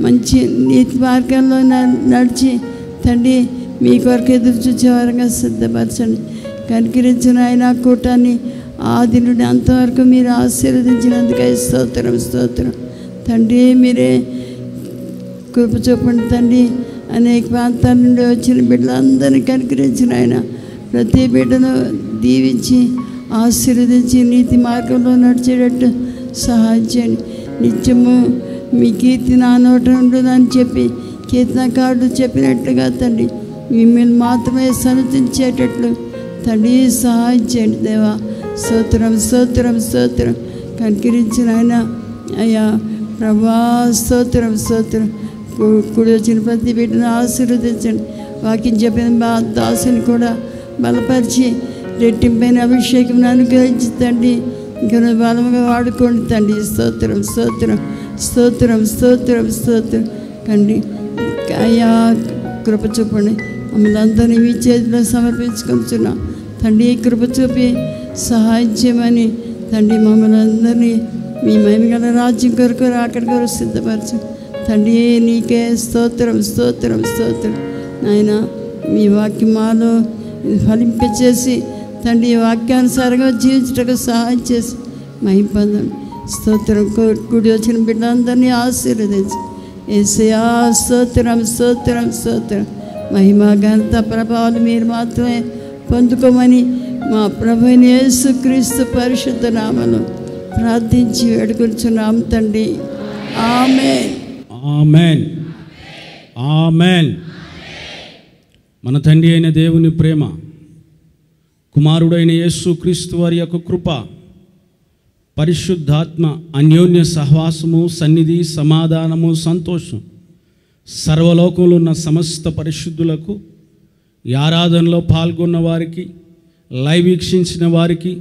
మంచి నీతి మార్గంలో నడిచి తండ్రి మీ కొరకు ఎదురు చూసేవారంగా సిద్ధపరచండి. కనికరించిన ఆయన కూటాన్ని ఆది నుండి అంతవరకు మీరు ఆశీర్వదించినందుకై స్తోత్రం, స్తోత్రం. తండ్రి, మీరే కృప చూపండి తండ్రి. అనేక ప్రాంతాల నుండి వచ్చిన బిడ్డలందరినీ కనికరించిన ఆయన ప్రతి బిడ్డను దీవించి ఆశీర్వదించి నీతి మార్గంలో నడిచేటట్టు సహాయం చేయండి. నిత్యము మీ కీర్తి నా నోట ఉండదని చెప్పి కీర్తనకారుడు చెప్పినట్లుగా తండ్రి మిమ్మల్ని మాత్రమే సన్నిధించేటట్లు తండ్రి సహాయం చేయండి దేవా. స్తోత్రం, స్తోత్రం, స్తోత్రం. కనికరించిన ఆయన అయ్యా ప్రభా, స్తోత్రం, స్తోత్రం. కూడి వచ్చిన ప్రతి బిడ్డను ఆశీర్వదించండి. వాక్యం చెప్పిన దాసుని కూడా బలపరిచి రెట్టింపైన అభిషేకం అనుగ్రహించి తండ్రి ఇంకా బలముగా వాడుకోండి తండ్రి. స్తోత్రం స్తోత్రం స్తోత్రం స్తోత్రం స్తోత్రం తండ్రి. అయ్యా కృప చూపండి, మమ్మల్ని అందరినీ మీ చేతిలో సమర్పించుకుంటున్నాం తండ్రి. కృప చూపి సహాయం చేయమని తండ్రి మమ్మల్ని అందరినీ మీ మహిమగల రాజ్యం కొరకు అక్కడి కొరకు సిద్ధపరచు తండ్రి. నీకే స్తోత్రం స్తోత్రం స్తోత్రం నాయన. మీ వాక్యం మాలో ఫలింపచేసి తండ్రి వాక్యానుసారంగా జీవించటకు సహాయం చేసి మహిమ పొందండి. స్తోత్రం. కూడి వచ్చిన బిడ్డలందరినీ ఆశీర్వదించి యేసయ్యా స్తోత్రం స్తోత్రం స్తోత్రం. మహిమ ఘనత ప్రభావాలు మీరు మాత్రమే పొందుకోమని మా ప్రభువైన యేసుక్రీస్తు పరిశుద్ధ నామములో ప్రార్థించి వేడుకొనుచున్నాం తండ్రి. ఆమేన్ ఆమేన్ ఆమేన్. మన తండ్రి అయిన దేవుని ప్రేమ, కుమారుడైన యేసుక్రీస్తు వారి యొక్క కృప, పరిశుద్ధాత్మ అన్యోన్య సహవాసము, సన్నిధి, సమాధానము, సంతోషం సర్వలోకంలో ఉన్న సమస్త పరిశుద్ధులకు, ఈ ఆరాధనలో పాల్గొన్న వారికి, లైవ్ వీక్షించిన వారికి,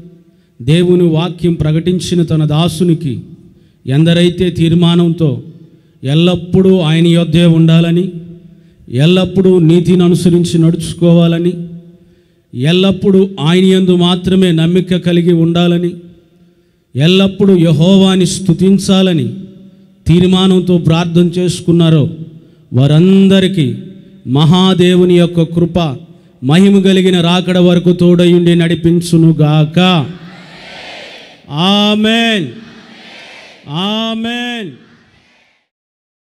దేవుని వాక్యం ప్రకటించిన తన దాసునికి, ఎందరైతే తీర్మానంతో ఎల్లప్పుడూ ఆయన యొద్దే ఉండాలని, ఎల్లప్పుడూ నీతిని అనుసరించి నడుచుకోవాలని, ఎల్లప్పుడూ ఆయన యందు మాత్రమే నమ్మిక కలిగి ఉండాలని, ఎల్లప్పుడూ యెహోవాని స్తుతించాలని తీర్మానంతో ప్రార్థన చేసుకున్నారో వారందరికీ మహాదేవుని యొక్క కృప మహిమ కలిగిన రాకడ వరకు తోడయుండి నడిపించునుగాక. ఆమేన్ ఆమేన్.